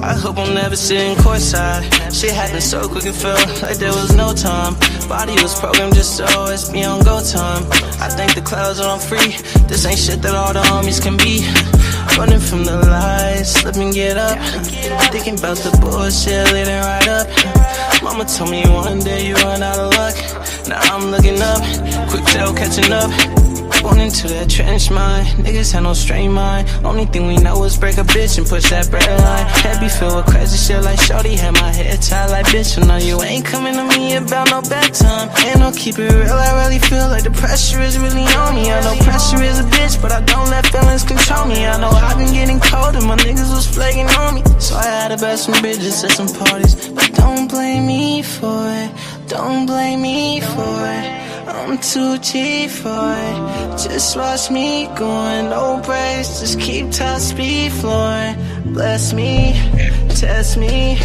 I hope I'm never sitting courtside. Shit happened so quick it felt like there was no time. Body was programmed just to always be on go time. I think the clouds are on free. This ain't shit that all the homies can be. Running from the lies, slip and get up. Thinking about the bullshit, leading right up. Mama told me one day you run out of luck. Now I'm looking up, quick tail catching up. Born into that trench mind, niggas had no straight mind. Only thing we know is break a bitch and push that bread line. Head be filled with crazy shit like shorty had my head tied like bitch. You know you ain't coming to me about no bedtime. Ain't no keep it real, I really feel like the pressure is really on me. I know pressure is a bitch, but I don't let feelings control me. I know I've been getting cold and my niggas was flaking on me. So I had to bash some bitches at some parties. But don't blame me for it, don't blame me for it. I'm too cheap for it. Just watch me going, no brakes. Just keep top speed flowing. Bless me, test me,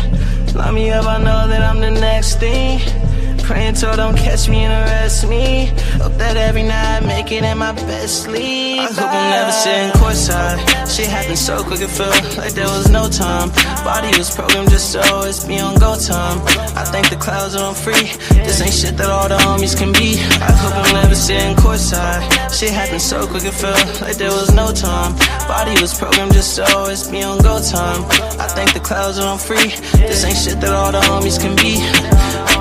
line me up, I know that I'm the next thing. Praying till don't catch me and arrest me. Hope that every night I make it in my best sleep. I hope I'm never sitting courtside. Shit happened so quick it felt like there was no time. Body was programmed just to always be on go time. I think the clouds are on free. This ain't shit that all the homies can be. I hope I'm never sitting courtside. Shit happened so quick it felt like there was no time. Body was programmed just to always be on go time. I think the clouds are on free. This ain't shit that all the homies can be.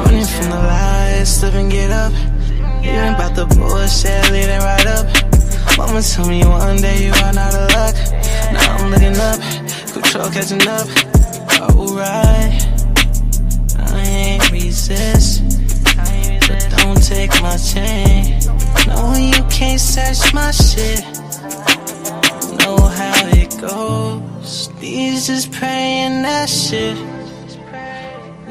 Running from the lies, slip and get up. Even about the bullshit, leading right up. Mama told me one day you run out of luck. Now I'm looking up, control catching up. Alright, I ain't resist, but don't take my chain. No, you can't search my shit. Know how it goes. These just praying that shit.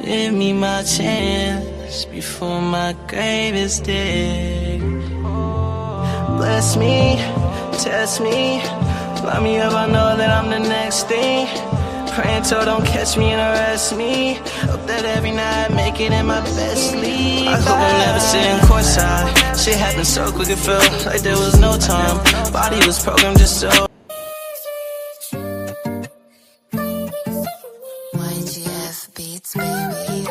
Give me my chance before my grave is dig. Bless me, test me, line me up, I know that I'm the next thing. Praying till don't catch me and arrest me. Hope that every night I make it in my best sleep. I hope I'm never sitting courtside. Shit happened so quick it felt like there was no time. Body was programmed just so. YGF beats, baby.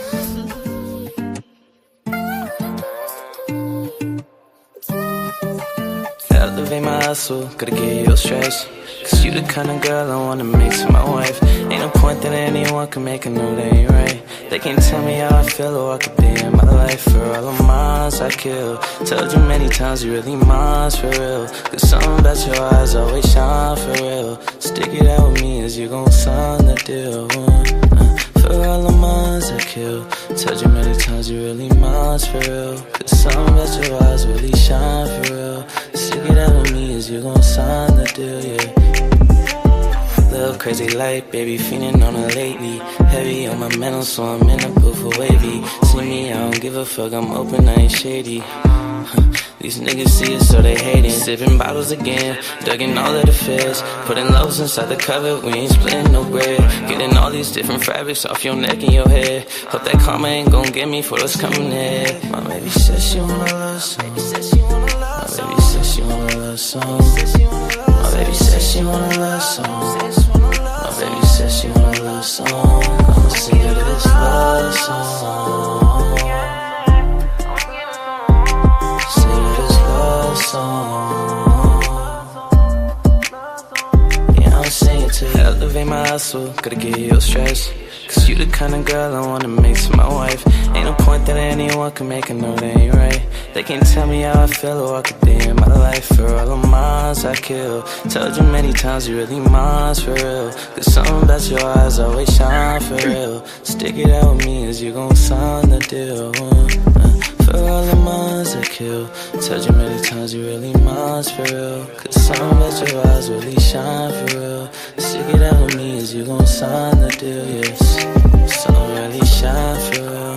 Elevate my hustle, gotta get your stress. Cause you the kind of girl I wanna make to my wife. Ain't no point that anyone can make a know that ain't right. They can't tell me how I feel or what could be in my life. For all the miles I kill, told you many times you really mine for real. Cause something about your eyes always shine for real. Stick it out with me as you gon' sign the deal. For all the minds I kill, told you many times you really mine for real. Cause something about your eyes really shine for real. Stick it out with me as you gon' sign the deal, yeah. Little crazy light, baby, feeling on her lately. Heavy on my mental, so I'm in a booth for wavy. See me, I don't give a fuck, I'm open, I ain't shady. These niggas see it, so they hating. Sipping bottles again, dug in all of the feds. Putting loaves inside the cover, we ain't splitting no bread. Getting all these different fabrics off your neck and your head. Hope that karma ain't gon' get me for what's coming ahead. My baby says she wanna love song. My baby says she wanna love song. My baby says she wanna love song. My baby says she wanna love song. I'ma sing her this love song. Yeah, I'm singing to you. Elevate my hustle, gotta get your stress. Cause you the kind of girl I wanna make to my wife. Ain't no point that anyone can make a know that ain't right. They can't tell me how I feel or what could be in my life. For all the miles I kill, told you many times you really mine for real. Cause something about your eyes always shine for real. Stick it out with me as you gon' sign the deal. For all the minds I kill, told you many times you really mine for real. Cause something about your eyes really shine for real. Stick it out with me as you gon' sign the deal, yes. Something really shine for real.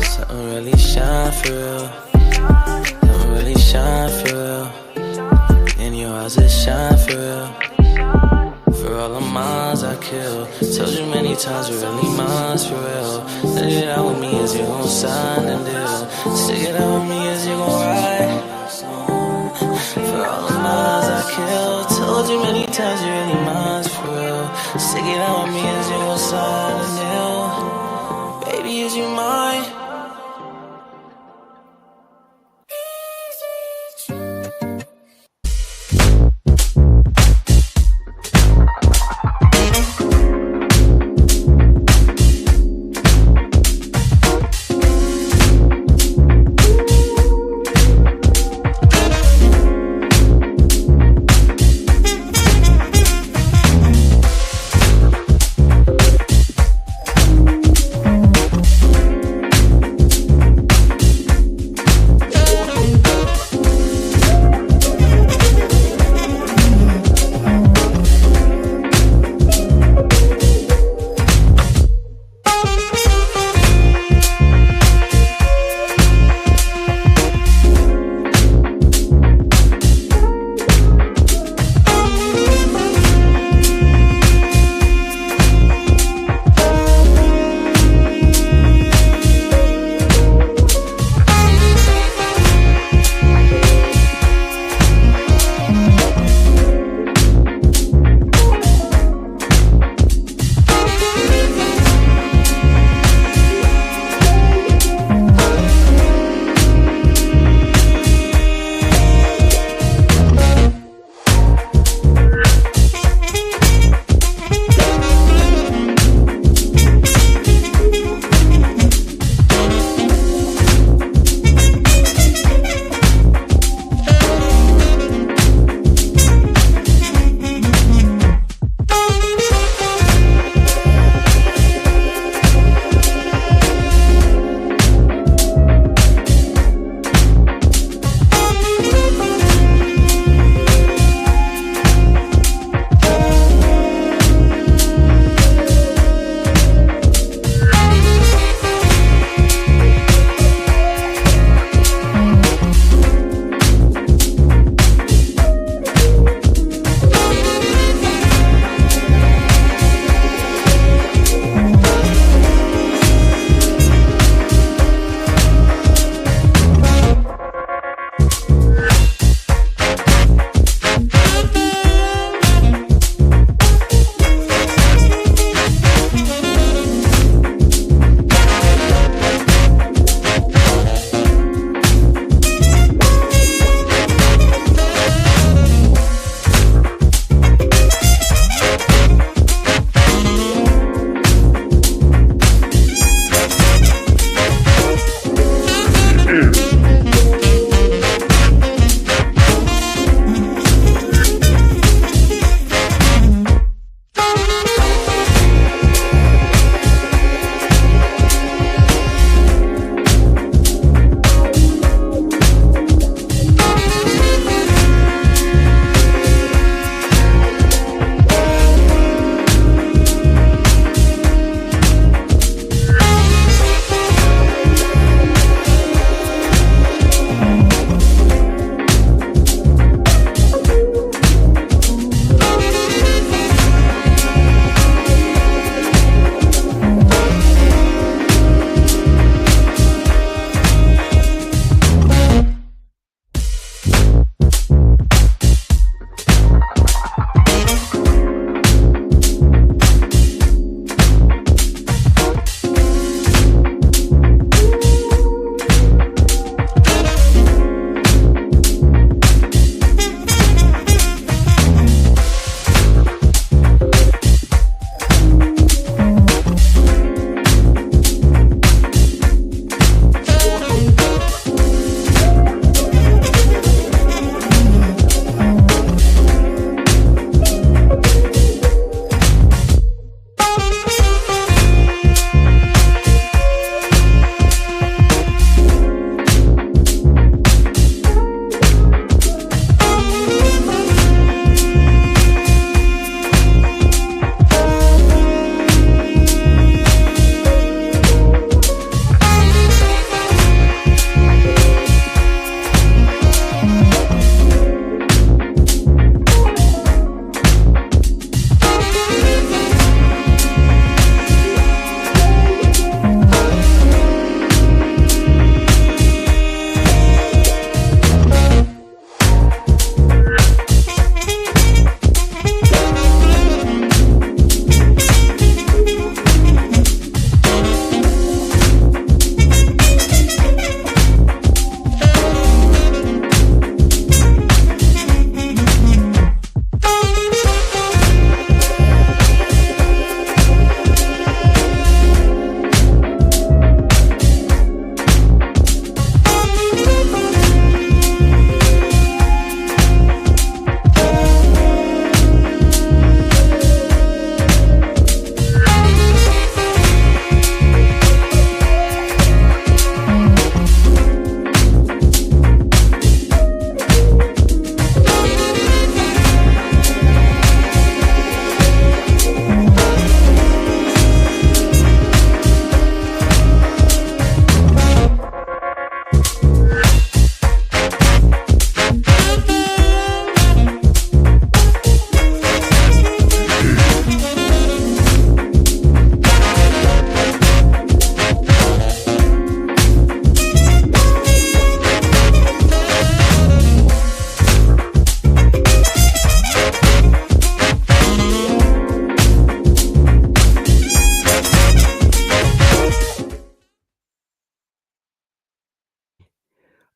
Something really shine for real. Something really shine for real. In your eyes it shine for real. For all the minds I kill. Told you many times we're really minds for real. Stick it out with me as you gon' sign the deal. Stick it out with me as you gon' ride. For all the minds I kill. Told you many times you're really minds for real. Stick it out with me as you gon' sign the deal. Baby, is you mine?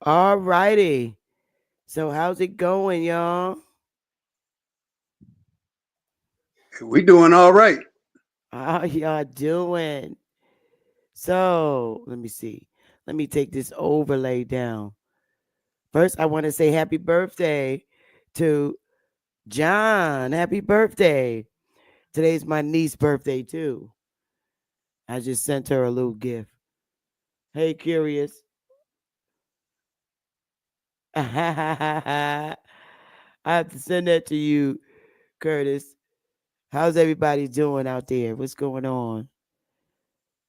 All righty. So how's it going, y'all? We doing all right. How y'all doing? So let me see. Let me take this overlay down. First, I want to say happy birthday to John. Happy birthday. Today's my niece's birthday too. I just sent her a little gift. Hey, curious. I have to send that to you, Curtis. How's everybody doing out there? What's going on?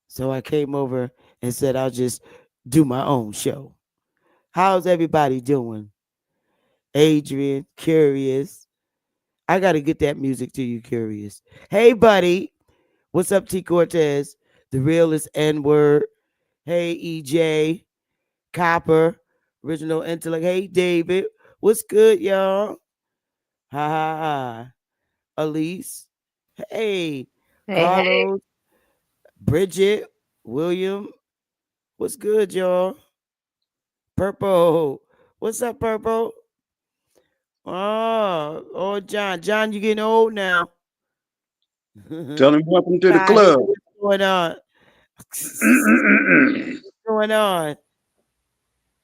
So I came over and said I'll just do my own show. How's everybody doing? Adrian, Curious. I got to get that music to you, Curious. Hey, buddy. What's up, T Cortez? The realest N word. Hey, EJ. Copper. Original Intellect. Hey, David. What's good, y'all? Ha ha ha. Elise. Hey, Hey, hey. Carlos. Bridget. William. What's good, y'all? Purple. What's up, Purple? Oh, John. John, you getting old now. Tell him welcome to the I hear club. what's going on. What's going on?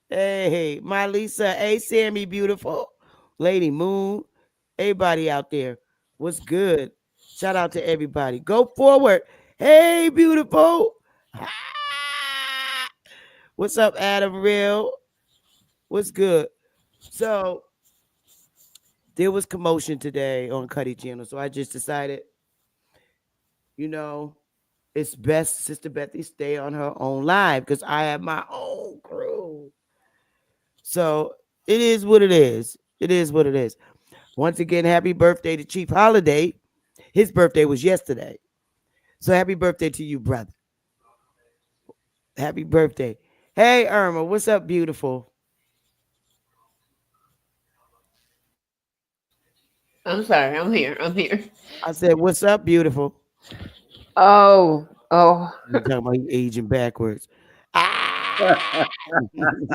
Hey, my Lisa. Hey, Sammy, beautiful. Lady Moon. Everybody out there. What's good? Shout out to everybody. Go forward. Hey, beautiful. Ah! What's up, Adam Real? What's good? So there was commotion today on Cuddy Channel, so I just decided, you know, it's best Sister Bethy stay on her own live because I have my own crew. So it is what it is. It is what it is. Once again, happy birthday to Chief Holiday. His birthday was yesterday. So happy birthday to you, brother. Happy birthday. Hey, Irma, what's up, beautiful? I'm sorry. I'm here. I'm here. I said, what's up, beautiful? Oh, You talking about you aging backwards. Ah!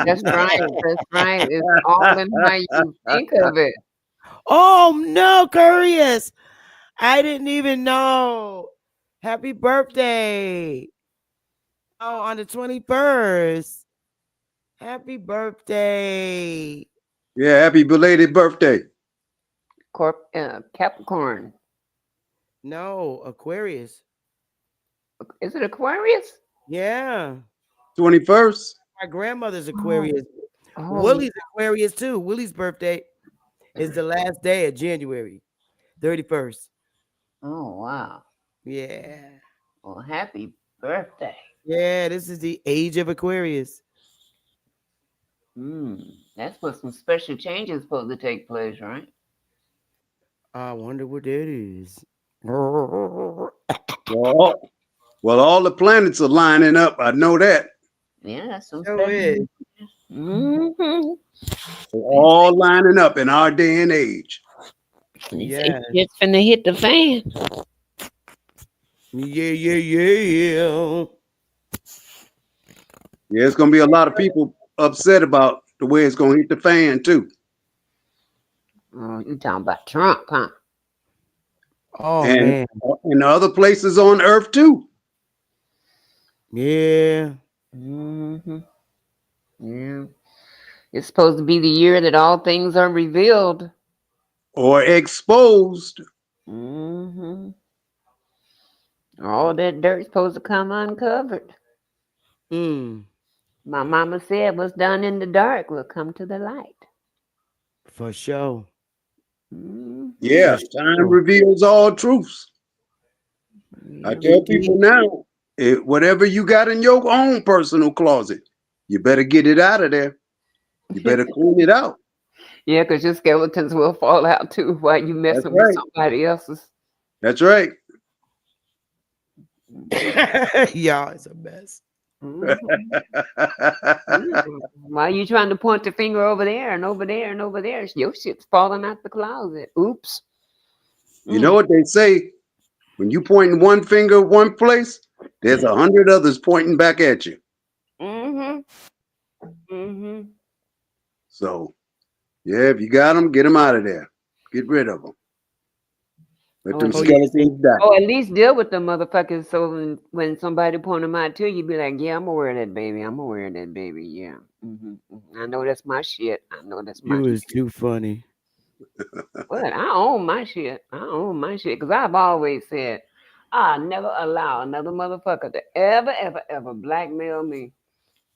that's right. That's right. It's all in how you think of it. Oh no, Curious. I didn't even know. Happy birthday. Oh, on the 21st. Happy birthday. Yeah, happy belated birthday. Capricorn. No, Aquarius. Is it Aquarius? Yeah. 21st. My grandmother's Oh, Aquarius. oh, Willie's Aquarius too. Willie's birthday is the last day of January 31st. oh, wow. Yeah. Well, happy birthday. Yeah, this is the age of Aquarius. That's what some special changes supposed to take place, right? I wonder what that is. Well, well, all the planets are lining up. I know that. Yeah, that's some So special. is. Mm-hmm. They're all lining up in our day and age. They say Yeah. shit's finna hit the fan. Yeah, yeah, yeah. Yeah, it's gonna be a lot of people upset about the way it's gonna hit the fan too. Oh, you talking about Trump, huh? Oh And man. in other places on earth too. Yeah. Mm-hmm. Yeah. It's supposed to be the year that all things are revealed. Or exposed. Mm-hmm. All that dirt's supposed to come uncovered. Mm. My mama said what's done in the dark will come to the light. For sure. Mm-hmm. For Yeah, time sure. reveals all truths. I Yeah. tell people Indeed. now, whatever you got in your own personal closet, you better get it out of there. You better clean it out. Yeah, because your skeletons will fall out too while you That's messing with right. somebody else's. That's right. Y'all, it's a mess. Mm-hmm. Mm. Why you trying to point the finger over there and over there and over there? Your shit's falling out the closet. Oops. You know Mm. what they say? When you pointing one finger one place, there's 100 others pointing back at you. Mm-hmm. Mm-hmm. So yeah, if you got them, get them out of there. Get rid of them. Let Oh, them at Oh yeah, least, see, skeletons die. oh, at least deal with the motherfuckers. So when somebody point them out to you, be like, yeah, I'm aware of that baby. I'm aware of that baby. Yeah, I know that's my shit. I know that's my you was shit. too funny. But I own my shit. I own my shit because I've always said I never allow another motherfucker to ever blackmail me.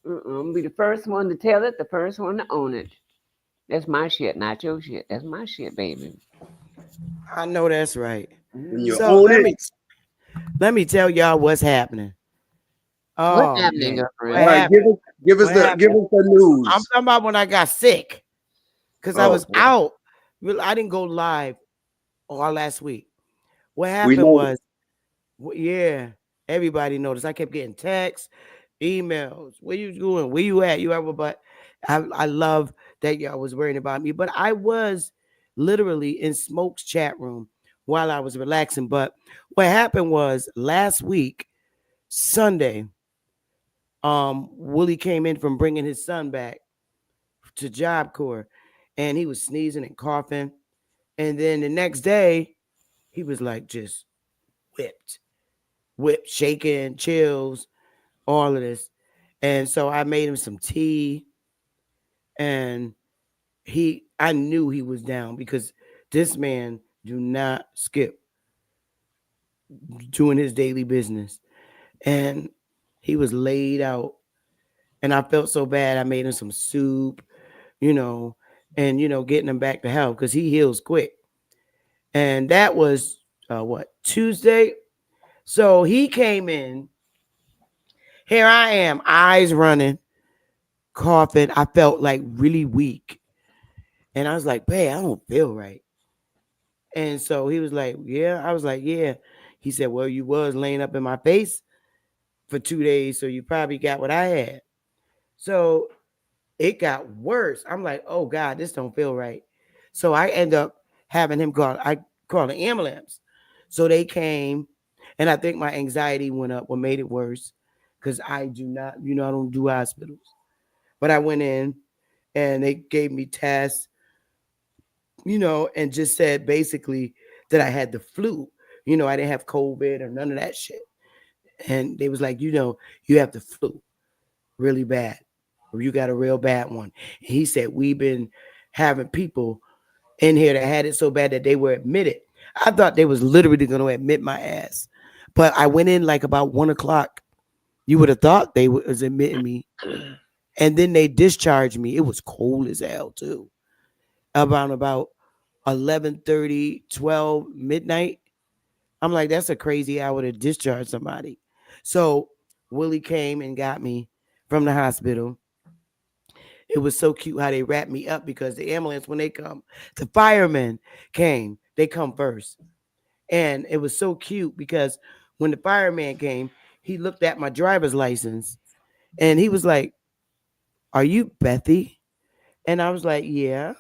I'm gonna be the first one to tell it, the first one to own it. That's my shit, not your shit. That's my shit, baby. I know that's right. When you Mhm. So own it, let me tell y'all what's happening. What's Oh happening, man, what all girlfriend? right, happened? What give happened? us the I'm news. talking about when I got sick because I Oh, was out. I didn't go live all last week. What we happened know. was, yeah, everybody noticed. I kept getting texts, emails. Where you doing? Where you at? You ever? But I love that y'all was worrying about me. But I was literally in Smoke's chat room while I was relaxing. But what happened was last week, Sunday, Willie came in from bringing his son back to Job Corps, and he was sneezing and coughing. And then the next day, he was like just whipped, shaking, chills, all of this. And so I made him some tea, and I knew he was down because this man do not skip doing his daily business. And he was laid out, and I felt so bad. I made him some soup, you know, and getting him back to health because he heals quick. And that was what, Tuesday. So he came in. Here I am, eyes running, coughing. I felt like really weak. And I was like, "Babe, I don't feel right." And so he was like, "Yeah." I was like, "Yeah." He said, "Well, you was laying up in my face for 2 days, so you probably got what I had." So it got worse. I'm like, "Oh God, this don't feel right." So I end up having him call. I called the ambulance. So they came, and I think my anxiety went up, what made it worse, because I do not, I don't do hospitals. But I went in, and they gave me tests, and just said basically that I had the flu. I didn't have COVID or none of that shit. And they was like, you have the flu really bad, or you got a real bad one. And he said, we've been having people in here that had it so bad that they were admitted. I thought they was literally going to admit my ass. But I went in like about 1 o'clock. You would have thought they was admitting me. And then they discharged me. It was cold as hell too. About 11:30, 12 midnight. I'm like, that's a crazy hour to discharge somebody. So Willie came and got me from the hospital. It was so cute how they wrapped me up because the ambulance, when they come, the firemen came, they come first. And it was so cute because when the fireman came, he looked at my driver's license and he was like, "Are you Bethy?" And I was like, "Yeah."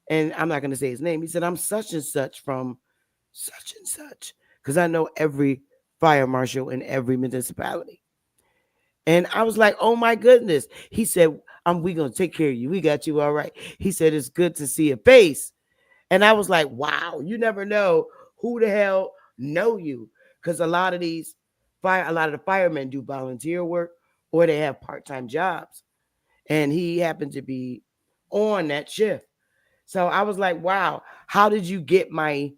And I'm not going to say his name. He said, "I'm such and such from such and such." Because I know every fire marshal in every municipality. And I was like, "Oh my goodness." He said, we gonna take care of you. We got you all right." He said, "It's good to see a face." And I was like, wow, you never know who the hell know you. Because a lot of the firemen do volunteer work or they have part-time jobs. And he happened to be on that shift. So I was like, wow, how did you get my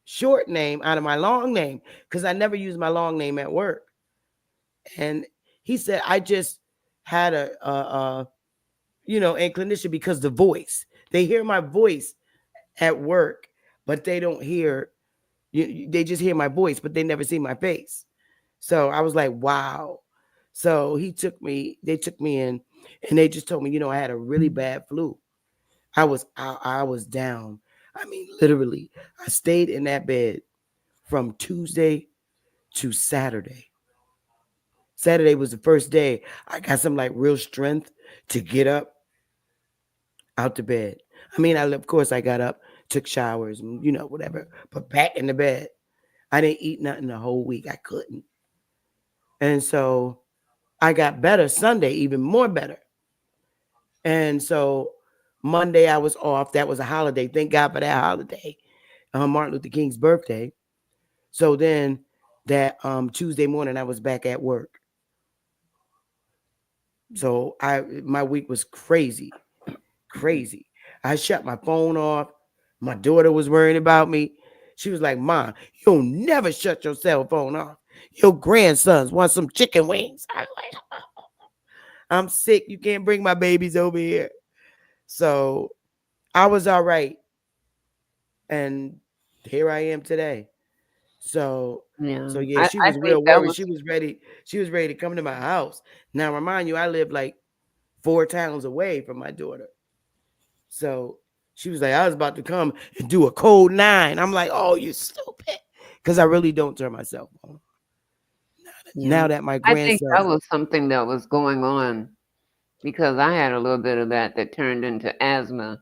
short name out of my long name? Because I never used my long name at work. And he said, I just had a inclination because the voice. They hear my voice at work, but they don't hear they just hear my voice, but they never see my face. So I was like, wow. So they took me in and they just told me, I had a really bad flu. I was down. I mean, literally, I stayed in that bed from Tuesday to Saturday. Saturday was the first day I got some like real strength to get up out the bed. I mean, of course I got up, took showers and whatever, but back in the bed. I didn't eat nothing the whole week. I couldn't. And so I got better Sunday, even more better. And so Monday I was off. That was a holiday. Thank God for that holiday. Martin Luther King's birthday. So then that Tuesday morning I was back at work. So my week was crazy, crazy. I shut my phone off. My daughter was worrying about me. She was like, "Mom, you'll never shut your cell phone off. Your grandsons want some chicken wings." I was like, "I'm sick. You can't bring my babies over here." So I was all right, and here I am today. So Yeah, so yeah, I she I was think real that worried. was She was ready. She was ready to come to my house. Now remind you, I live like 4 towns away from my daughter. So she was like, I was about to come and do a code 9. I'm like, oh, you stupid. Because I really don't turn myself on. yeah. Now that my I think that grandson, was something that was going on because I had a little bit of that turned into asthma,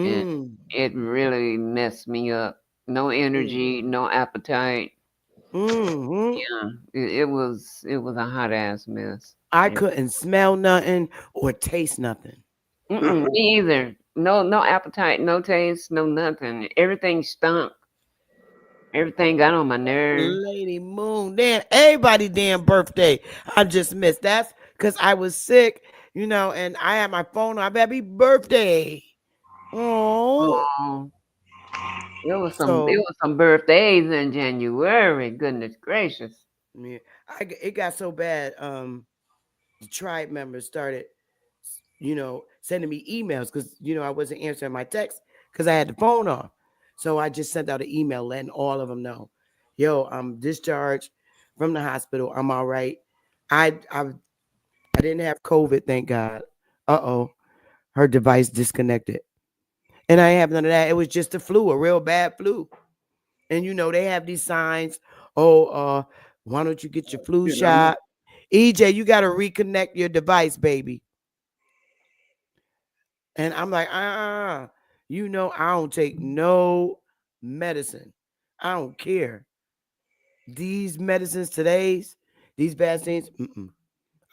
and mm, it really messed me up. No mm, energy, no appetite. mm, Yeah, it was a hot ass mess. I Yeah. couldn't smell nothing or taste nothing. Mm-mm, me either. No appetite, no taste, no nothing. Everything stunk. Everything got on my nerves. Lady Moon, damn, everybody damn birthday. I just missed. That's because I was sick, and I had my phone on. Happy birthday. Oh, Oh, it so was some birthdays in January. Goodness gracious. yeah, it got so bad. The tribe members started, sending me emails because I wasn't answering my text because I had the phone off. So I just sent out an email letting all of them know, yo, I'm discharged from the hospital. I'm all right. I didn't have COVID, thank God. Uh-oh, her device disconnected, and I didn't have none of that. It was just a flu, a real bad flu. And they have these signs. Oh, why don't you get your flu Shit, I know. shot? EJ, you got to reconnect your device, baby. And I'm like, I don't take no medicine. I don't care. These medicines today's, these vaccines,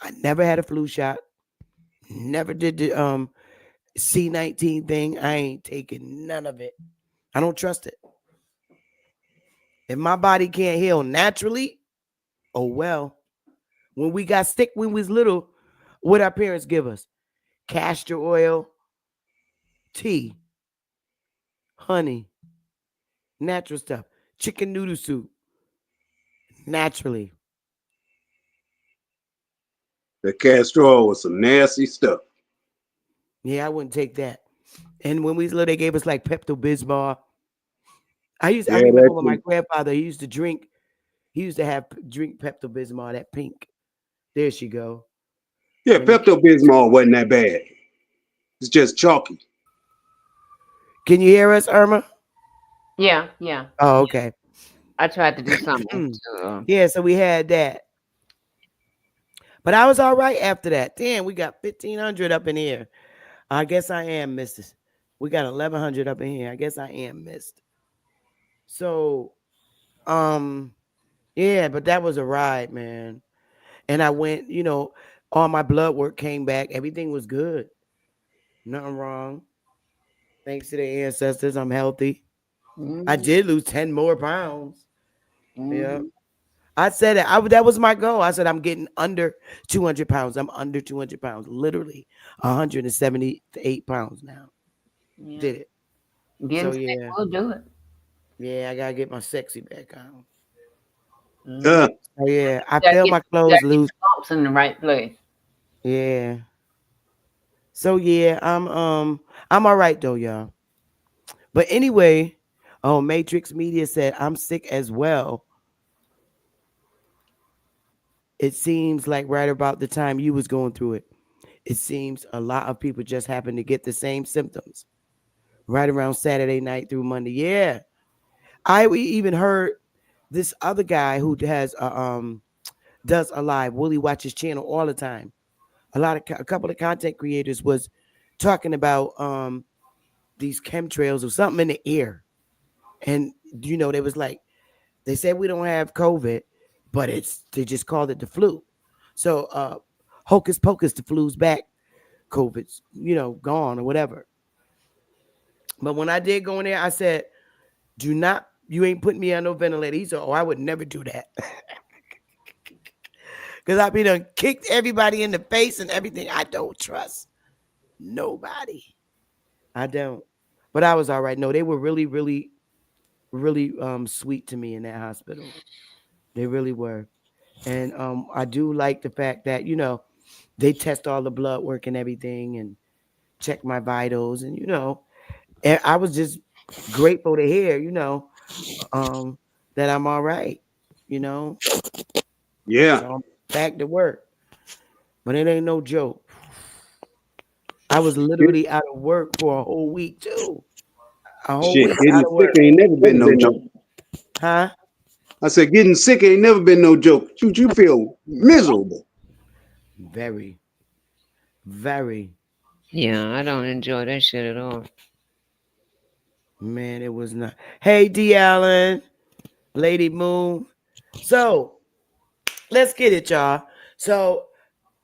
I never had a flu shot. Never did the C-19 thing. I ain't taking none of it. I don't trust it. If my body can't heal naturally, oh well. When we got sick when we was little, what our parents give us? Castor oil, tea, honey, natural stuff, chicken noodle soup, naturally. The castor oil was some nasty stuff. Yeah, I wouldn't take that. And when we was little, they gave us like Pepto Bismol. I Yeah, remember that when my too. grandfather he used to drink. He used to have drink Pepto Bismol, that pink. There she go. Yeah, When he, Pepto Bismol wasn't that bad. It's just chalky. can you hear us, Irma? Yeah, yeah. Oh, okay. I tried to do something to. Yeah, so we had that, but I was all right after that. Damn, we got 1,500 up in here. I guess I am missed. We got 1,100 up in here. I guess I am missed. So, um, yeah, but that was a ride, man. And I went, all my blood work came back. Everything was good. Nothing wrong. Thanks to the ancestors, I'm healthy. I Hmm. did lose 10 more pounds. Yeah. Hmm. I said it. That was my goal. I said I'm getting under 200 pounds. I'm under 200 pounds. Literally 178 pounds now. Yeah. Did it. So Getting sick yeah. will do it. Yeah, I gotta get my sexy back on. Hmm. Uh, So yeah, I Gotta feel get, my gotta clothes get loose. your bumps in the right place. Yeah. So yeah, I'm all right though, y'all. But anyway, oh, Matrix Media said I'm sick as well. It seems like right about the time you was going through it. It seems a lot of people just happen to get the same symptoms right around Saturday night through Monday. Yeah. We even heard this other guy who does a live. Willie watches channel all the time. A couple of content creators was talking about these chemtrails or something in the air. And they was like, they said we don't have COVID, but they just called it the flu. So hocus pocus, the flu's back. COVID's, gone or whatever. But when I did go in there, I said, do not, you ain't putting me on no ventilator. He said, oh, I would never do that. Because I be done kicked everybody in the face and everything. I don't trust nobody. I don't. But I was all right. No, they were really, really, really sweet to me in that hospital. They really were. And I do like the fact that, they test all the blood work and everything and check my vitals. And I was just grateful to hear, um, that I'm all right, you know. Yeah. So I'm back to work. But it ain't no joke. I was literally out of work for a whole week too. A whole Shit, week out getting of sick work. ain't never been no joke. Huh? I said, getting sick ain't never been no joke. Shoot, you feel miserable. Very, very. Yeah, I don't enjoy that shit at all. Man, it was not. Hey, D. Allen, Lady Moon. So let's get it, y'all. So,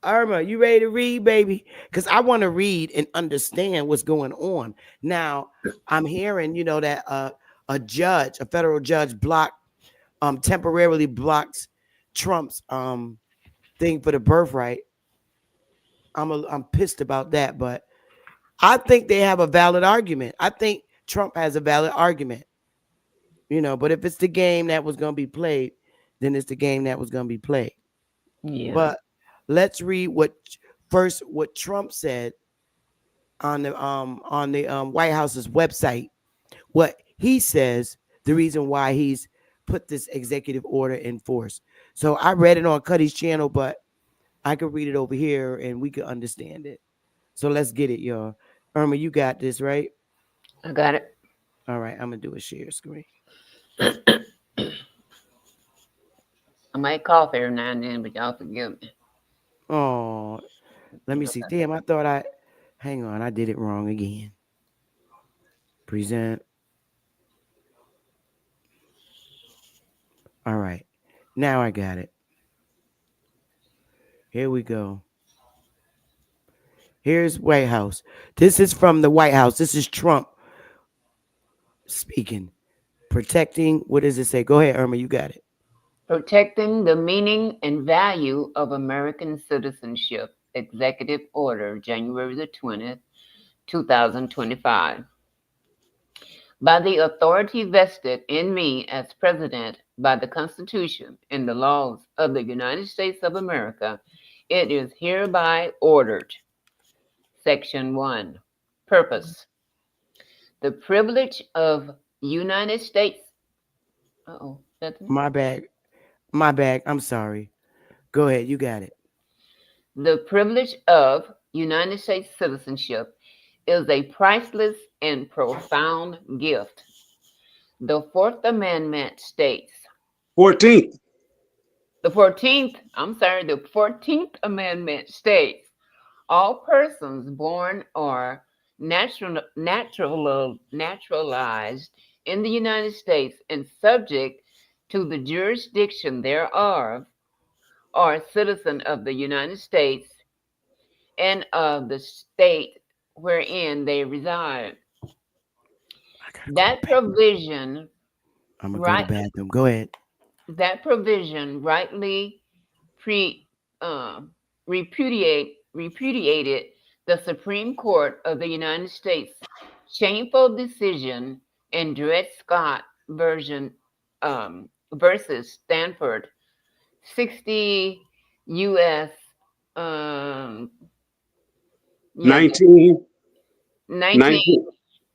Irma, you ready to read, baby? Because I want to read and understand what's going on. Now, I'm hearing, that a federal judge temporarily blocked Trump's thing for the birthright. I'm pissed about that, but I think they have a valid argument. I think Trump has a valid argument. But if it's the game that was going to be played, then it's the game that was going to be played. Yeah. But let's read what Trump said on the White House's website. What he says, the reason why he's put this executive order in force. So I read it on Cuddy's channel, but I could read it over here and we could understand it. So let's get it, y'all. Irma, you got this, right? I got it. All right, I'm gonna do a share screen. I might cough every now and then, but y'all forgive me. Oh, let me see. Damn, I thought hang on, I did it wrong again. Present. All right. Now I got it. Here we go. Here's White House. This is from the White House. This is Trump speaking. Protecting, what does it say? Go ahead, Irma, you got it. Protecting the meaning and value of American citizenship. Executive Order, January the 20th, 2025. By the authority vested in me as President by the Constitution and the laws of the United States of America, it is hereby ordered. Section 1. Purpose. The privilege of United States. Uh-oh. That's me. My bag. My bag. I'm sorry. Go ahead, you got it. The privilege of United States citizenship is a priceless and profound gift. The Fourth Amendment states, 14th. the 14th Amendment states, all persons born or naturalized in the United States and subject to the jurisdiction thereof are citizen of the United States and of the state wherein they reside. I gotta go to That bed. provision, I'm gonna go to right? bathroom. Go ahead. That provision rightly pre repudiated the Supreme Court of the United States shameful decision in Dred Scott versus Stanford 60 U.S. Um, yeah, 19. 19. 19.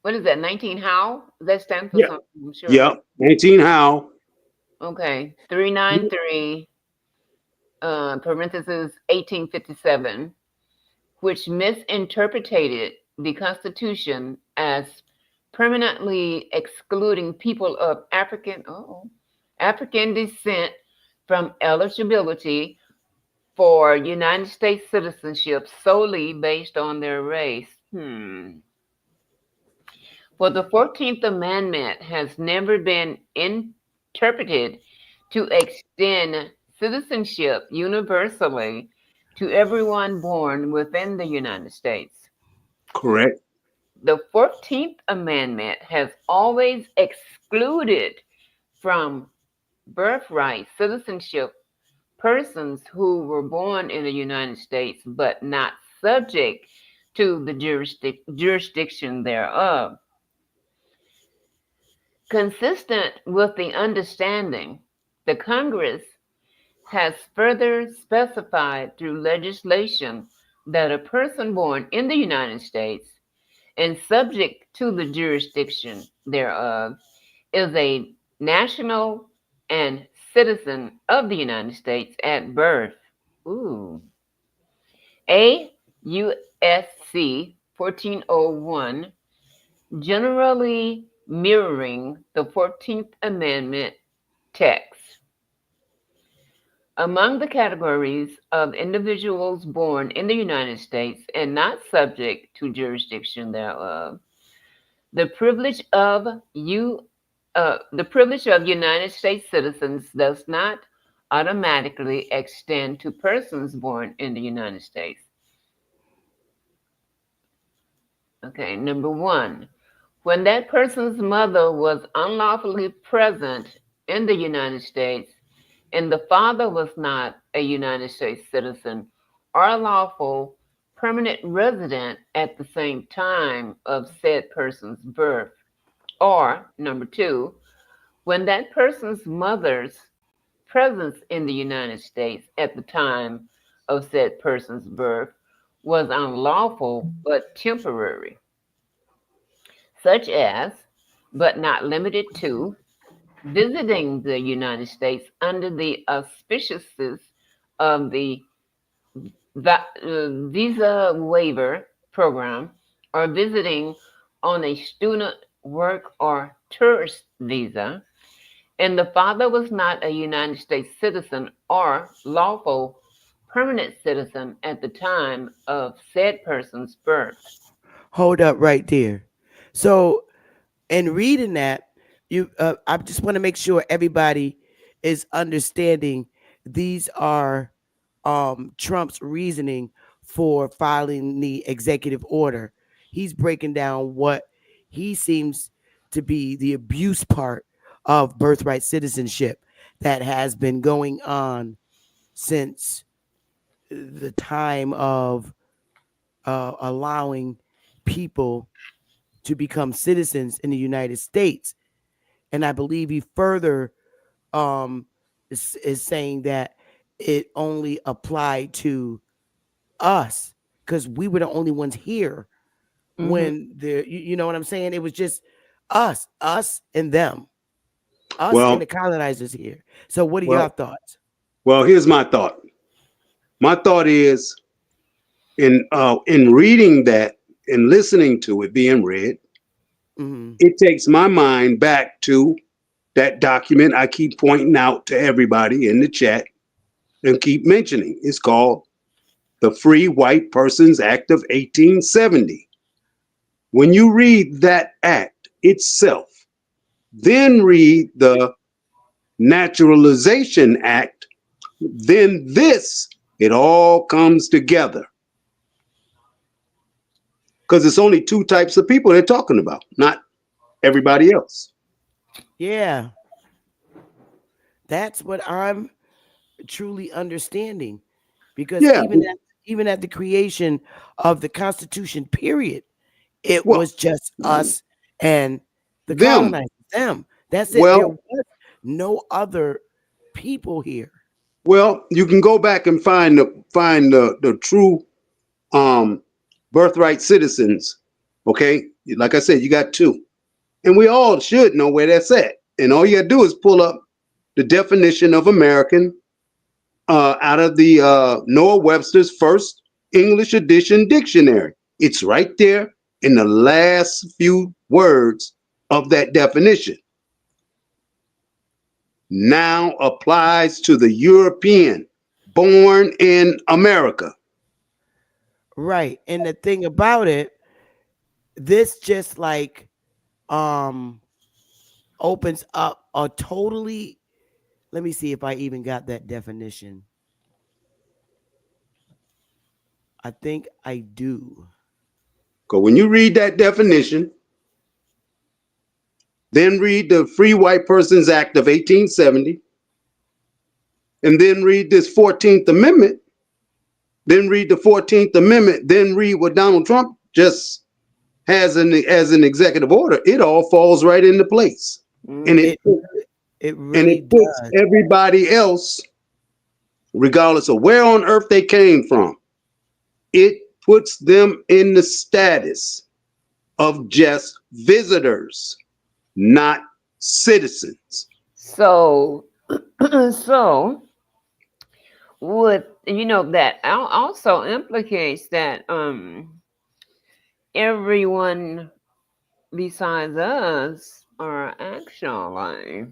What is that? 19 how? That stands for Yeah. something, I'm sure. Yeah. 19 how. Okay, 393 parentheses 1857, which misinterpreted the Constitution as permanently excluding people of African descent from eligibility for United States citizenship solely based on their race. For the 14th Amendment has never been interpreted to extend citizenship universally to everyone born within the United States. Correct. The 14th Amendment has always excluded from birthright citizenship persons who were born in the United States but not subject to the jurisdiction thereof. Consistent with the understanding, the Congress has further specified through legislation that a person born in the United States and subject to the jurisdiction thereof is a national and citizen of the United States at birth. Ooh. A USC 1401, generally mirroring the 14th Amendment text. Among the categories of individuals born in the United States and not subject to jurisdiction thereof, the privilege of United States citizens does not automatically extend to persons born in the United States. Okay, number one, when that person's mother was unlawfully present in the United States and the father was not a United States citizen or lawful permanent resident at the same time of said person's birth. Or, number two, when that person's mother's presence in the United States at the time of said person's birth was unlawful but temporary, such as, but not limited to, visiting the United States under the auspices of the visa waiver program or visiting on a student, work, or tourist visa, and the father was not a United States citizen or lawful permanent citizen at the time of said person's birth. Hold up right there. So, in reading that, I just want to make sure everybody is understanding these are Trump's reasoning for filing the executive order. He's breaking down what he seems to be the abuse part of birthright citizenship that has been going on since the time of allowing people to become citizens in the United States. And I believe he further is saying that it only applied to us because we were the only ones here Mm-hmm. when you know what I'm saying? It was just us and them, us and Well, the colonizers here. So what are your well, thoughts? well. Here's my thought. My thought is in reading that and listening to it being read, Hmm. it takes my mind back to that document I keep pointing out to everybody in the chat and keep mentioning. It's called the Free White Persons Act of 1870. When you read that act itself, then read the Naturalization Act, then it all comes together. Because it's only two types of people they're talking about, not everybody else. Yeah, that's what I'm truly understanding because Yeah. even at the creation of the Constitution, period, it Well, was just us and the them. colonizers, them. That's it. There Well, was no other people here. you can go back and find the true um birthright citizens. Okay, like I said, you got two, and we all should know where that's at. And all you got to do is pull up the definition of American out of the Noah Webster's first English edition dictionary. It's right there in the last few words of that definition. Now applies to the European born in America. Right. And the thing about it, this just like um opens up a let me see if I even got that definition. I think I do. Because when you read that definition, then read the Free White Persons Act of 1870, and then read this 14th Amendment, then read the 14th Amendment, then read what Donald Trump just has as an executive order, it all falls right into place. And Mm. It it and really it puts does. everybody else, regardless of where on earth they came from, it puts them in the status of just visitors, not citizens. So, so would that also implicates that everyone besides us are actually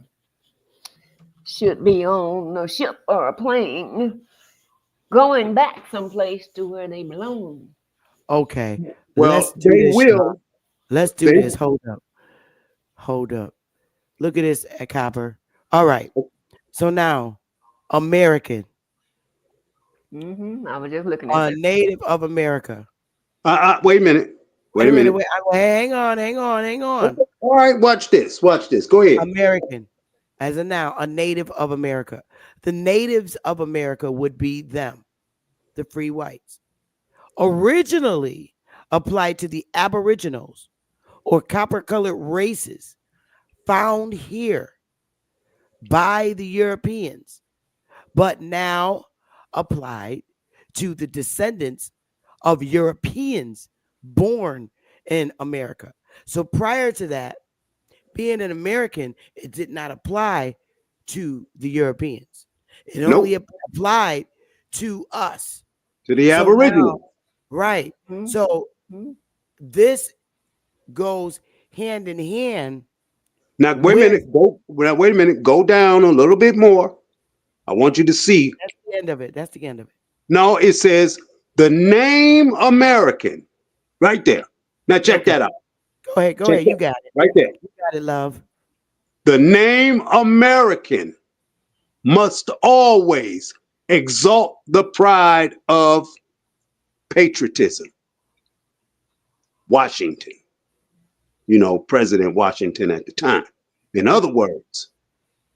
should be on a ship or a plane going back someplace to where they belong. Okay, let's Well, do they this, y'all. will. Let's do They, this. Hold up. Hold up. Look at this, Copper. All right. So now, American, I was just looking at a that. native of America. wait a minute. Wait Wait a a minute. minute. Wait. Hang on. Hang on. Hang on. All right, watch this. Watch this. Go ahead. American, as a noun, a native of America. The natives of America would be them, the free whites. Originally applied to the aboriginals or copper colored races found here by the Europeans, but now applied to the descendants of Europeans born in America. So prior to that, being an American, it did not apply to the Europeans. It only Nope. applied to us. To the So now, Aboriginal. right. So Mm-hmm. this goes hand in hand Now, wait a with, minute. Wait a minute. Go down a little bit more. I want you to see. that's the end of it. That's the end of it. No, it says the name American right there. Now, check Okay. that out. Go ahead. Go Check ahead. You that got it. right there. You got it, love. The name American must always exalt the pride of patriotism. Washington, President Washington at the time. In other words,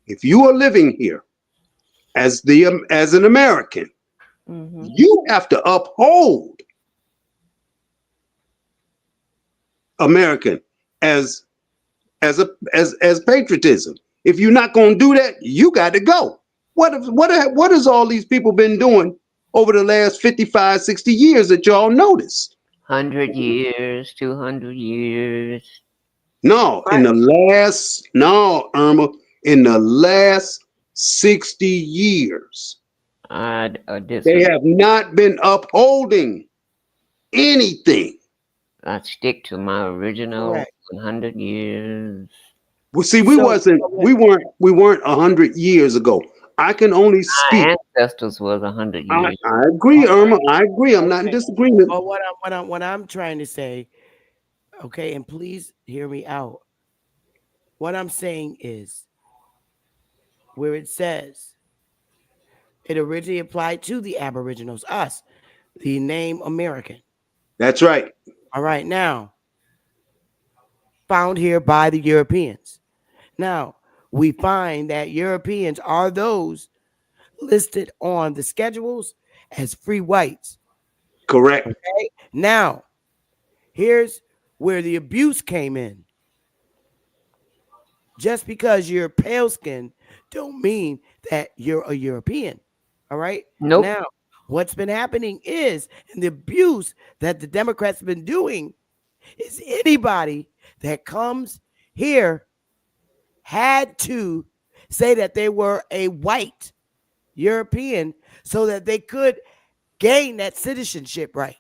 if you are living here as an American, Mm-hmm. you have to uphold American as as patriotism. If you're not going to do that, you got to go. What has all these people been doing over the last 55, 60 years that y'all noticed? 100 years, 200 years. No, no, Irma, in the last 60 years, I they disagree. have not been upholding anything. I stick to my original Correct. 100 years. Well, see, So we weren't 100 years ago. I can only speak. My ancestors was 100 years. I agree, Irma. I agree. I'm not in okay. disagreement. But what I'm trying to say, okay, and please hear me out. What I'm saying is where it says it originally applied to the Aboriginals, us, the name American. That's right. All right, now found here by the Europeans. Now we find that Europeans are those listed on the schedules as free whites. Correct. Okay. Now, here's where the abuse came in. Just because you're pale skinned don't mean that you're a European. All right. Nope. Now, what's been happening is, and the abuse that the Democrats have been doing is anybody that comes here had to say that they were a white European so that they could gain that citizenship right.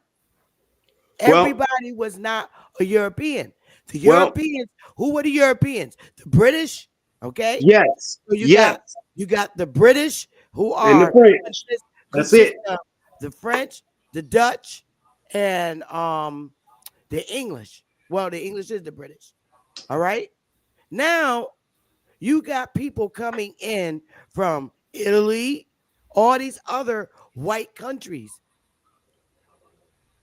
Well, Everybody was not a European. The well, Europeans, who were the Europeans? The British, okay? yes, So yes, you got the British who and the are French. That's consist it. of the French, the Dutch, and the English. Well, the English is the British. All right. Now you got people coming in from Italy, all these other white countries.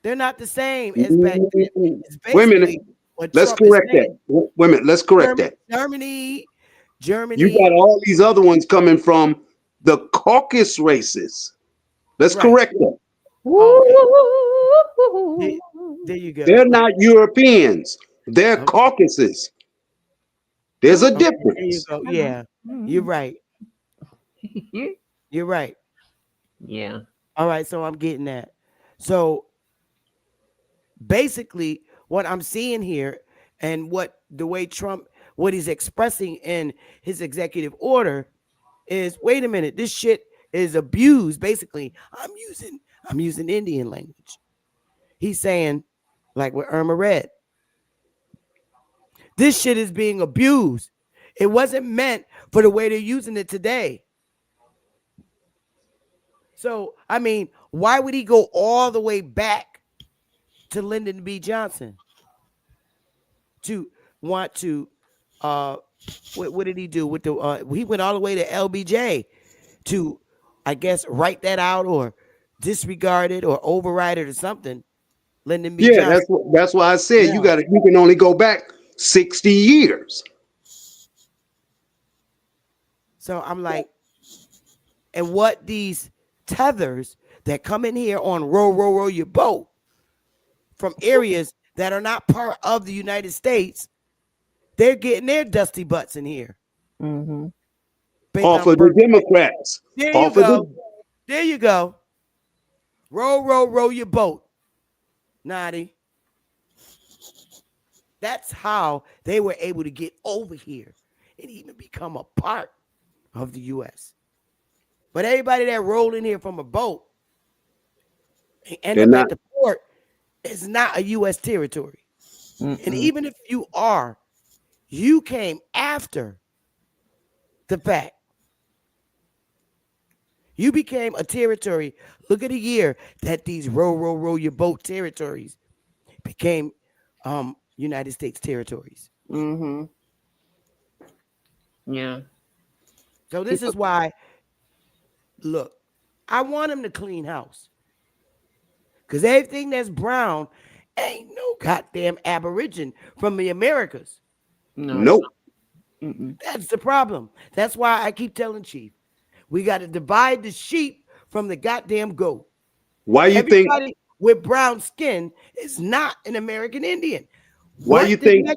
They're not the same as back then. It's Wait a minute. basically what Let's Trump is correct that. saying. Wait a minute. Let's correct that. Germany, You got Germany, all these other ones coming from the Caucasus races. Let's right? correct that. Okay, there you go. They're not Europeans. They're Okay, Caucasus. There's a okay, there you difference. go. Yeah, you're right. You're right. Yeah. All right, so I'm getting that. So basically, what I'm seeing here, and what the way Trump, what he's expressing in his executive order, is wait a minute, this shit is abused. Basically, I'm using Indian language. He's saying, like what Irma read, this shit is being abused. It wasn't meant for the way they're using it today. So, I mean, why would he go all the way back to Lyndon B. Johnson to want to what did he do with the he went all the way to LBJ to, I guess, write that out or disregard it or override it or something. Lyndon B. Yeah, Johnson. that's why I said Yeah. you can only go back 60 years. So I'm like, and what these tethers that come in here on row your boat from areas that are not part of the United States, they're getting their dusty butts in here. Mm-hmm. Based Off on of the birth- Democrats. There you Off of go. the There you go. Row your boat. Naughty. That's how they were able to get over here and even become a part of the U.S. But everybody that rolled in here from a boat and end They're up not. at the port is not a U.S. territory. And even if you are, you came after the fact. You became a territory. Look at the year that these row your boat territories became United States territories. Mm-hmm. Yeah. So this is why, look, I want him to clean house. Because everything that's brown ain't no goddamn aborigine from the Americas. No. Nope. That's the problem. That's why I keep telling Chief, we got to divide the sheep from the goddamn goat. Why you think? Everybody with brown skin is not an American Indian. Why you think?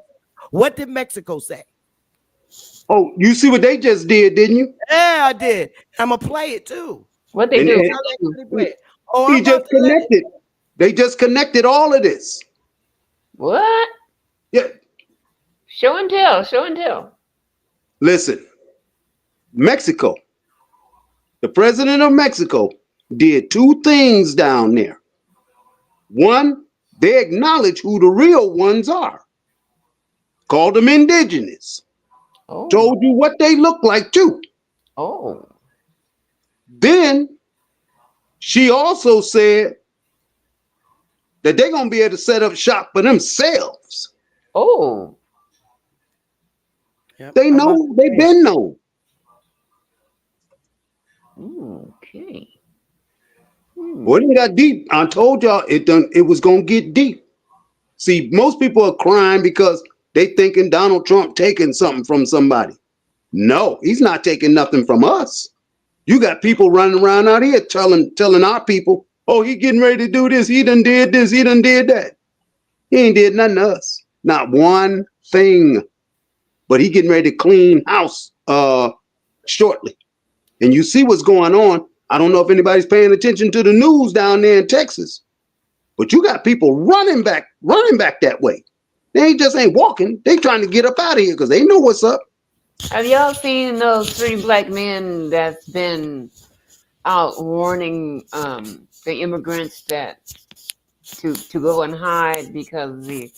What did Mexico say? Oh, you see what they just did, didn't you? Yeah, I did. I'm gonna play it too. What they And- do? and- I'll actually play it. Oh, He I'm just about to let it. connected. They just connected all of this. What? Yeah. Show and tell. Show and tell. Listen, Mexico, the president of Mexico did two things down there. One, they acknowledge who the real ones are. Called them indigenous. Oh. Told you what they look like too. Oh. Then she also said that they're gonna be able to set up shop for themselves. Oh. Yep, They I'm know, about to they've play it. been known. Okay. Well, it got deep. I told y'all it was gonna get deep. See, most people are crying because they thinking Donald Trump taking something from somebody. No, he's not taking nothing from us. You got people running around out here telling our people, oh, he getting ready to do this. He done did this. He done did that. He ain't did nothing to us. Not one thing. But he getting ready to clean house shortly. And you see what's going on. I don't know if anybody's paying attention to the news down there in Texas, but you got people running back that way. They ain't walking. They trying to get up out of here because they know what's up. Have y'all seen those 3 black men that's been out warning the immigrants that to go and hide because the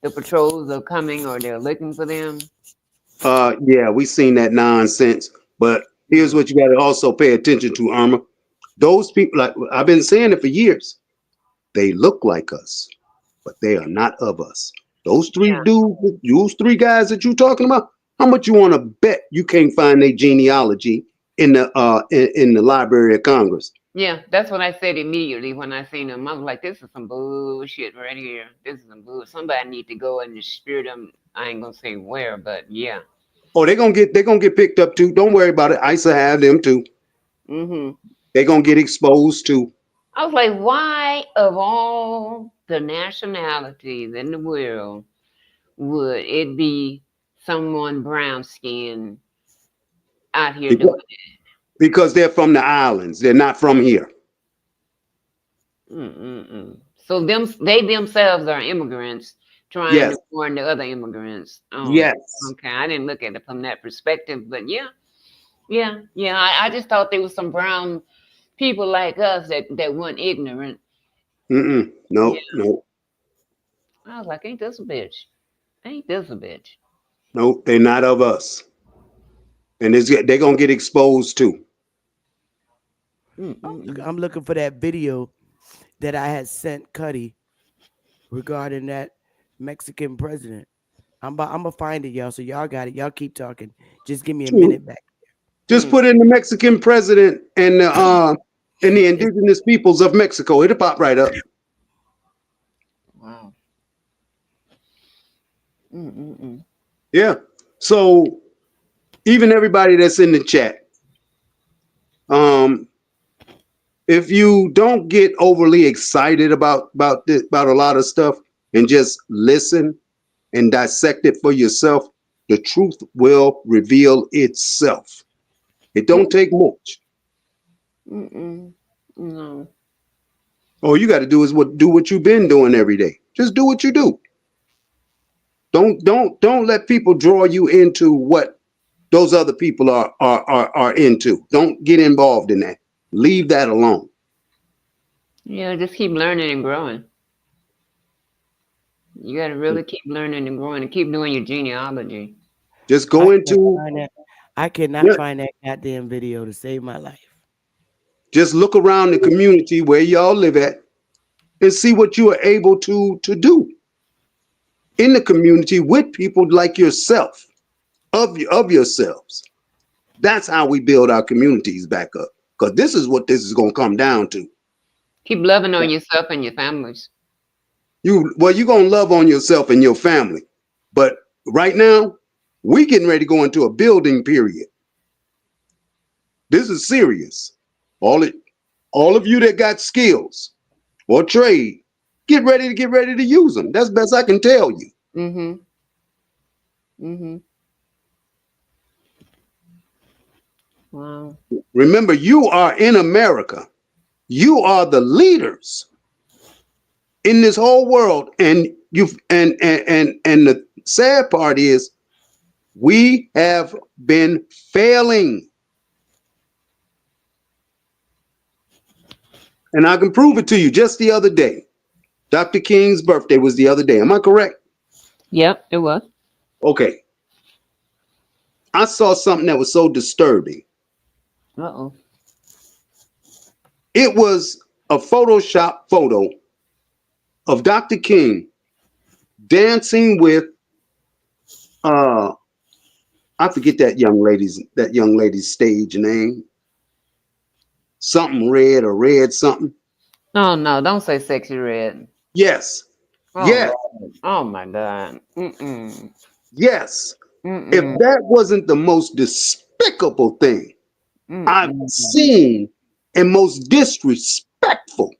patrols are coming or they're looking for them? Yeah, we seen that nonsense. But here's what you got to also pay attention to, Irma. Those people, like I've been saying it for years, they look like us, but they are not of us. Those three dudes, those 3 guys that you talking about, how much you want to bet you can't find their genealogy in the Library of Congress? Yeah, that's what I said immediately when I seen them. I was like, "This is some bullshit right here. This is some bullshit. Somebody need to go and spirit them." I ain't gonna say where, but yeah. Oh, they're gonna get picked up too. Don't worry about it. ICE will have them too. Hmm. They're gonna get exposed too. I was like, why of all the nationalities in the world would it be someone brown skinned out here doing Because, because they're from the islands. They're not from here. it? Mm-mm-mm. So they themselves are immigrants trying Yes. to warn the other immigrants. Oh, Yes. okay. I didn't look at it from that perspective, but yeah, yeah, yeah. I just thought there was some brown people like us that weren't ignorant. Mm-mm. Yeah, No, no, I was like, ain't this a bitch? Ain't this a bitch? no. They're not of us. And they're gonna get exposed too. Mm-mm-mm. I'm looking for that video that I had sent Cuddy regarding that Mexican president. I'm gonna find it, y'all. So y'all got it. Y'all keep talking. Just give me a True. minute back. Just put in the Mexican president and the It's, indigenous peoples of Mexico. It'll pop right up. Wow. Mm-mm-mm. Yeah. So even everybody that's in the chat, um, if you don't get overly excited about a lot of stuff and just listen and dissect it for yourself, the truth will reveal itself. It don't take much. Mm-mm. No. All you got to do is do what you've been doing every day. Just do what you do. Don't let people draw you into what those other people are into. Don't get involved in that. Leave that alone. Yeah, just keep learning and growing. You got to really keep learning and growing and keep doing your genealogy. Just I go can't into find that. I cannot yeah, find that goddamn video to save my life. just look around the community where y'all live at and see what you are able to do in the community with people like yourself of yourselves. That's how we build our communities back up. Because this is what this is going to come down to. Keep loving on yourself and your families. You're going to love on yourself and your family. But right now, we getting ready to go into a building period. This is serious. All it, all of you that got skills or trade, get ready to use them. That's best I can tell you. Mm-hmm. Mm-hmm. Wow. Remember, you are in America. You are the leaders in this whole world, and the sad part is we have been failing, and I can prove it to you. Just the other day, Dr. King's birthday was the other day. Am I correct? Yep, it was. Okay. I saw something that was so disturbing. Uh-oh. It was a Photoshop photo of Dr. King dancing with uh I forget that young lady's stage name. Something red or red something. Oh no, don't say sexy red. Yes. Oh Yes. Lord. Oh my God. Mm-mm. Yes. If Mm-mm. that wasn't the most despicable thing I've Mm-mm. seen and most disrespectful,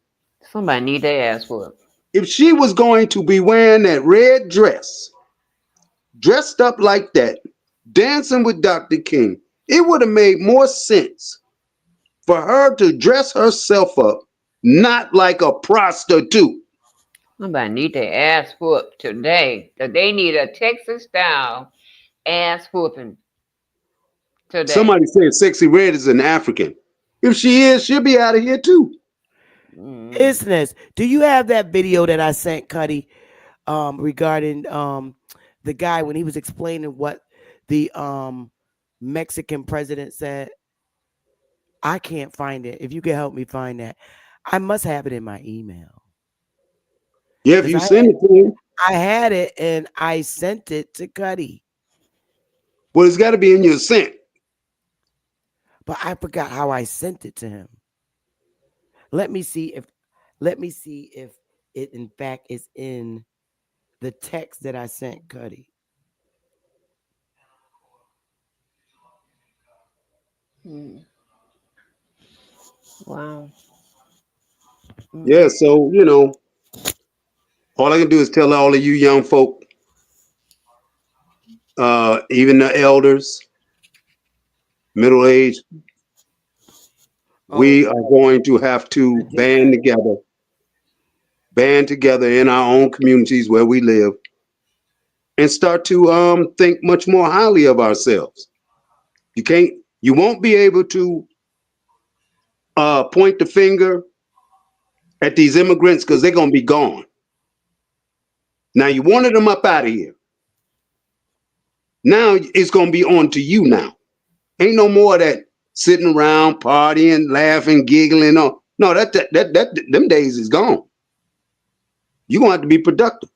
Somebody need their ass whooped. if she was going to be wearing that red dress, dressed up like that, dancing with Dr. King, it would have made more sense for her to dress herself up not like a prostitute. Somebody need their ass whooped today. That they need a Texas style ass whooping today. Somebody said Sexy Red is an African. If she is, she'll be out of here too. Mm. Business. Do you have that video that I sent Cuddy regarding the guy when he was explaining what the Mexican president said? I can't find it. If you can help me find that. I must have it in my email. Yeah, if Because you send it to him, I had it and I sent it to Cuddy. well, it's got to be in your scent. But I forgot how I sent it to him. Let me see if it in fact is in the text that I sent Cuddy. Mm. Wow. Yeah, so all I can do is tell all of you young folk, even the elders, middle age, Oh, we are going to have to band together in our own communities where we live, and start to think much more highly of ourselves. You can't, you won't be able to point the finger at these immigrants because they're gonna be gone. Now you wanted them up out of here. Now it's gonna be on to you now. Ain't no more of that sitting around partying, laughing, giggling. No, that them days is gone. You're gonna have to be productive.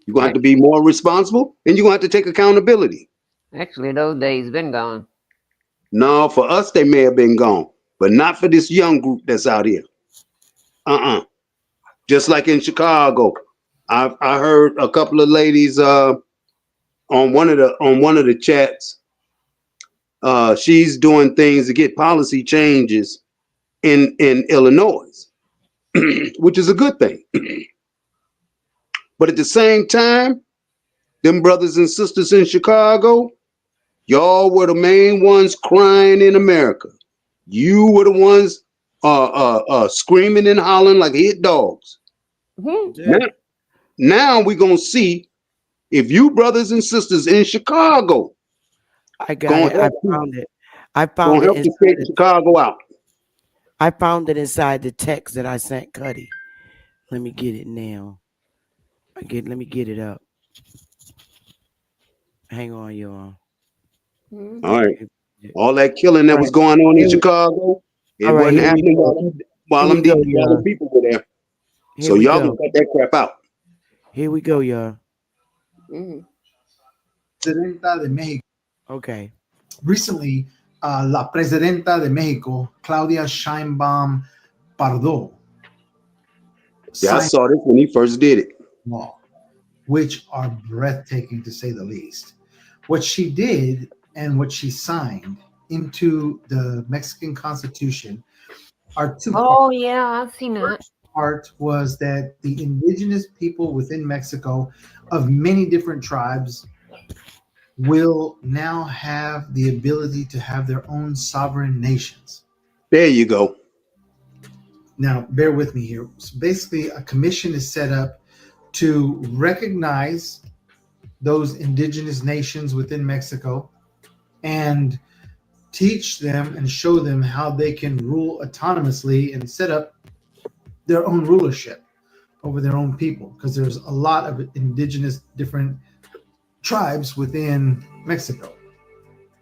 You're gonna have to be more responsible, and you're gonna have to take accountability. Actually, those days been gone. No, for us they may have been gone, but not for this young group that's out here. Just like in Chicago, I heard a couple of ladies on one of the chats. She's doing things to get policy changes in Illinois, which is a good thing. But at the same time, them brothers and sisters in Chicago, y'all were the main ones crying in America. You were the ones screaming and hollering like hit dogs. Mhm. yeah. Now, now we're gonna see if you brothers and sisters in Chicago I got gonna it. I help you, found it. I found gonna it help the inside state of the Chicago out. I found it inside the text that I sent Cuddy. Let me get it now. Let me get it up. Hang on, y'all. All Mhm. right. All that killing All that was right. going on in Here we, Chicago, all it right, wasn't here we happening go. Here we go, while them y'all. people were there. Here So we y'all gonna go. cut that crap out. Here we go, y'all. Mhm. Presidenta de México. Okay. Recently, la Presidenta de México, Claudia Sheinbaum Pardo, Yeah, I signed saw this when he first did it. law, which are breathtaking to say the least. What she did and what she signed into the Mexican Constitution are two parts. Oh yeah, I've seen that. Part was that the indigenous people within Mexico of many different tribes will now have the ability to have their own sovereign nations. There you go. Now, bear with me here. So basically, a commission is set up to recognize those indigenous nations within Mexico and teach them and show them how they can rule autonomously and set up their own rulership over their own people, because there's a lot of indigenous different tribes within Mexico.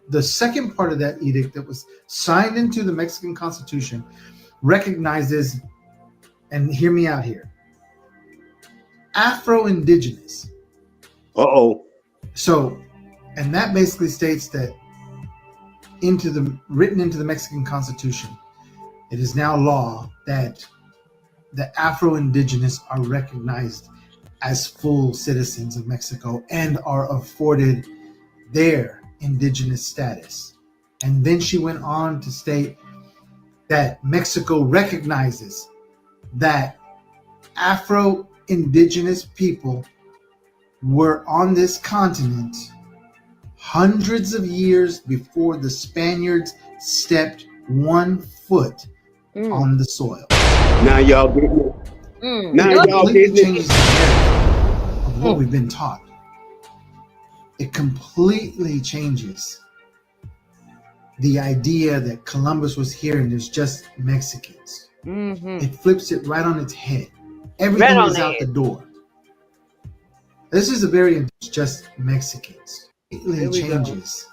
The second part of that edict that was signed into the Mexican Constitution recognizes, and hear me out here, Afro-Indigenous. Uh-oh. So, and that basically states that written into the Mexican Constitution, it is now law that the Afro-Indigenous are recognized as full citizens of Mexico and are afforded their indigenous status. And then she went on to state that Mexico recognizes that Afro-Indigenous people were on this continent hundreds of years before the Spaniards stepped 1 foot Mm. on the soil. Now y'all getting it. Mm. Now It y'all completely getting it. changes the narrative of what we've been taught. It completely changes the idea that Columbus was here and there's just Mexicans. Mhm. It flips it right on its head. Right Everything on is the out the head. door. This is a very just Mexicans. It Here completely we go. changes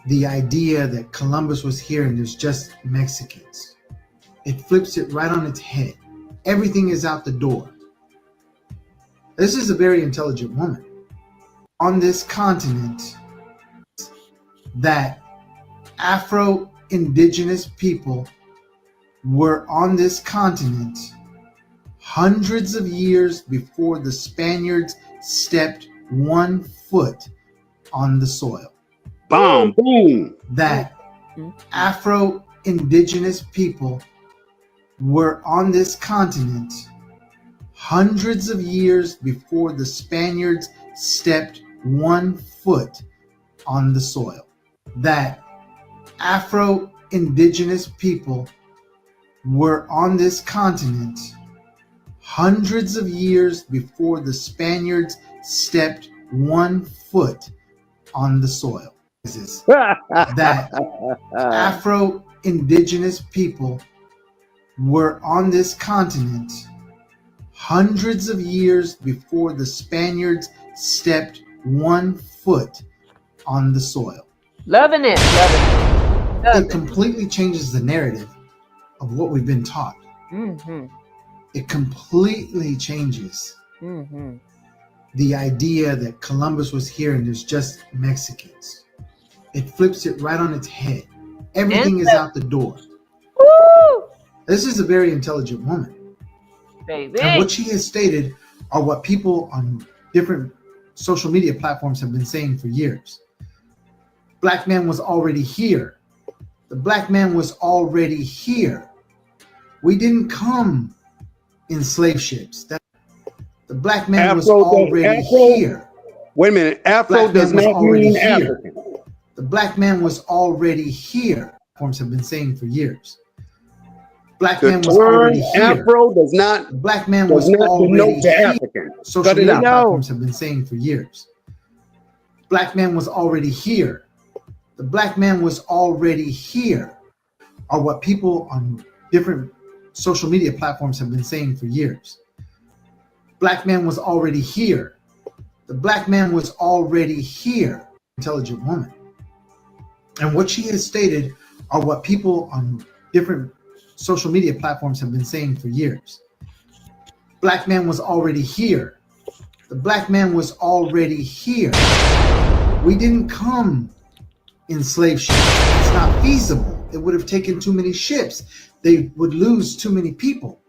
the idea that Columbus was here and there's just Mexicans. It flips it right on its head. Everything is out the door. This is a very intelligent woman. On this continent, that Afro-Indigenous people were on this continent hundreds of years before the Spaniards stepped 1 foot on the soil. Bomb, boom. That Afro-Indigenous people were on this continent hundreds of years before the Spaniards stepped 1 foot on the soil. That Afro-Indigenous people were on this continent hundreds of years before the Spaniards stepped 1 foot on the soil. That Afro-Indigenous people were on this continent hundreds of years before the Spaniards stepped 1 foot on the soil. Loving it. It completely changes the narrative of what we've been taught. Mm-hmm. It completely changes Mm-hmm. the idea that Columbus was here and there's just Mexicans. It flips it right on its head. Everything is out the door. Woo! This is a very intelligent woman. Baby. And what she has stated are what people on different social media platforms have been saying for years. Black man was already here. The black man was already here. We didn't come in slave ships. The black man was already here. Wait a minute. Afro Black does man was not already mean here. African. The black man was already here. Platforms have been saying for years. Black The man was already term here. Afro does not The black man was already denote the here. African. Social Cut it media out. platforms have been saying for years. Black man was already here. The black man was already here are what people on different social media platforms have been saying for years. Black man was already here. The black man was already here. Intelligent woman. And what she has stated are what people on different social media platforms have been saying for years. Black man was already here. The black man was already here. We didn't come in slave ships. It's not feasible. It would have taken too many ships. They would lose too many people.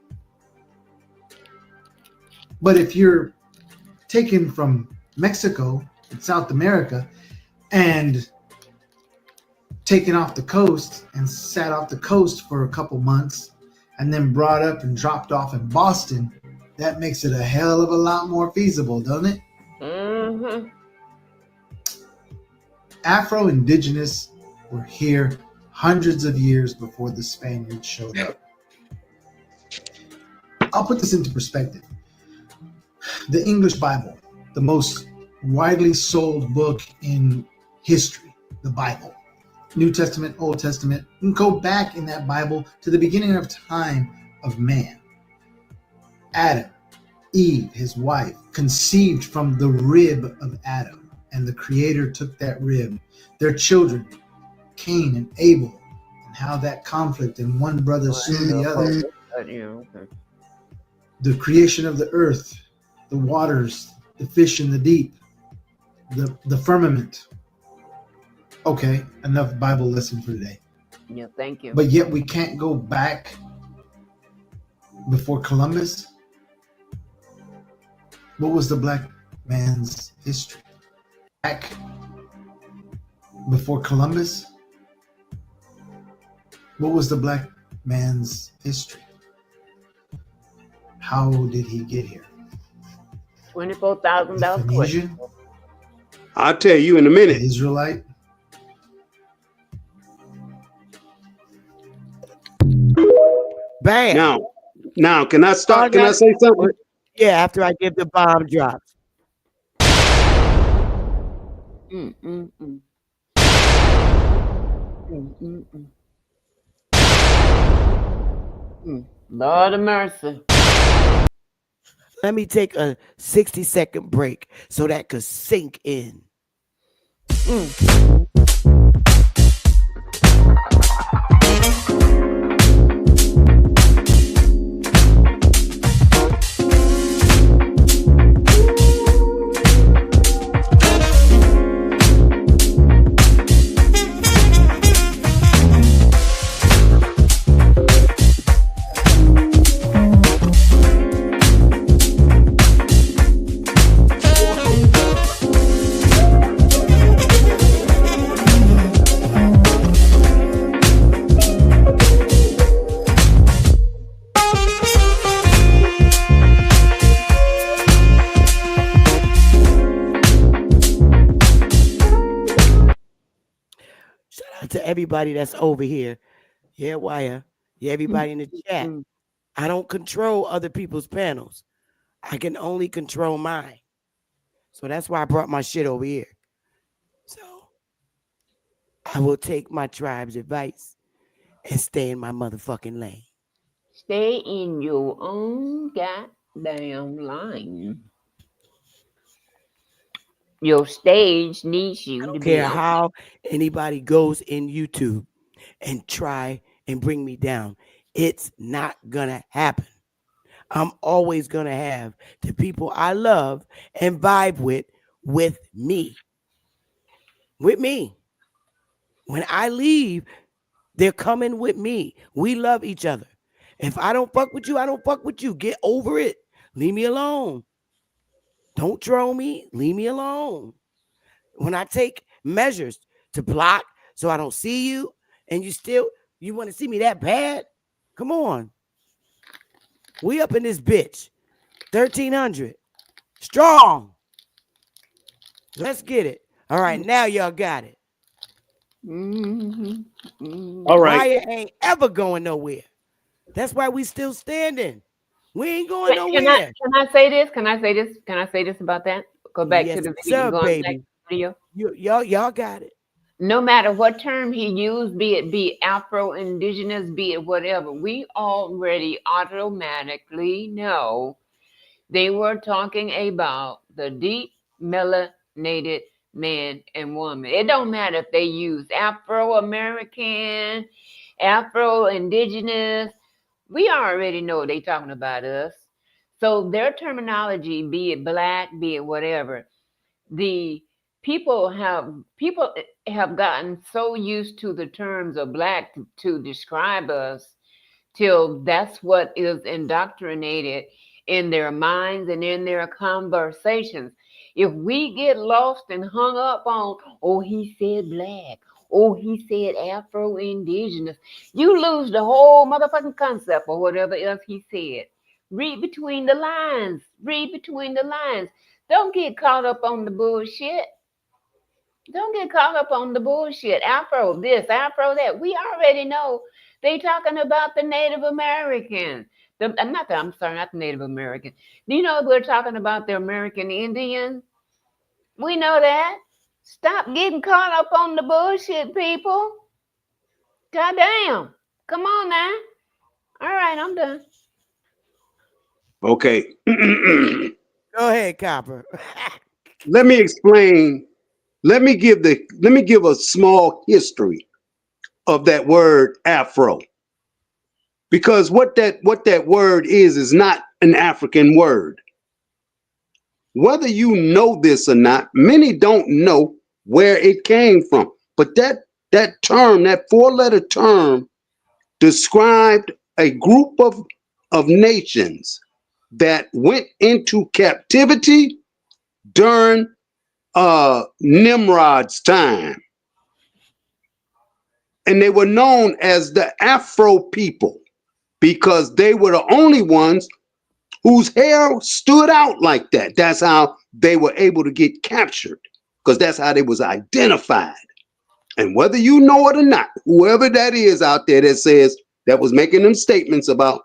But if you're taken from Mexico and South America and taken off the coast and sat off the coast for a couple months and then brought up and dropped off in Boston, that makes it a hell of a lot more feasible, doesn't it? Mm-hmm. Afro-Indigenous were here hundreds of years before the Spaniards showed up. I'll put this into perspective. The English Bible, the most widely sold book in history, the Bible. New Testament, Old Testament, you can go back in that Bible to the beginning of time of man. Adam, Eve, his wife, conceived from the rib of Adam, and the Creator took that rib. Their children, Cain and Abel, and how that conflict and one brother slew the other. The creation of the earth, the waters, the fish in the deep, the firmament. Okay, enough Bible lesson for today. Yeah, thank you. But yet we can't go back before Columbus. What was the black man's history? Back before Columbus? What was the black man's history? How did he get here? $24,000 question. Phoenician? I'll tell you in a minute. Israelite? Bam. Now, can I start? Can I say something? Yeah, after I give the bomb drop. Lord of mercy. Let me take a 60-second break so that could sink in. Shout out to everybody that's over here. Yeah, Wire. Yeah, everybody in the chat. Mm. I don't control other people's panels. I can only control mine. So that's why I brought my shit over here. So I will take my tribe's advice and stay in my motherfucking lane. Stay in your own goddamn line. Your stage needs I you to don't be care on. how anybody goes in YouTube and try and bring me down. It's not gonna happen. I'm always gonna have the people I love and vibe with me. With me. When I leave, they're coming with me. We love each other. If I don't fuck with you, I don't fuck with you. Get over it. Leave me alone. Don't troll me. Leave me alone. When I take measures to block so I don't see you, and you want to see me that bad? Come on. We up in this bitch. 1300. Strong. Let's get it. All right, now y'all got it. Mhm. All Mhm. right. Wire ain't ever going nowhere. That's why we still standing. We ain't going nowhere. Can I say this? Can I say this? Can I say this about that? Go back to Yes, the video. sir, Going back to baby. the video. Y'all got it. No matter what term he used, be it Afro Indigenous, be it whatever, we already automatically know they were talking about the deep melanated man and woman. It don't matter if they use Afro American, Afro Indigenous. We already know they talking about us. So their terminology, be it black, be it whatever, the people have gotten so used to the terms of black to describe us till that's what is indoctrinated in their minds and in their conversations. If we get lost and hung up on, oh, he said black, oh, he said Afro Indigenous, you lose the whole motherfucking concept or whatever else he said. Read between the lines. Read between the lines. Don't get caught up on the bullshit. Don't get caught up on the bullshit. Afro this, Afro that. We already know they talking about the Native Americans. I'm sorry, not the Native American. Do you know we're talking about the American Indians? We know that. Stop getting caught up on the bullshit, people. Goddamn. Come on now. All right, I'm done. Okay. Go ahead, Copper. Let me explain. Let me give a small history of that word Afro. Because what that word is not an African word. Whether you know this or not, many don't know where it came from. But that term, that four-letter term, described a group of nations that went into captivity during Nimrod's time. And they were known as the Afro people because they were the only ones whose hair stood out like that. That's how they were able to get captured, because that's how they was identified. And whether you know it or not, whoever that is out there that says that was making them statements about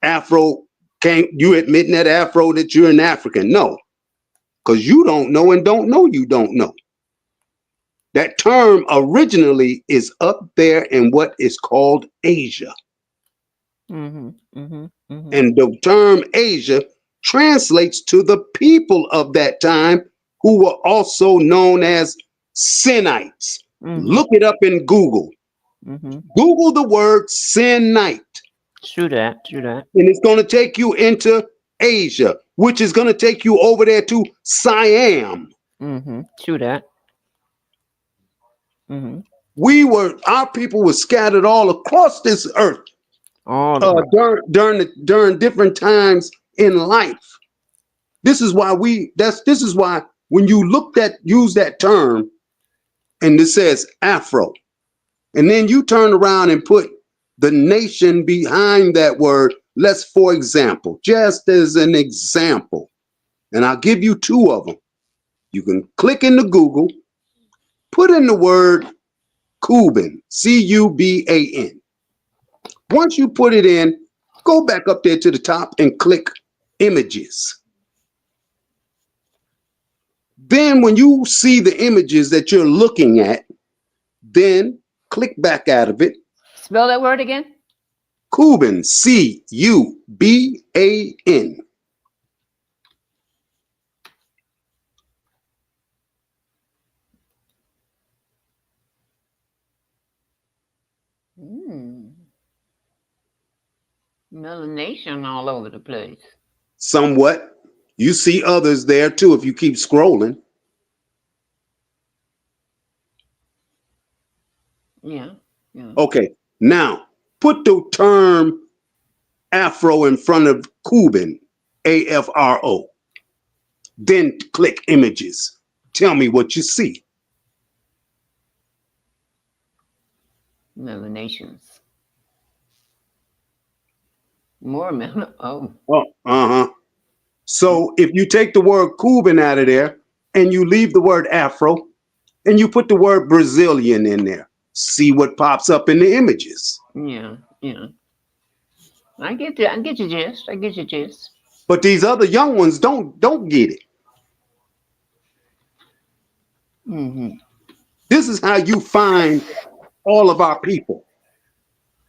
Afro, can't you admitting that Afro that you're an African? No, because you don't know and don't know you don't know. That term originally is up there in what is called Asia. Mm-hmm. Mm-hmm. Mm-hmm. And the term Asia translates to the people of that time who were also known as Sinites. Mm-hmm. Look it up in Google. Mm-hmm. Google the word Sinite, True that. True that. and it's going to take you into Asia, which is going to take you over there to Siam. Mm-hmm. True that. Mm-hmm. Our people were scattered all across this earth All across. during different times in life. This is why when you use that term and it says Afro, and then you turn around and put the nation behind that word. Let's, for example, just as an example, and I'll give you two of them. You can click into Google, put in the word Cuban, Cuban. Once you put it in, go back up there to the top and click images. Then when you see the images that you're looking at, then click back out of it. Spell that word again. Cuban, Cuban. Melanation all over the place. Somewhat. You see others there too if you keep scrolling. Yeah. Okay, now put the term Afro in front of Cuban, AFRO. Then click images. Tell me what you see. Melanations. More melan. Oh. Uh-huh. So if you take the word Cuban out of there and you leave the word Afro and you put the word Brazilian in there, see what pops up in the images. Yeah. I get you. I get your gist. But these other young ones don't get it. This is how you find all of our people.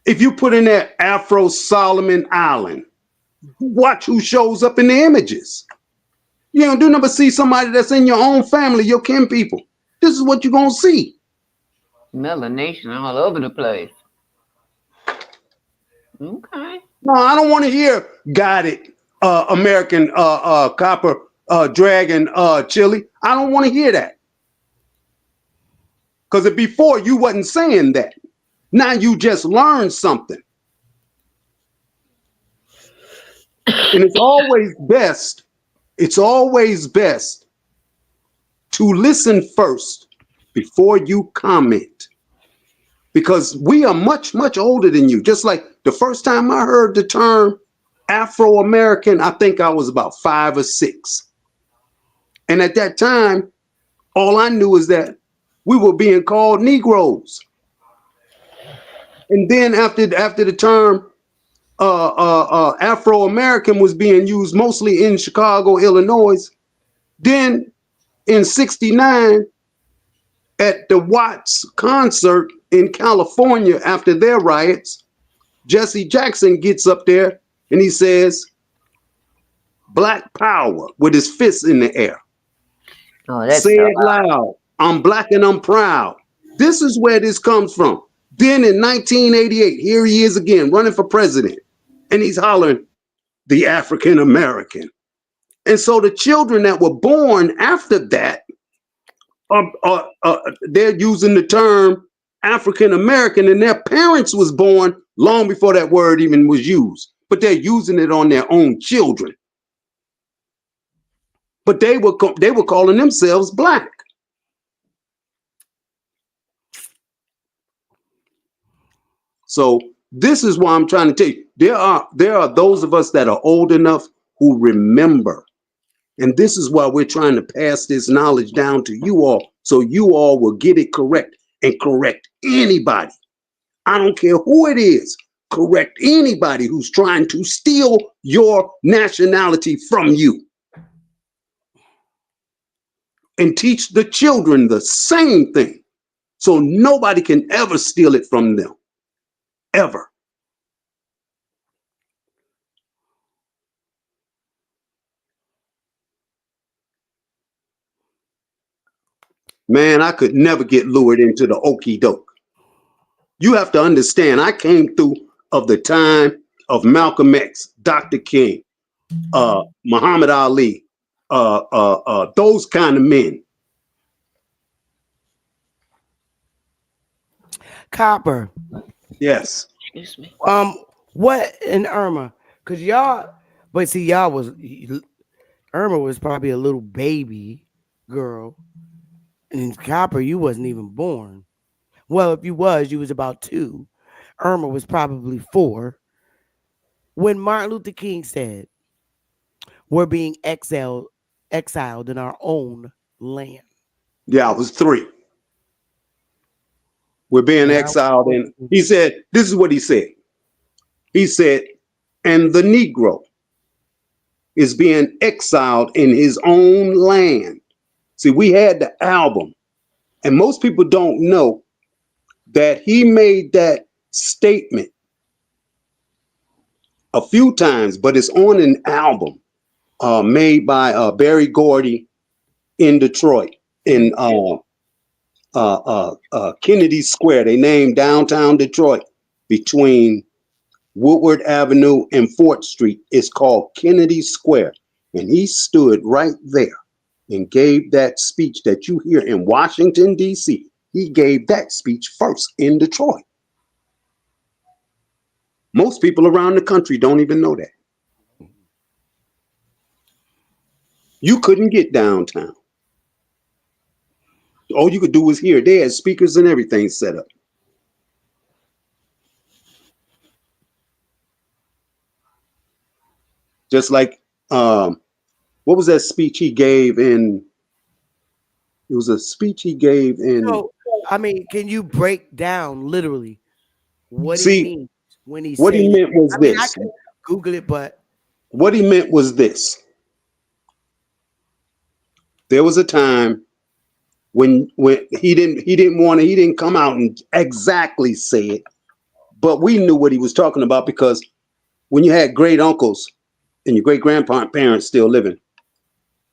If you put in there Afro Solomon Island, watch who shows up in the images. You don't do nothing but see somebody that's in your own family, your kin people. This is what you're gonna see. Melanation all over the place. Okay. No, I don't want to hear got it, American copper dragon chili. I don't want to hear that. Because before you wasn't saying that. Now you just learned something. And it's always best to listen first before you comment. Because we are much, much older than you. Just like the first time I heard the term Afro-American, I think I was about 5 or 6. And at that time, all I knew is that we were being called Negroes. And then after the term Afro-American was being used mostly in Chicago, Illinois, then in '69 at the Watts concert in California after their riots, Jesse Jackson gets up there and he says, Black power with his fists in the air. Oh, that's Say so it loud. I'm black and I'm proud. This is where this comes from. Then in 1988, here he is again running for president. And he's hollering, the African American. And so the children that were born after that, they're using the term African American, and their parents was born long before that word even was used. But they're using it on their own children. But they were calling themselves black. So this is why I'm trying to tell you, there are those of us that are old enough who remember. And this is why we're trying to pass this knowledge down to you all, so you all will get it correct and correct anybody. I don't care who it is. Correct anybody who's trying to steal your nationality from you. And teach the children the same thing, so nobody can ever steal it from them. Ever. Man, I could never get lured into the okie doke. You have to understand, I came through of the time of Malcolm X, Dr. King, Muhammad Ali, those kind of men. Copper. Yes. Excuse me. What in Irma? Cause y'all, but see, y'all was Irma was probably a little baby girl, and Copper, you wasn't even born. Well, if you was about 2. Irma was probably 4. When Martin Luther King said, "We're being exiled in our own land." Yeah, I was 3. We're being Now, exiled. And he said, this is what he said. He said, and the Negro is being exiled in his own land. See, we had the album, and most people don't know that he made that statement a few times, but it's on an album made by Barry Gordy in Detroit, in Kennedy Square. They named downtown Detroit between Woodward Avenue and 4th Street. It's called Kennedy Square. And he stood right there and gave that speech that you hear in Washington, D.C. He gave that speech first in Detroit. Most people around the country don't even know that. You couldn't get downtown. All you could do was hear. They had speakers and everything set up. Just like, what was that speech he gave in? It was a speech he gave in. so I mean, can you break down literally what he See, means when he what he says? meant was I mean, I this. can Google it, but What he meant was this. There was a time when he didn't come out and exactly say it, but we knew what he was talking about, because when you had great uncles and your great grandparents still living,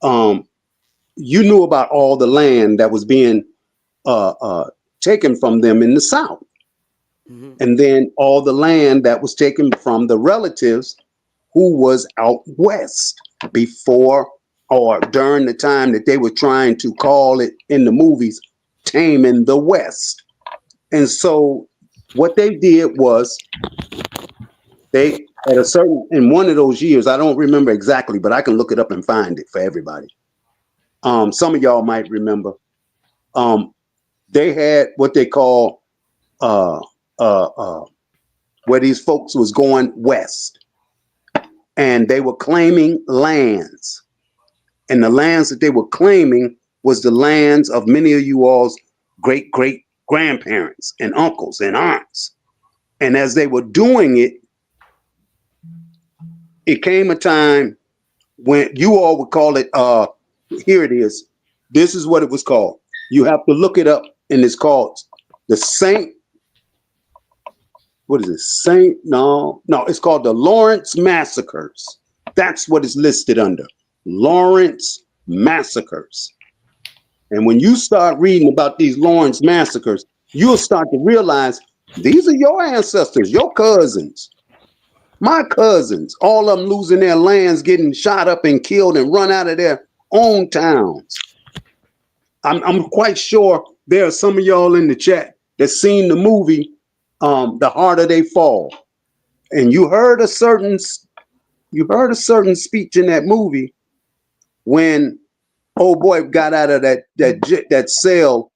you knew about all the land that was being taken from them in the South. And then all the land that was taken from the relatives who was out west before or during the time that they were trying to call it in the movies, taming the West. And so what they did was they at a certain, in one of those years, I don't remember exactly, but I can look it up and find it for everybody. Some of y'all might remember. They had what they call where these folks was going west, and they were claiming lands. And the lands that they were claiming was the lands of many of you all's great great grandparents and uncles and aunts. And as they were doing it, it came a time when you all would call it, here it is. This is what it was called. You have to look it up, and it's called the Saint. What is it? No, it's called the Lawrence Massacres. That's what it's listed under. Lawrence Massacres. And when you start reading about these Lawrence Massacres, you'll start to realize these are your ancestors, your cousins, my cousins, all of them losing their lands, getting shot up and killed and run out of their own towns. I'm quite sure there are some of y'all in the chat that seen the movie The Harder They Fall, and you heard a certain speech in that movie when old boy got out of that cell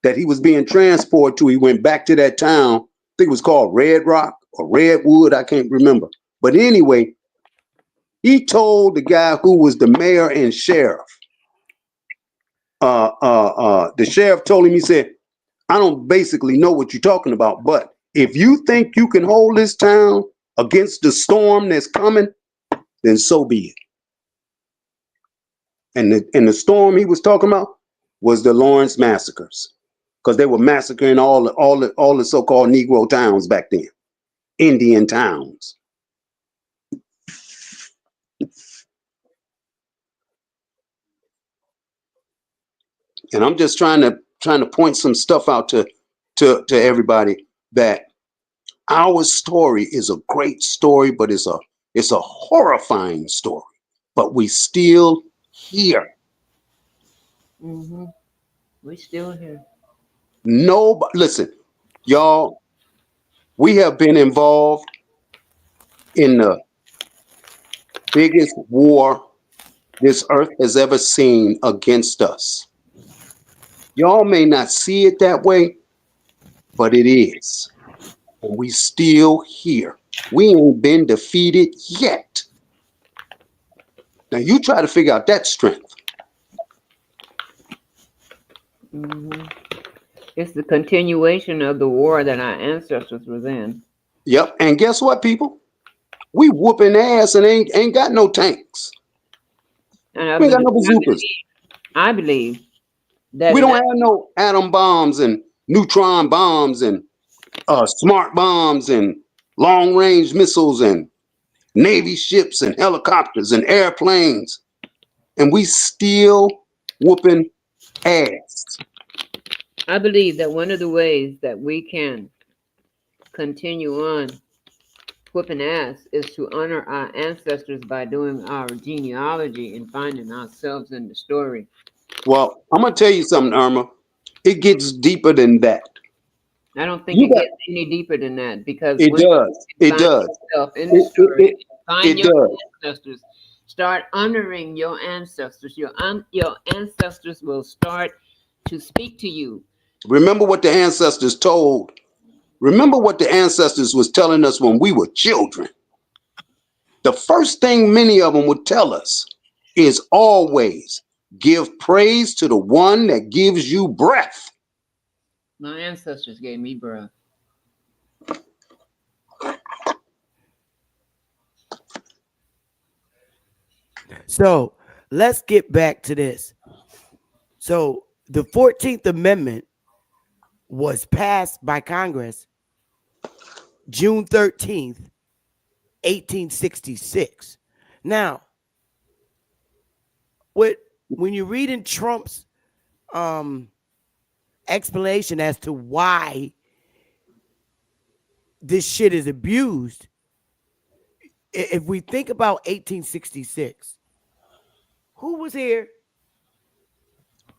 that he was being transported to. He went back to that town. I think it was called Red Rock or Redwood. I can't remember. But anyway, he told the guy who was the mayor and sheriff. The sheriff told him, he said, I don't basically know what you're talking about, but if you think you can hold this town against the storm that's coming, then so be it. And the storm he was talking about was the Lawrence Massacres, because they were massacring all the so-called Negro towns back then, Indian towns. And I'm just trying to point some stuff out to everybody, that our story is a great story, but it's a horrifying story. But we still here. Mm-hmm. We still here. Nobody, listen, y'all. We have been involved in the biggest war this earth has ever seen against us. Y'all may not see it that way, but it is. And we still here. We ain't been defeated yet. Now you try to figure out that strength. Mm-hmm. It's the continuation of the war that our ancestors was in. Yep. And guess what, people? We whooping ass and ain't got no tanks. And We ain't got no bazookas. I believe that We in don't have no atom bombs and neutron bombs and smart bombs and long range missiles and Navy ships and helicopters and airplanes. And we still whooping ass. I believe that one of the ways that we can continue on whooping ass is to honor our ancestors by doing our genealogy and finding ourselves in the story. Well, I'm gonna tell you something, Irma. It gets deeper than that. I don't think You it got gets any deeper than that because it once does. you It find does. yourself in the It it story, it, find it your does. ancestors, start honoring your ancestors. Your ancestors will start to speak to you. Remember what the ancestors told. Remember what the ancestors was telling us when we were children. The first thing many of them would tell us is always give praise to the one that gives you breath. My ancestors gave me birth. So let's get back to this. So the 14th Amendment was passed by Congress June 13th, 1866. Now, what when you're reading Trump's um explanation as to why this shit is abused, if we think about 1866, who was here?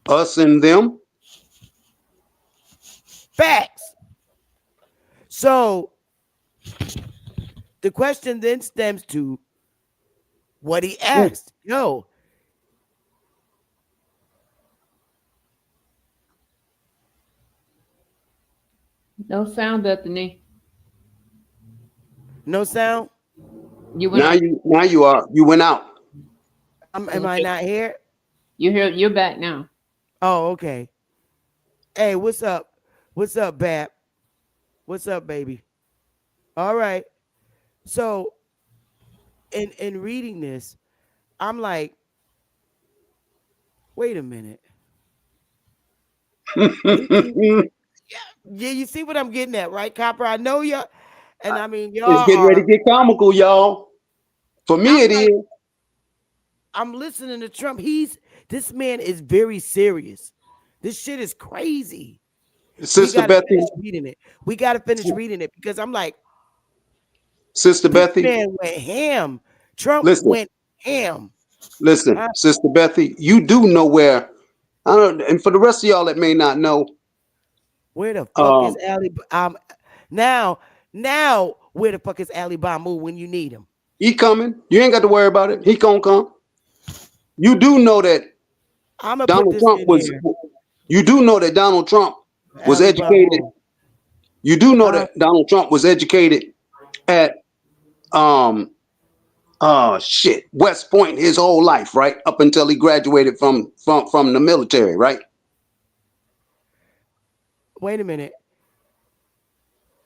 Us and them. Facts. So the question then stems to what he asked. Yo, No sound, Bethany. no sound? You went out. Now you are. You went out. Am I not here? You here? You're back now. Oh, okay. Hey, what's up? What's up, Bab? What's up, baby? All right. So in reading this, I'm like, wait a minute. 18, yeah, you see what I'm getting at, right, Copper? I know you, and I mean It's y'all getting ready are. to get comical, y'all. For me, I'm it like, is. I'm listening to Trump. This man is very serious. This shit is crazy. We Sister got to Bethy. finish reading it. We got to finish reading it because I'm like, Sister this Bethy. man went ham. Trump Listen. went ham. Listen, Huh? Sister Bethy. You do know where. I don't. And for the rest of y'all that may not know, Where the fuck is um, Ali? Now, now, where the fuck is Ali Bamu when you need him? he coming. You ain't got to worry about it. He gonna come. You do know that I'm gonna put Donald this Trump in was. here. You do know that Donald Trump was Ali educated. Bamu. You do know Huh? that Donald Trump was educated at um shit West Point his whole life, right? Up until he graduated from the military, right? Wait a minute.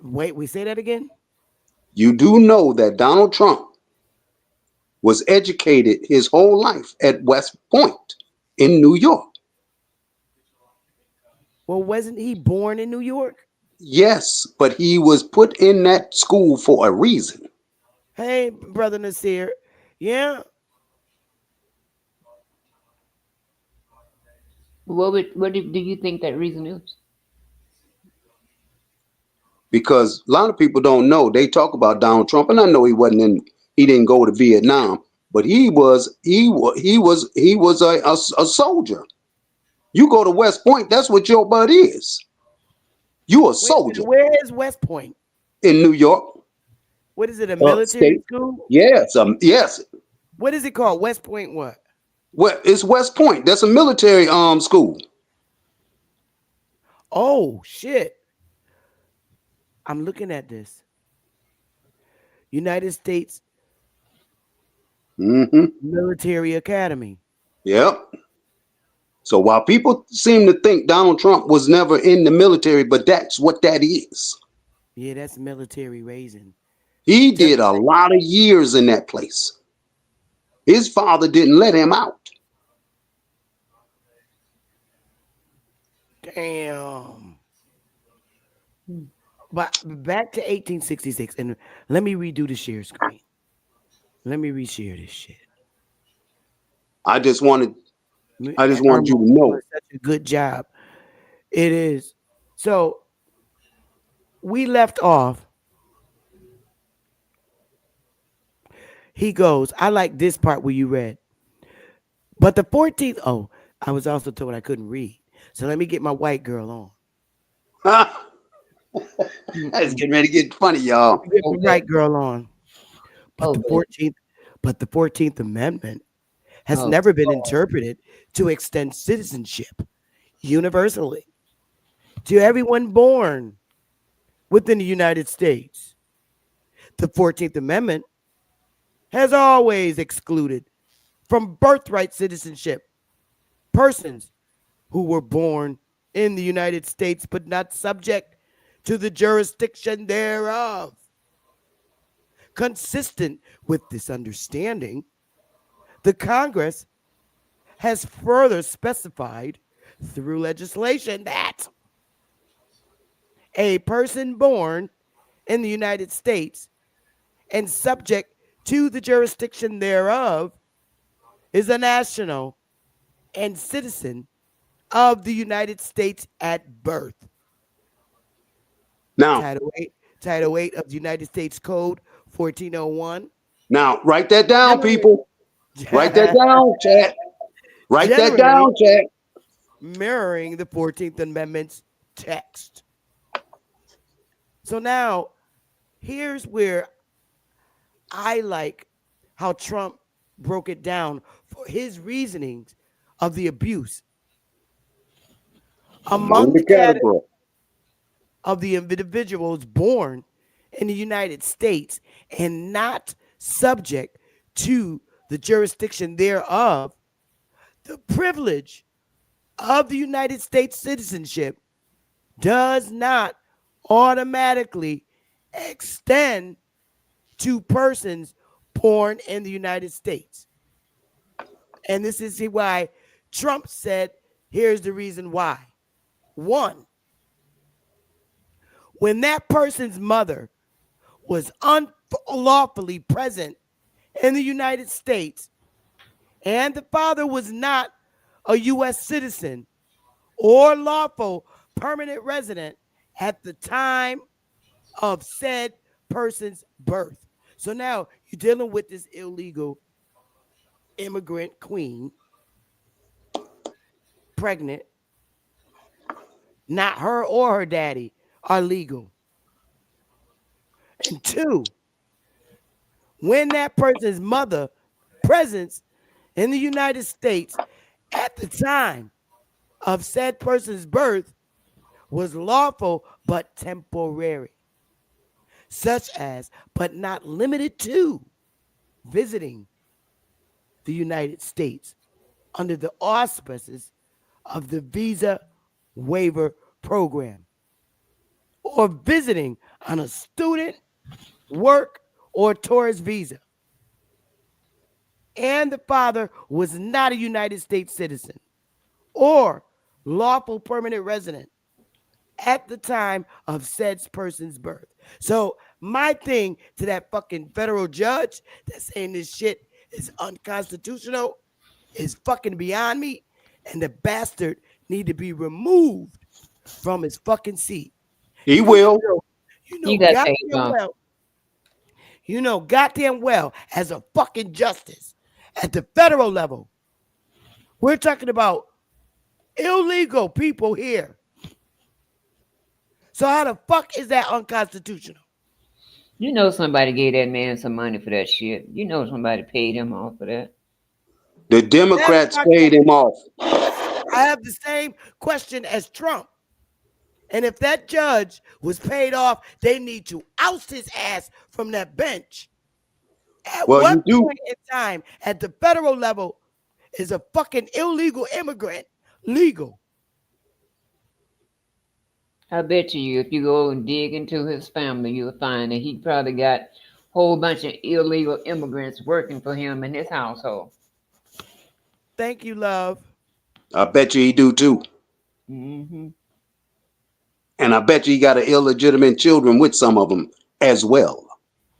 Wait, we say that again? You do know that Donald Trump was educated his whole life at West Point in New York. Well, wasn't he born in New York? Yes, but he was put in that school for a reason. Hey, brother Nasir. Yeah. What do you think that reason is? Because a lot of people don't know. They talk about Donald Trump, and I know he didn't go to Vietnam, but he was a soldier. You go to West Point, that's what your butt is. You a Wait a minute. soldier Where is West Point? in New York, What is it? A military state. school? Yes, yes. What is it called? West Point what? Well, it's West Point. That's a military school. Oh shit. I'm looking at this. United States Mm-hmm. Military Academy. Yep. So while people seem to think Donald Trump was never in the military, but that's what that is. Yeah, that's military raising. He Tell did a lot of years in that place. His father didn't let him out. Damn. But back to 1866, and let me redo the share screen. Let me reshare this shit. I just wanted Armand you to doing know. such a good job. It is. So we left off. He goes, I like this part where you read. But the 14th, oh, I was also told I couldn't read. So let me get my white girl on. It's Mm-mm. getting ready to get funny, Let y'all. me get my Okay. white girl on. But the Okay. 14th, but the 14th Amendment has Oh, never been interpreted to extend citizenship universally to everyone born within the United States. The 14th Amendment has always excluded from birthright citizenship persons who were born in the United States but not subject to the jurisdiction thereof. Consistent with this understanding, the Congress has further specified through legislation that a person born in the United States and subject to the jurisdiction thereof is a national and citizen of the United States at birth. Now, Title 8 of the United States Code 1401. write that down, Generally, people. Write that down, chat. Write that generally down, chat. mirroring the 14th Amendment's text. So now, here's where I like how Trump broke it down for his reasonings of the abuse. Among Among the the categories category. of the individuals born in the United States and not subject to the jurisdiction thereof, the privilege of the United States citizenship does not automatically extend to persons born in the United States. And this is why Trump said, here's the reason why. One, when that person's mother was unlawfully present in the United States and the father was not a U.S. citizen or lawful permanent resident at the time of said person's birth. So now you're dealing with this illegal immigrant queen, pregnant. Not her or her daddy are legal. And two, when that person's mother presence in the United States at the time of said person's birth was lawful but temporary, such as, but not limited to, visiting the United States under the auspices of the visa waiver program or visiting on a student, work, or tourist visa. And the father was not a United States citizen or lawful permanent resident at the time of said person's birth. So my thing to that fucking federal judge that's saying this shit is unconstitutional is fucking beyond me, and the bastard need to be removed from his fucking seat. He Because will. you you know got to take goddamn well, as a fucking justice at the federal level, we're talking about illegal people here. So how the fuck is that unconstitutional? You know somebody gave that man some money for that shit. You know somebody paid him off for that. The That's Democrats my paid him off. I have the same question as Trump. And if that judge was paid off, they need to oust his ass from that bench. At Well, you what do. point in time at the federal level is a fucking illegal immigrant legal. I bet you if you go and dig into his family, you'll find that he probably got a whole bunch of illegal immigrants working for him in his household. Thank you, love. I bet you he do too. Mm-hmm. And I bet you he got illegitimate children with some of them as well.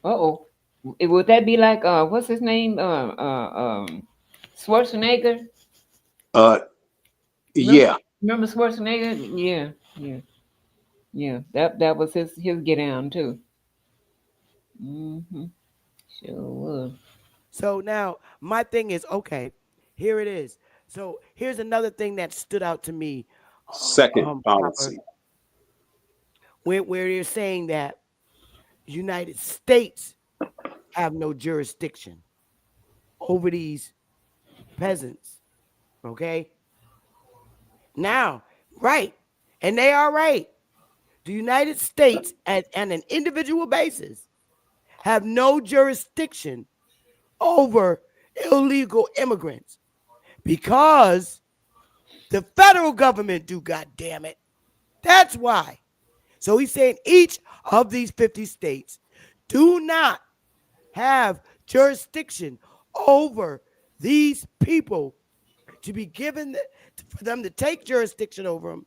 Uh-oh. Would that be like what's his name? Schwarzenegger? Uh, Remember, yeah. remember Schwarzenegger? Yeah, yeah, yeah. That was his get down too. Mm-hmm. Sure was. So now my thing is okay. Here it is. So here's another thing that stood out to me, Second Copper, policy. where they're saying that United States have no jurisdiction over these peasants. Okay. Now, right, and they are right. The United States, at an individual basis, have no jurisdiction over illegal immigrants because the federal government do. God damn it. That's why. So he's saying each of these 50 states do not have jurisdiction over these people to be given for them to take jurisdiction over them,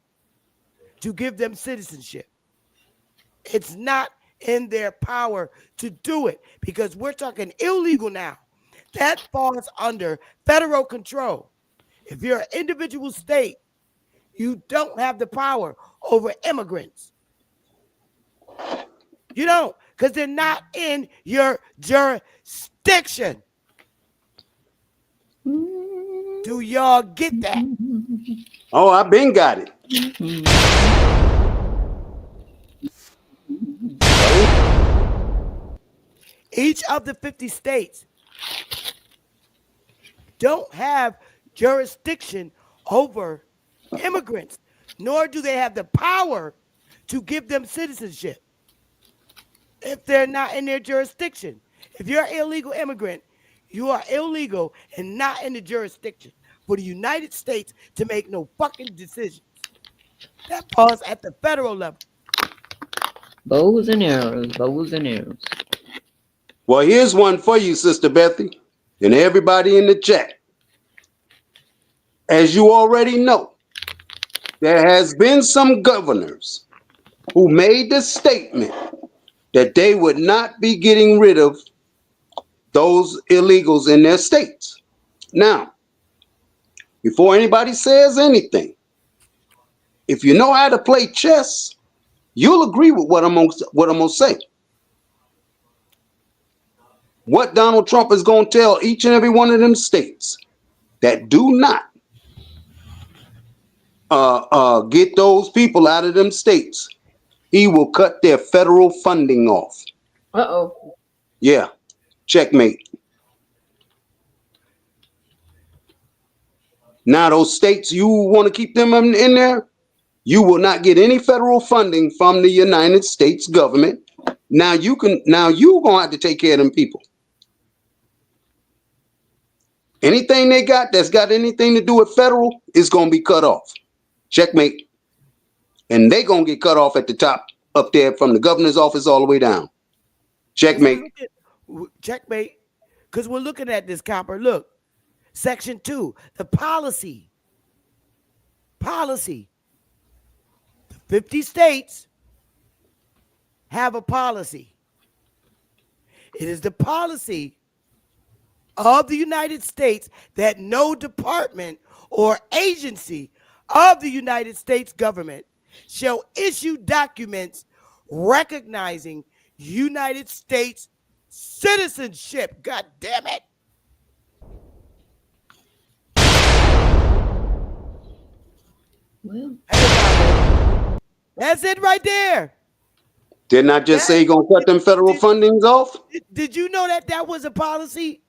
to give them citizenship. It's not in their power to do it because we're talking illegal now. That falls under federal control. If you're an individual state, you don't have the power over immigrants. You don't, because they're not in your jurisdiction. Do y'all get that? Oh, I been got it. Each of the 50 states don't have jurisdiction over immigrants, nor do they have the power to give them citizenship if they're not in their jurisdiction. If you're an illegal immigrant, you are illegal and not in the jurisdiction for the United States to make no fucking decisions. That falls at the federal level. Bows and arrows, bows and arrows. Well, here's one for you, Sister Bethy, and everybody in the chat. As you already know, there has been some governors who made the statement that they would not be getting rid of those illegals in their states. Now, before anybody says anything, if you know how to play chess, you'll agree with what I'm gonna say. What Donald Trump is gonna tell each and every one of them states that do not get those people out of them states, he will cut their federal funding off. Uh-oh. Yeah, checkmate. Now those states you want to keep them in there, you will not get any federal funding from the United States government. Now you gonna have to take care of them people. Anything they got that's got anything to do with federal is gonna be cut off. Checkmate. And they gonna get cut off at the top up there from the governor's office all the way down. Checkmate. Checkmate. Because we're looking at this, Copper. Look, Section 2, the policy. Policy. The 50 states have a policy. It is the policy of the United States that no department or agency of the United States government shall issue documents recognizing United States citizenship. God damn it. Well, that's it right there. Didn't I just say you're gonna cut them federal fundings off? Did you know that was a policy?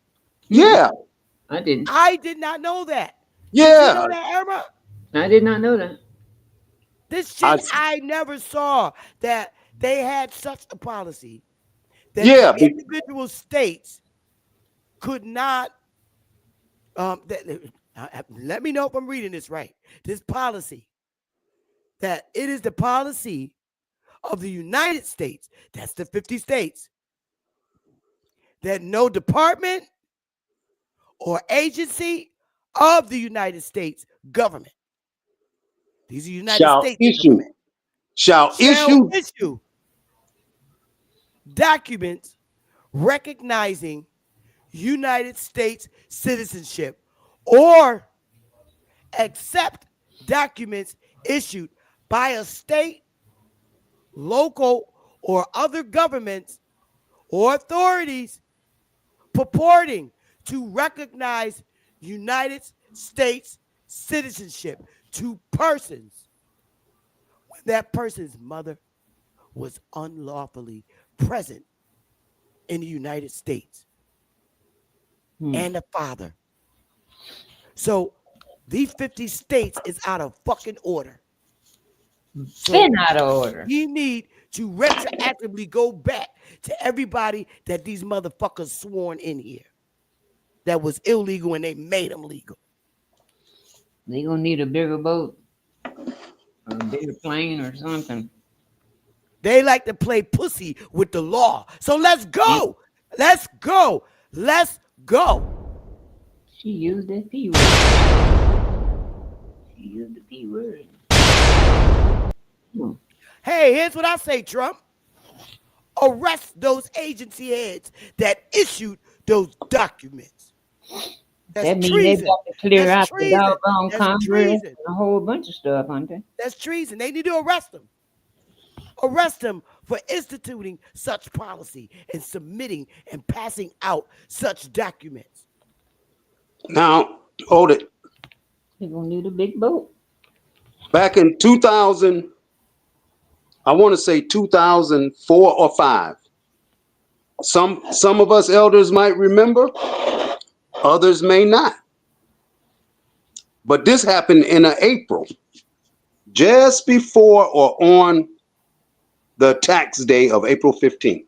Yeah. I didn't. I did not know that. Yeah. Did you know that, Irma? I did not know that. This shit, I never saw that they had such a policy that the individual states could not. let me know if I'm reading this right. This policy, that it is the policy of the United States, that's the 50 states, that no department or agency of the United States government, these are United shall States issue government, shall shall issue issue documents recognizing United States citizenship or accept documents issued by a state, local, or other governments or authorities purporting to recognize United States citizenship to persons when that person's mother was unlawfully present in the United States and the father. So these 50 states is out of fucking order. So Been out of order. we need to retroactively go back to everybody that these motherfuckers sworn in here that was illegal and they made them legal. They gonna need a bigger boat, or a bigger plane, or something. They like to play pussy with the law. So let's go. Let's go. Let's go. She used that P word. She used the P word. Hey, here's what I say, Trump. Arrest those agency heads that issued those documents. That's That means treason. they got to clear That's out the treason. doggone That's Congress treason. and a whole bunch of stuff, aren't they? That's treason. They need to arrest them. Arrest them for instituting such policy and submitting and passing out such documents. now. Hold it. They're gonna need a big boat. Back in 2000, I want to say 2004 or 5. Some of us elders might remember, others may not. But this happened in April, just before or on the tax day of April 15th.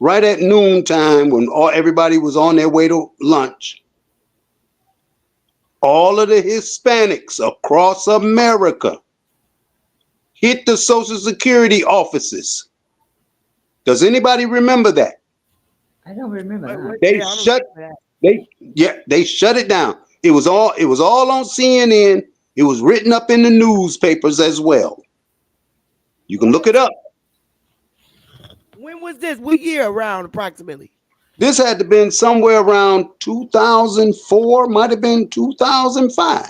Right at noontime, when everybody was on their way to lunch, all of the Hispanics across America hit the Social Security offices. Does anybody remember that? I don't remember that. They shut it down. It was all on CNN. It was written up in the newspapers as well. You can look it up. When was this? What year around approximately? This had to been somewhere around 2004, might have been 2005.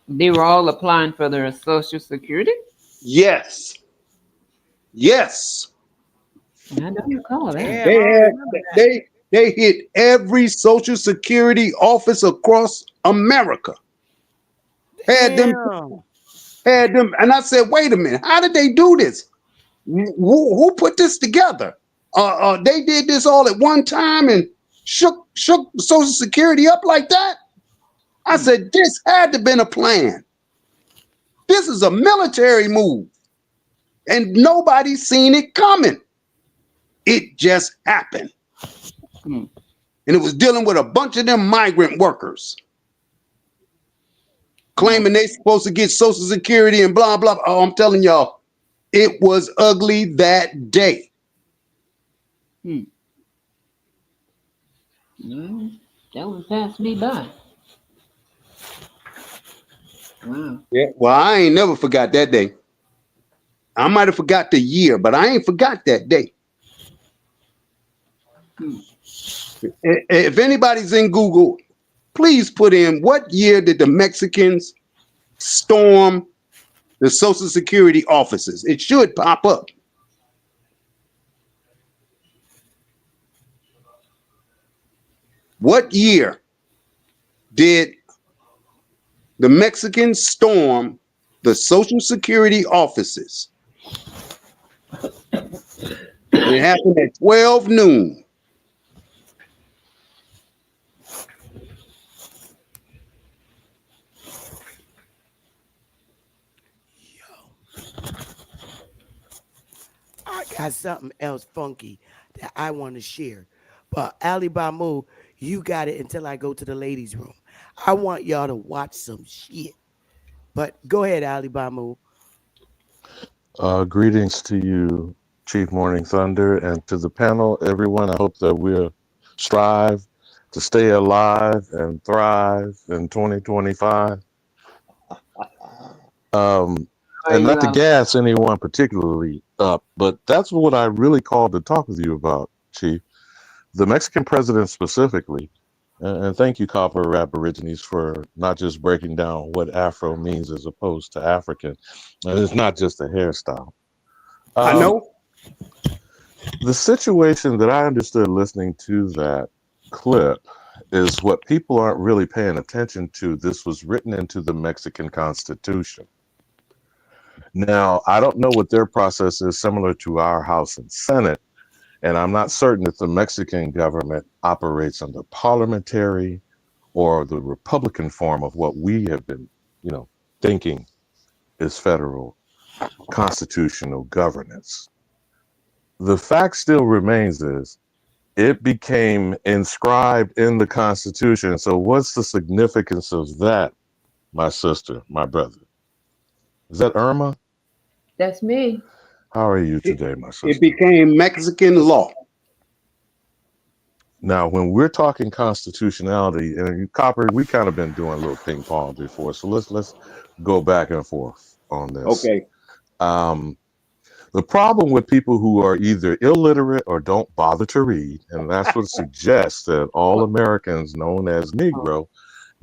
They were all applying for their Social Security? Yes. Yes. I don't recall that. Damn, They hit every Social Security office across America. Had them, and I said, wait a minute, how did they do this? Who put this together? They did this all at one time and shook Social Security up like that? I said, this had to been a plan. This is a military move. And nobody's seen it coming. It just happened. And it was dealing with a bunch of them migrant workers claiming they supposed to get Social Security and blah, blah. Oh, I'm telling y'all, it was ugly that day. That one passed me by. Wow. Yeah. Well, I ain't never forgot that day. I might have forgot the year, but I ain't forgot that day. If anybody's in Google, please put in what year did the Mexicans storm the Social Security offices? It should pop up. What year did the Mexicans storm the Social Security offices? It happened at 12 noon. I got something else funky that I want to share. But Ali Bamu, you got it until I go to the ladies' room. I want y'all to watch some shit. But go ahead, Ali Bamu. Greetings to you, Chief Morning Thunder, and to the panel, everyone. I hope that we'll strive to stay alive and thrive in 2025. How are And you, not to Alex? gas anyone particularly up, but that's what I really called to talk with you about, Chief. The Mexican president specifically. And thank you, Copper Aborigines, for not just breaking down what Afro means as opposed to African. And it's not just a hairstyle. I Um, know. the situation that I understood listening to that clip is what people aren't really paying attention to. This was written into the Mexican Constitution. Now, I don't know what their process is similar to our House and Senate, and I'm not certain if the Mexican government operates under parliamentary or the Republican form of what we have been, thinking is federal constitutional governance. The fact still remains is it became inscribed in the Constitution. So what's the significance of that, my sister, my brother? Is that Irma? That's me. How are you It, today, my it sister? became Mexican law. Now, when we're talking constitutionality, and Copper, we kind of been doing a little ping pong before, so let's go back and forth on this. Okay. Um, the problem with people who are either illiterate or don't bother to read, and that's what suggests that all Americans known as Negro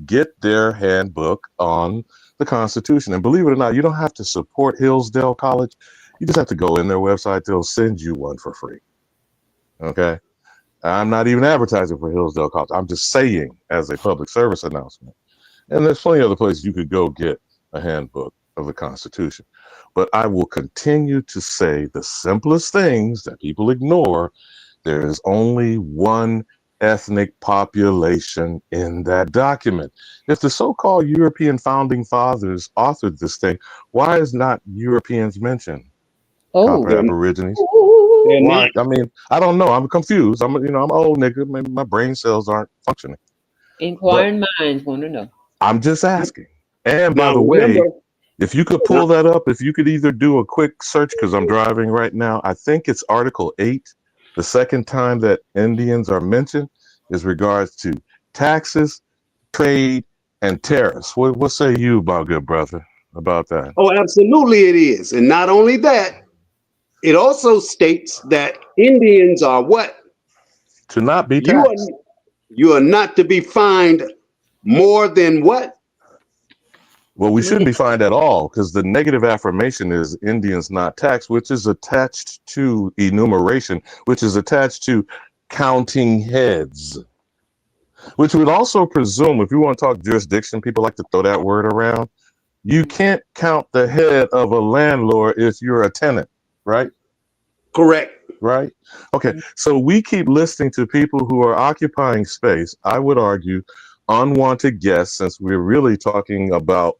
get their handbook on the Constitution. And believe it or not, you don't have to support Hillsdale College. You just have to go in their website. They'll send you one for free. Okay. I'm not even advertising for Hillsdale College. I'm just saying as a public service announcement. And there's plenty of other places you could go get a handbook of the Constitution. But I will continue to say the simplest things that people ignore. There is only one ethnic population in that document. If the so-called European founding fathers authored this thing, why is not Europeans mentioned? Oh. Copper They're, Aborigines. they're Why? not. I mean, I don't know. I'm confused. I'm an old nigga. Maybe my brain cells aren't functioning. But Inquiring minds want to know. I'm just asking. And by Now the remember, way, if you could pull that up, if you could either do a quick search, because I'm driving right now, I think it's Article 8. The second time that Indians are mentioned is regards to taxes, trade, and tariffs. What say you, my good brother, about that? oh, absolutely it is. And not only that, it also states that Indians are what? To not be You are taxed. you are not to be fined more than what? Well, we shouldn't be fined at all because the negative affirmation is Indians not taxed, which is attached to enumeration, which is attached to counting heads, which would also presume, if you want to talk jurisdiction, people like to throw that word around. You can't count the head of a landlord if you're a tenant, right? Correct. Right? Okay. So we keep listening to people who are occupying space. I would argue unwanted guests, since we're really talking about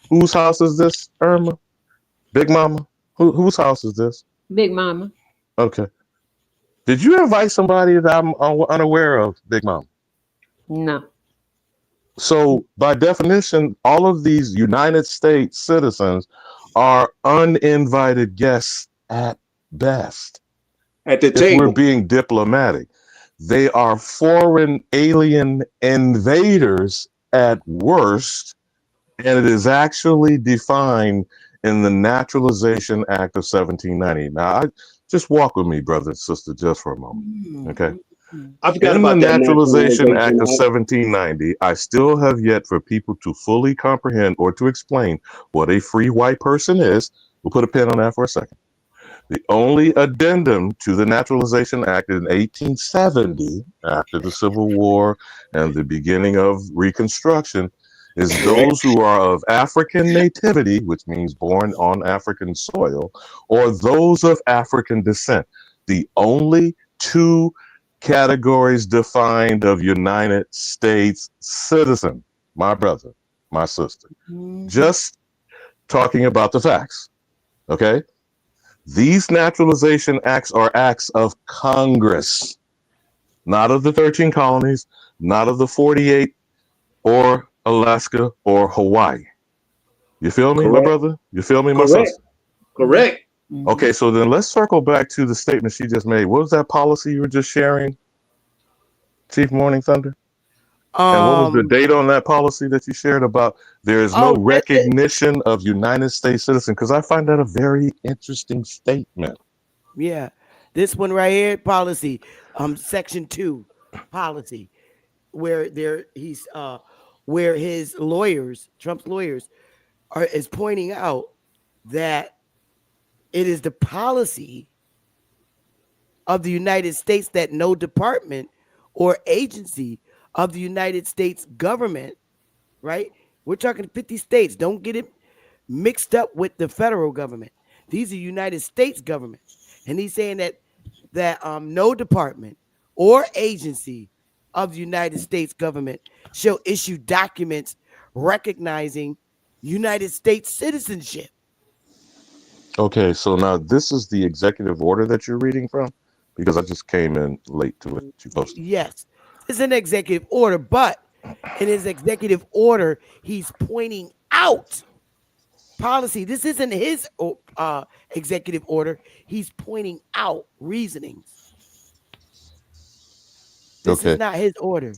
whose house is this, Irma? Big Mama? Whose house is this? Big Mama. Okay. Did you invite somebody that I'm unaware of, Big Mama? No. So, by definition, all of these United States citizens are uninvited guests at best. At the If we're table. being diplomatic, they are foreign alien invaders at worst, and it is actually defined in the Naturalization Act of 1790. Now, just walk with me, brother and sister, just for a moment, okay? I forgot In the about that Naturalization Act naturalization. of 1790, I still have yet for people to fully comprehend or to explain what a free white person is. We'll put a pin on that for a second. The only addendum to the Naturalization Act in 1870, after the Civil War and the beginning of Reconstruction, is Correct. those who are of African nativity, which means born on African soil, or those of African descent. The only two categories defined of United States citizen, my brother, my sister. Just talking about the facts, okay? These naturalization acts are acts of Congress, not of the 13 colonies, not of the 48 or Alaska or Hawaii. You feel me, my Correct. brother? You feel me, my Correct. sister? Correct. Okay, so then let's circle back to the statement she just made. What was that policy you were just sharing, Chief Morning Thunder? And what was the Um. date on that policy that you shared about there is no Oh, recognition of United States citizen? Because I find that a very interesting statement. yeah. This one right here, policy. Section 2, policy, where where his lawyers, Trump's lawyers, is pointing out that it is the policy of the United States that no department or agency of the United States government, right? We're talking 50 states. Don't get it mixed up with the federal government. These are United States government. And he's saying that no department or agency of the United States government shall issue documents recognizing United States citizenship. Okay, so now this is the executive order that you're reading from? Because I just came in late to what you posted. Yes, it's an executive order, but in his executive order, he's pointing out policy. This isn't his executive order. He's pointing out reasonings. This is Okay, not his order.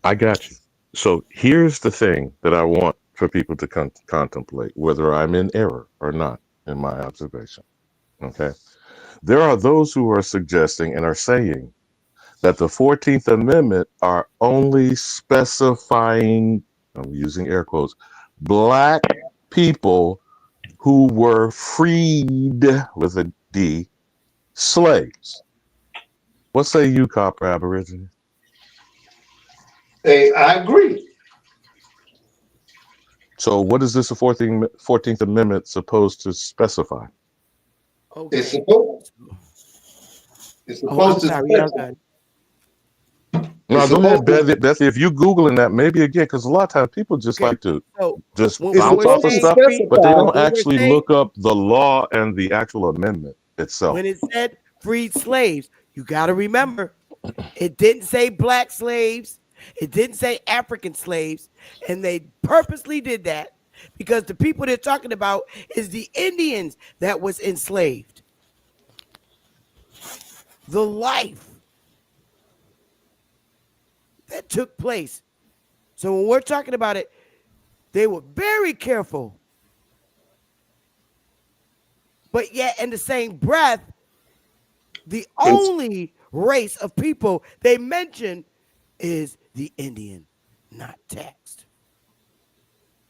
I got you. So here's the thing that I want for people to contemplate, whether I'm in error or not in my observation. Okay. There are those who are suggesting and are saying that the 14th Amendment are only specifying, I'm using air quotes, black people who were freed with a D, slaves. What say you, Copper Aborigine? Hey, I agree. So what is this 14th Amendment supposed to specify? Okay. It's supposed Oh, I'm to sorry. Y'all specify. got No, It's go ahead, supposed to. Bethy. If you Googling that, maybe again, because a lot of times people just okay. like to So just It's when bounce we're off of supposed to saying stuff, free, but they specify. don't when we're actually saying look up the law and the actual amendment itself. when it said freed slaves, you got to remember it didn't say black slaves. It didn't say African slaves, and they purposely did that because the people they're talking about is the Indians that was enslaved. The life that took place. So when we're talking about it, they were very careful. But yet, in the same breath, the It's only race of people they mention is the Indian, not taxed.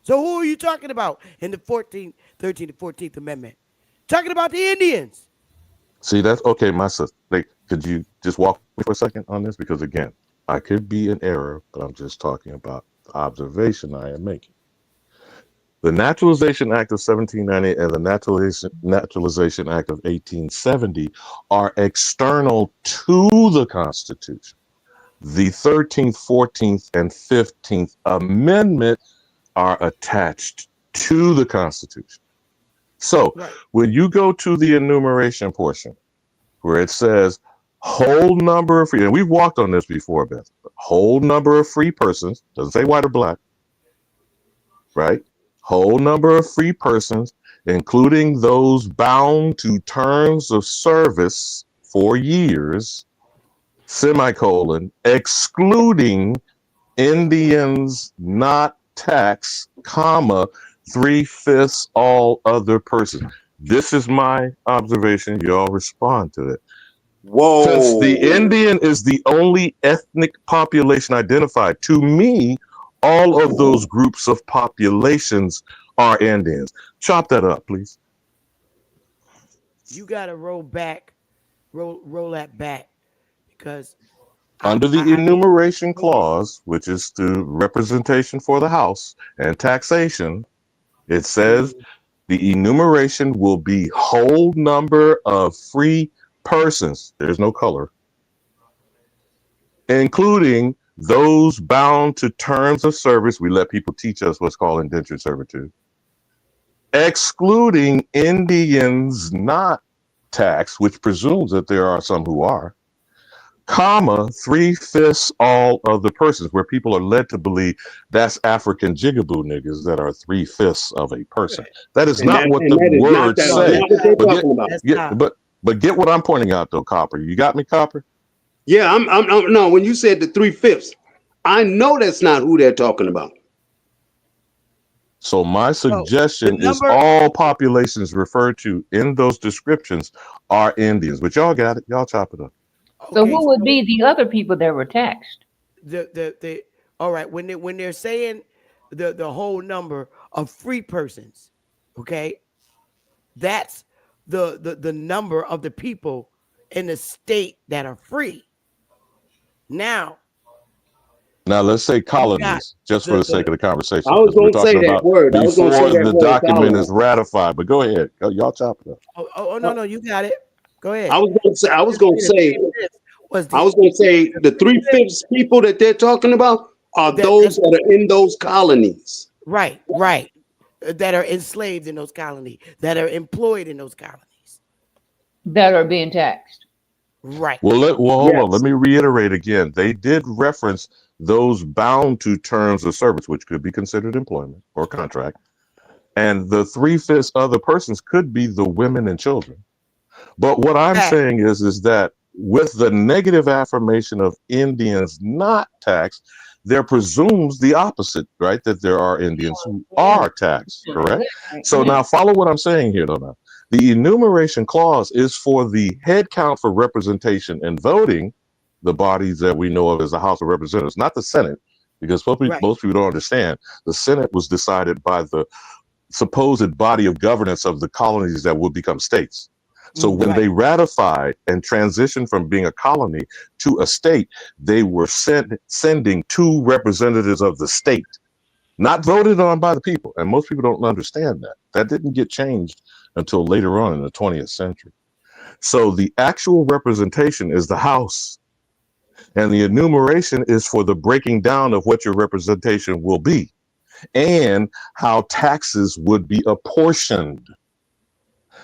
So who are you talking about in the 14th, 13th, and 14th Amendment? Talking about the Indians. See, that's okay, my sister. Like, could you just walk me for a second on this? Because again, I could be in error, but I'm just talking about the observation I am making. The Naturalization Act of 1790 and the Naturalization Act of 1870 are external to the Constitution. The 13th, 14th, and 15th Amendment are attached to the Constitution. So Right. when you go to the enumeration portion where it says whole number of free, and we've walked on this before, Beth, whole number of free persons, doesn't say white or black, right? Whole number of free persons, including those bound to terms of service for years, semicolon, excluding Indians not taxed, comma, 3/5 all other persons. This is my observation. Y'all respond to it. Since the whoa. Indian is the only ethnic population identified, to me, all of those groups of populations are Indians. Chop that up, please. You got to roll that back because Under the I mean, enumeration hold clause, which is the representation for the House and taxation, it on. says the enumeration will be whole number of free persons. There's no color, including those bound to terms of service. We let people teach us what's called indentured servitude, excluding Indians not taxed, which presumes that there are some who are, comma, 3/5 all of the persons, where people are led to believe that's African jigaboo niggas that are 3/5 of a person. That is not what the that is not words that's No, say. not what they're But talking about. but get what I'm pointing out though, Copper. You got me, Copper? Yeah, I'm no. When you said the 3/5, I know that's not who they're talking about. So my suggestion is number- all populations referred to in those descriptions are Indians. But y'all got it. Y'all chop it up. So okay, who would be the other people that were taxed? the all right, when they're saying the whole number of free persons, okay, that's the number of the people in the state that are free. Now Now let's say you got colonies, just for the sake the of the conversation, I was because we're going to say talking that about word. I was going to say before that the word. document is Colony. ratified. But go ahead. Y'all chop it up. no, you got it. Go ahead. I was going to say. I was going to say. Was I was going to say the 3/5 people that they're talking about are those that are in those colonies. right that are enslaved in those colonies, that are employed in those colonies, That are being taxed. right? Well, hold on. Yes. Let me reiterate again. They did reference those bound to terms of service, which could be considered employment or contract. And the 3/5 other persons could be the women and children. But what I'm Fact. saying is that with the negative affirmation of Indians not taxed, there presumes the opposite, right? That there are Indians who are taxed, correct? So now follow what I'm saying here, though. Now, the enumeration clause is for the head count for representation and voting, the bodies that we know of as the House of Representatives, not the Senate, because most people don't understand. The Senate was decided by the supposed body of governance of the colonies that would become states. So when they ratified and transitioned from being a colony to a state, they were sending two representatives of the state, not voted on by the people. And most people don't understand that. That didn't get changed until later on in the 20th century. So the actual representation is the House, and the enumeration is for the breaking down of what your representation will be and how taxes would be apportioned.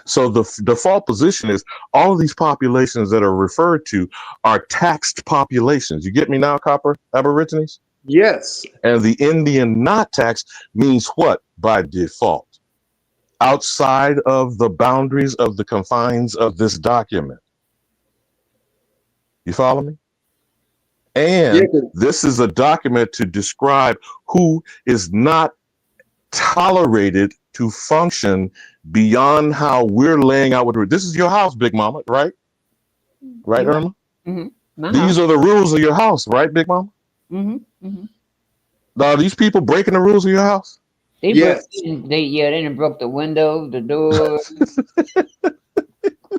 So the default position is all of these populations that are referred to are taxed populations. You get me now, Copper? Aborigines? Yes. And the Indian not taxed means what by default? Outside of the boundaries of the confines of this document. You follow me? And this is a document to describe who is not tolerated to function beyond how we're laying out what this is your house, Big Mama, right? Right, Irma? Mm-hmm. These are the rules of your house, right, Big Mama? Mm-hmm. Mm-hmm. Now, are these people breaking the rules of your house? They didn't broke the windows, the doors.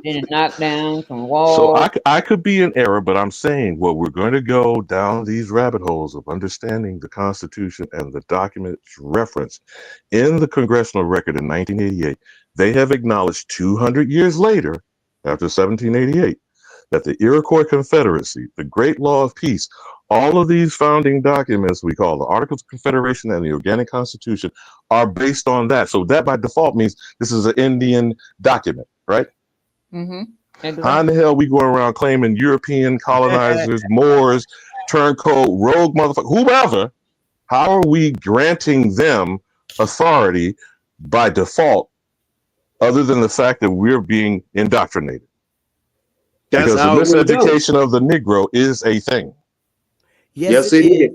Didn't knock down some walls. So I could be in error, but I'm saying what we're going to go down these rabbit holes of understanding the Constitution and the documents referenced in the congressional record in 1988. They have acknowledged 200 years later, after 1788, that the Iroquois Confederacy, the Great Law of Peace, all of these founding documents we call the Articles of Confederation and the Organic Constitution are based on that. So that by default means this is an Indian document, right? Mm-hmm. Exactly. How in the hell we going around claiming European colonizers, Moors, turncoat, rogue motherfucker, whoever? How are we granting them authority by default, other than the fact that we're being indoctrinated? Because the miseducation of the Negro is a thing. Yes, it is.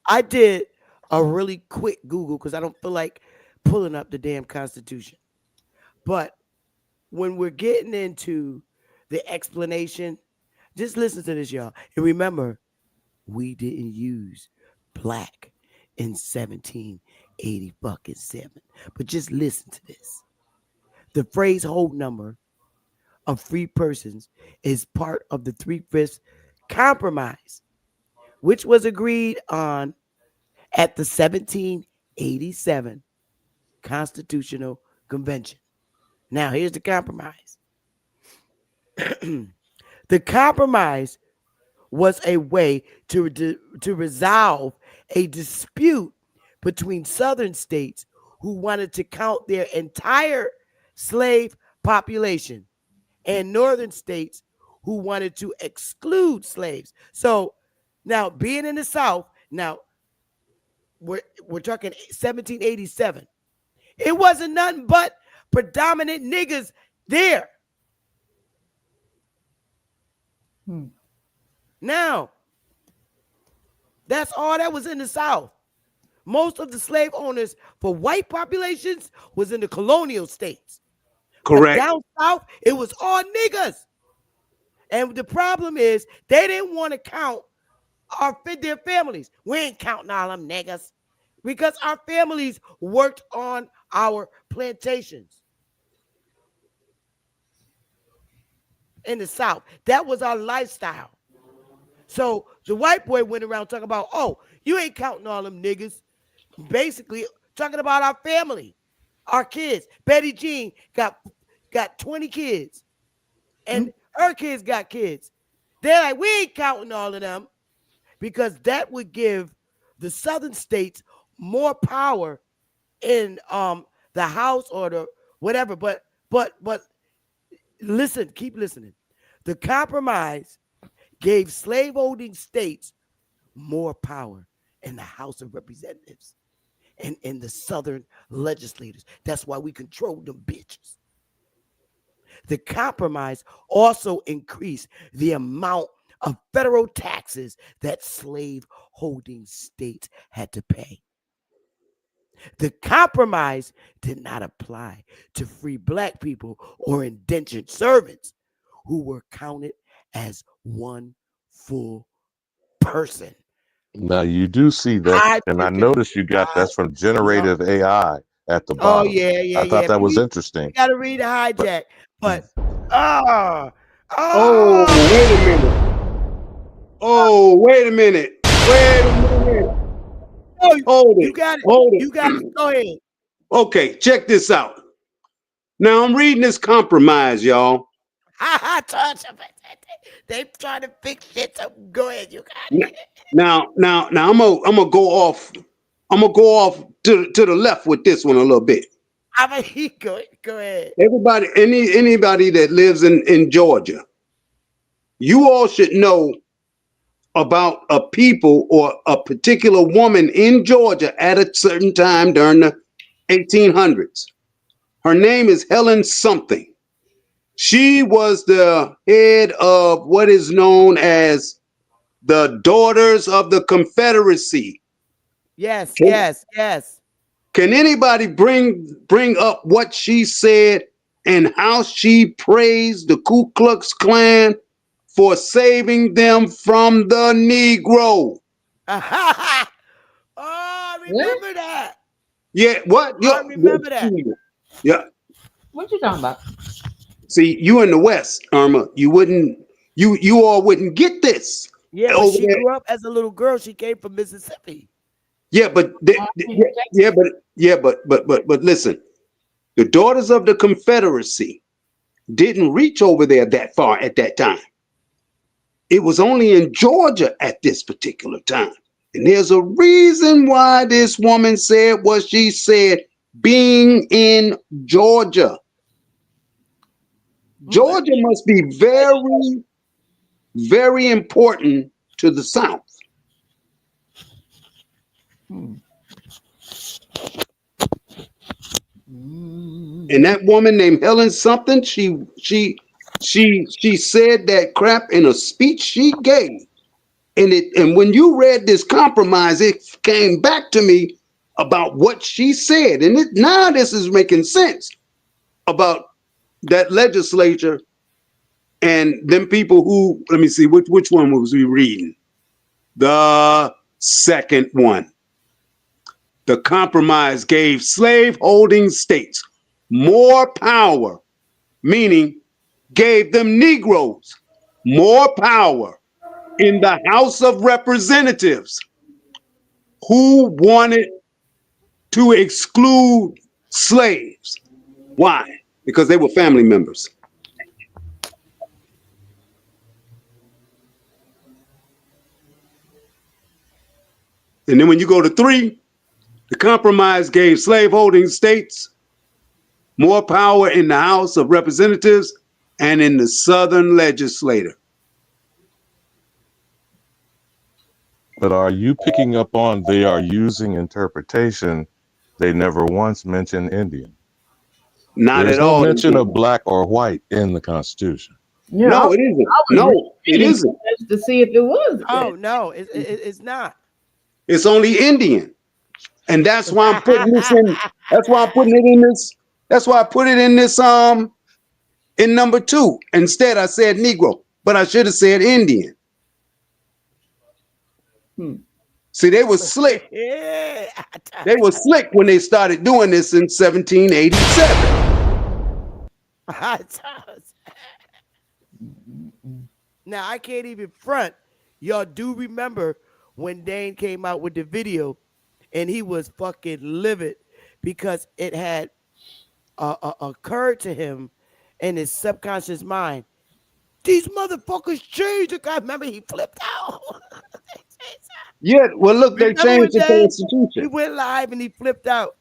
I did a really quick Google because I don't feel like pulling up the damn Constitution. But when we're getting into the explanation, just listen to this, y'all. And remember, we didn't use black in 1787. But just listen to this. The phrase whole number of free persons is part of the 3/5 compromise, which was agreed on at the 1787 Constitutional Convention. Now, here's the compromise. The compromise was a way to resolve a dispute between Southern states who wanted to count their entire slave population and northern states who wanted to exclude slaves. So now being in the South, now we're talking 1787. It wasn't nothing but predominant niggas there. Now, that's all that was in the South. Most of the slave owners for white populations was in the colonial states. But Correct. down south, it was all niggas. And the problem is they didn't want to count their families. We ain't counting all them niggas because our families worked on our plantations in the South. That was our lifestyle. So the white boy went around talking about, oh, you ain't counting all them niggas. Basically talking about our family, our kids. Betty Jean got 20 kids, and her kids got kids. They're like, we ain't counting all of them because that would give the southern states more power in the House or the whatever. But listen, keep listening. The compromise gave slaveholding states more power in the House of Representatives and in the southern legislators. That's why we control them bitches. The compromise also increased the amount of federal taxes that slave-holding states had to pay. The compromise did not apply to free black people or indentured servants who were counted as one full person. Now you do see that, and I noticed you got that's from generative AI at the Oh bottom. yeah. I thought that was interesting. You got to read a hijack, but Oh, wait a minute. Oh, wait a minute. Wait a minute. Hold it. You got it. Hold it. You got it. Go ahead. Okay, check this out. Now I'm reading this compromise, y'all. They trying to fix shit. So go ahead. You got it. Now I'm gonna go off. I'm gonna go off to the left with this one a little bit. Go ahead. Everybody, anybody that lives in Georgia, you all should know about a people or a particular woman in Georgia at a certain time during the 1800s. Her name is Helen something. She was the head of what is known as the Daughters of the Confederacy. Yes. Can anybody bring up what she said and how she praised the Ku Klux Klan for saving them from the Negro? Oh, remember that. Yeah, what? I remember that. Yeah. What you talking about? See, you in the West, Irma, you all wouldn't get this. Yeah, but she grew up as a little girl. She came from Mississippi. Yeah, but listen, the Daughters of the Confederacy didn't reach over there that far at that time. It was only in Georgia at this particular time. And there's a reason why this woman said what she said, being in Georgia. Georgia must be very, very important to the South. And that woman named Helen something, she said that crap in a speech she gave. And when you read this compromise, it came back to me about what she said. And now this is making sense about that legislature and them people who, let me see, which one was we reading? The second one. The compromise gave slave-holding states more power, meaning gave them Negroes more power in the House of Representatives who wanted to exclude slaves. Why? Because they were family members. And then when you go to 3, the compromise gave slaveholding states more power in the House of Representatives and in the Southern legislature. But are you picking up on they are using interpretation? They never once mention Indian. Not There's at no all. mention of black or white in the Constitution. Yeah, No, it isn't. I was No, it reading isn't. just to see if it was. Oh no, it's not. It's only Indian. And that's why I'm putting this in. That's why I'm putting it in this. That's why I put it in this in number 2. Instead, I said Negro, but I should have said Indian. See, they were slick. Yeah. They were slick when they started doing this in 1787. Now I can't even front. Y'all do remember when Dane came out with the video and he was fucking livid because it had occurred to him in his subconscious mind. These motherfuckers changed. I remember he flipped out. Yeah, well, look, they Remember when changed the Dane, he Constitution. went live and he flipped out.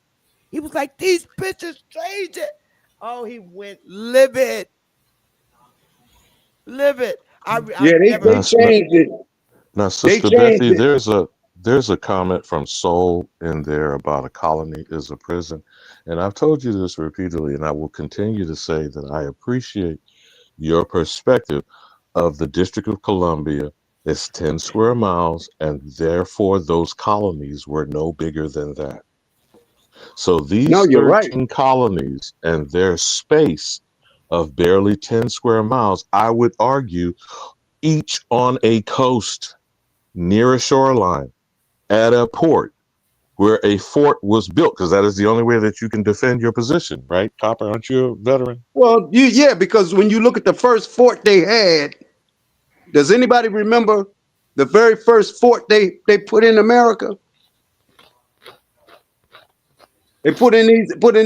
He was like, these bitches changed it. Oh, he went livid. Livid. I Yeah, they never. changed it. Now, They Sister changed Betty, it. there's a comment from Soul in there about a colony is a prison. And I've told you this repeatedly, and I will continue to say that I appreciate your perspective of the District of Columbia. It's 10 square miles, and therefore those colonies were no bigger than that. So No, these you're right. 13 colonies and their space of barely 10 square miles, I would argue, each on a coast, near a shoreline, at a port, where a fort was built, because that is the only way that you can defend your position, right? Copper, aren't you a veteran? Well, yeah, because when you look at the first fort they had, does anybody remember the very first fort they put in America? They put in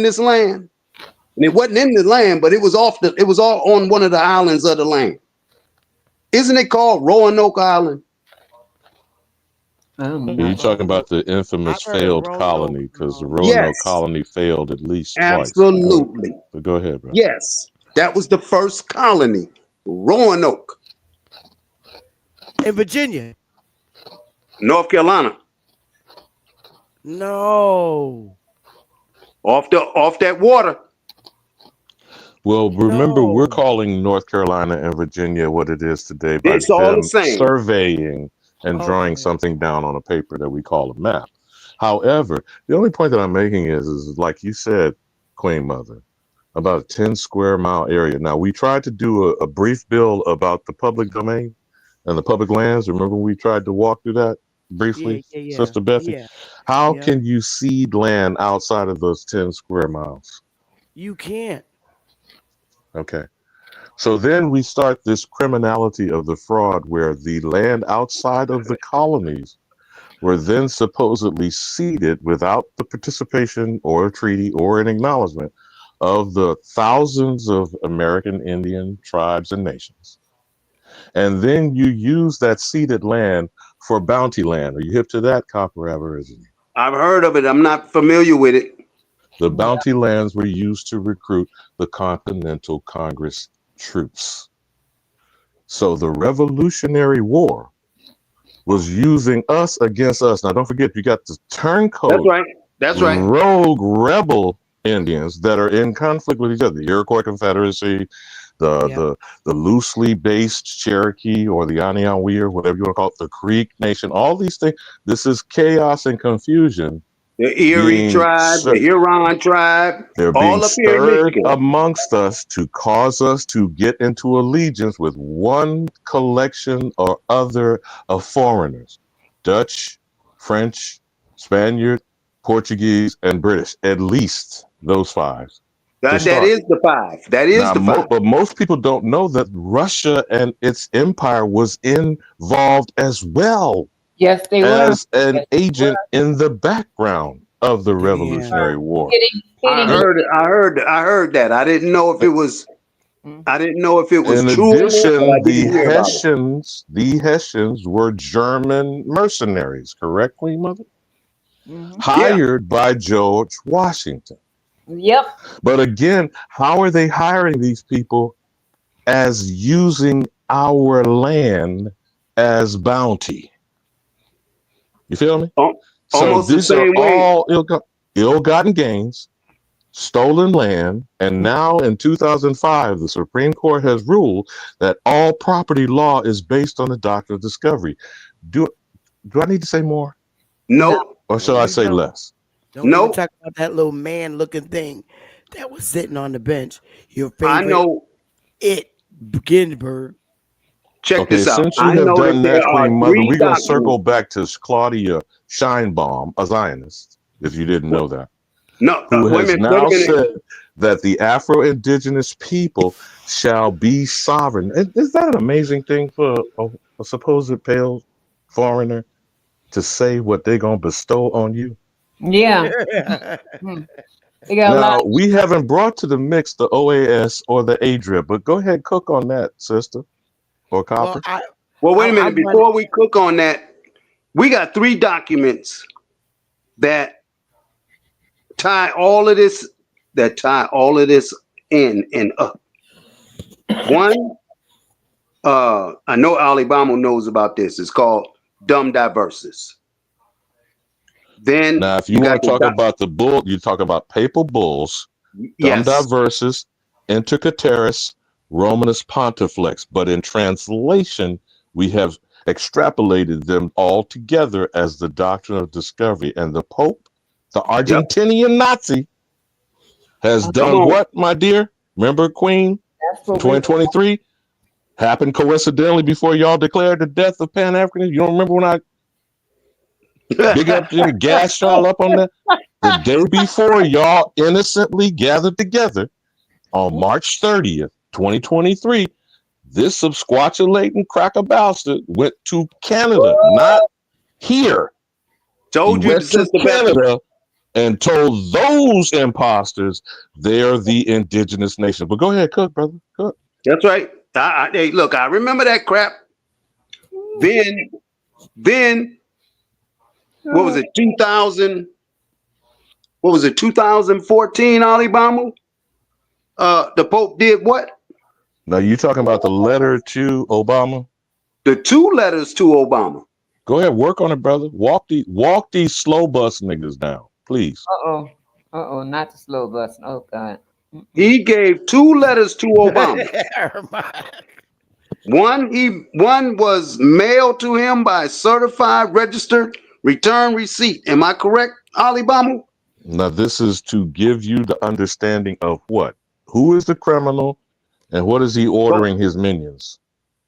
this land, and it wasn't in the land, but it was all on one of the islands of the land. Isn't it called Roanoke Island? Are you talking about the infamous I've heard of failed Roanoke. colony? Because the Yes, Roanoke colony failed at least twice. absolutely. But go ahead, bro. Yes, that was the first colony, Roanoke, In Virginia. North Carolina, No. off that water. Well, remember, we're No. calling North Carolina and Virginia what it is today by It's all them the same. surveying and drawing Okay. something down on a paper that we call a map. However, the only point that I'm making is like you said, Queen Mother, about a 10 square mile area. Now, we tried to do a brief bill about the public domain and the public lands. Remember, we tried to walk through that briefly, Yeah. Sister Bethy? Yeah. How Yeah. can you cede land outside of those 10 square miles? You can't. Okay. So then we start this criminality of the fraud where the land outside of the colonies were then supposedly ceded without the participation or a treaty or an acknowledgement of the thousands of American Indian tribes and nations. And then you use that ceded land for bounty land. Are you hip to that, Copper Aborigine? I've heard of it. I'm not familiar with it. The bounty lands were used to recruit the Continental Congress troops. So the Revolutionary War was using us against us. Now, don't forget, you got the turncoat, That's right. That's right. rogue rebel Indians that are in conflict with each other. The Iroquois Confederacy, the loosely based Cherokee or the Anianwe or whatever you want to call it, the Creek Nation, all these things. This is chaos and confusion. The Erie tribe, the Huron tribe, They're all being up here in stirred Michigan. amongst us to cause us to get into allegiance with one collection or other of foreigners: Dutch, French, Spaniard, Portuguese, and British. At least those five. That is the five. That is Now, the five. but most people don't know that Russia and its empire was involved as well Yes, they were. as an agent in the background of the Revolutionary War. I heard that. I didn't know if it was. I didn't know if it was In true or not, but I addition, didn't hear about it. the Hessians were German mercenaries, correct, Queen Mother? Hired by George Washington. Yep. But again, how are they hiring these people as using our land as bounty. You feel me? So Almost the these are same way. all ill-gotten gains, stolen land, and now in 2005, the Supreme Court has ruled that all property law is based on the doctrine of discovery. Do I need to say more, No. Nope. or shall I You say don't. less? Don't even Nope. talk about that little man-looking thing that was sitting on the bench. Your I favorite, know. Ginsburg. Check Okay, this out. since you I have know that done there that, are Queen Mother, three we're going to circle documents. back to Claudia Scheinbaum, a Zionist, if you didn't know that, No, who wait a has minute. Wait a now minute. said that the Afro-Indigenous people shall be sovereign. Is that an amazing thing for a supposed pale foreigner to say what they're going to bestow on you? Yeah. Hmm. They got a lot. Now, we haven't brought to the mix the OAS or the ADRIP, but go ahead, cook on that, sister, or Well, copper. Well, wait a I minute. want. Before we cook on that, we got three documents that tie all of this in and up. One, I know Alabama knows about this. It's called Dumb Diverses. Then Now, if you you got want to talk about the bull, you talk about papal bulls, Dum yes, Diversus, Intercateris, Romanus Pontifex. But in translation, we have extrapolated them all together as the doctrine of discovery. And the Pope, the yep. Argentinian Nazi, has Come done on. what, my dear? Remember, Queen, That's in what we. 2023? Happened coincidentally before y'all declared the death of Pan Africans. You don't remember when I big up to gas y'all up on that? The day before, y'all innocently gathered together on March 30th, 2023. This subsquatulating cracker bastard went to Canada, not here. He Told you, went to Sister Beth. Canada and told those imposters they're the indigenous nation. But go ahead, cook, brother. Cook. That's right. Hey, look, I remember that crap. Then what was it? 2000. What was it? 2014. Alabama. The Pope did what? Now, you talking about the letter to Obama? The two letters to Obama. Go ahead, work on it, brother. Walk these slow bus niggas down, please. Uh-oh. Uh-oh, not the slow bus. Oh, God. Mm-mm. He gave two letters to Obama. to. One was mailed to him by certified registered return receipt. Am I correct, Alabama? Now, this is to give you the understanding of what? Who is the criminal and what is he Well, ordering his minions?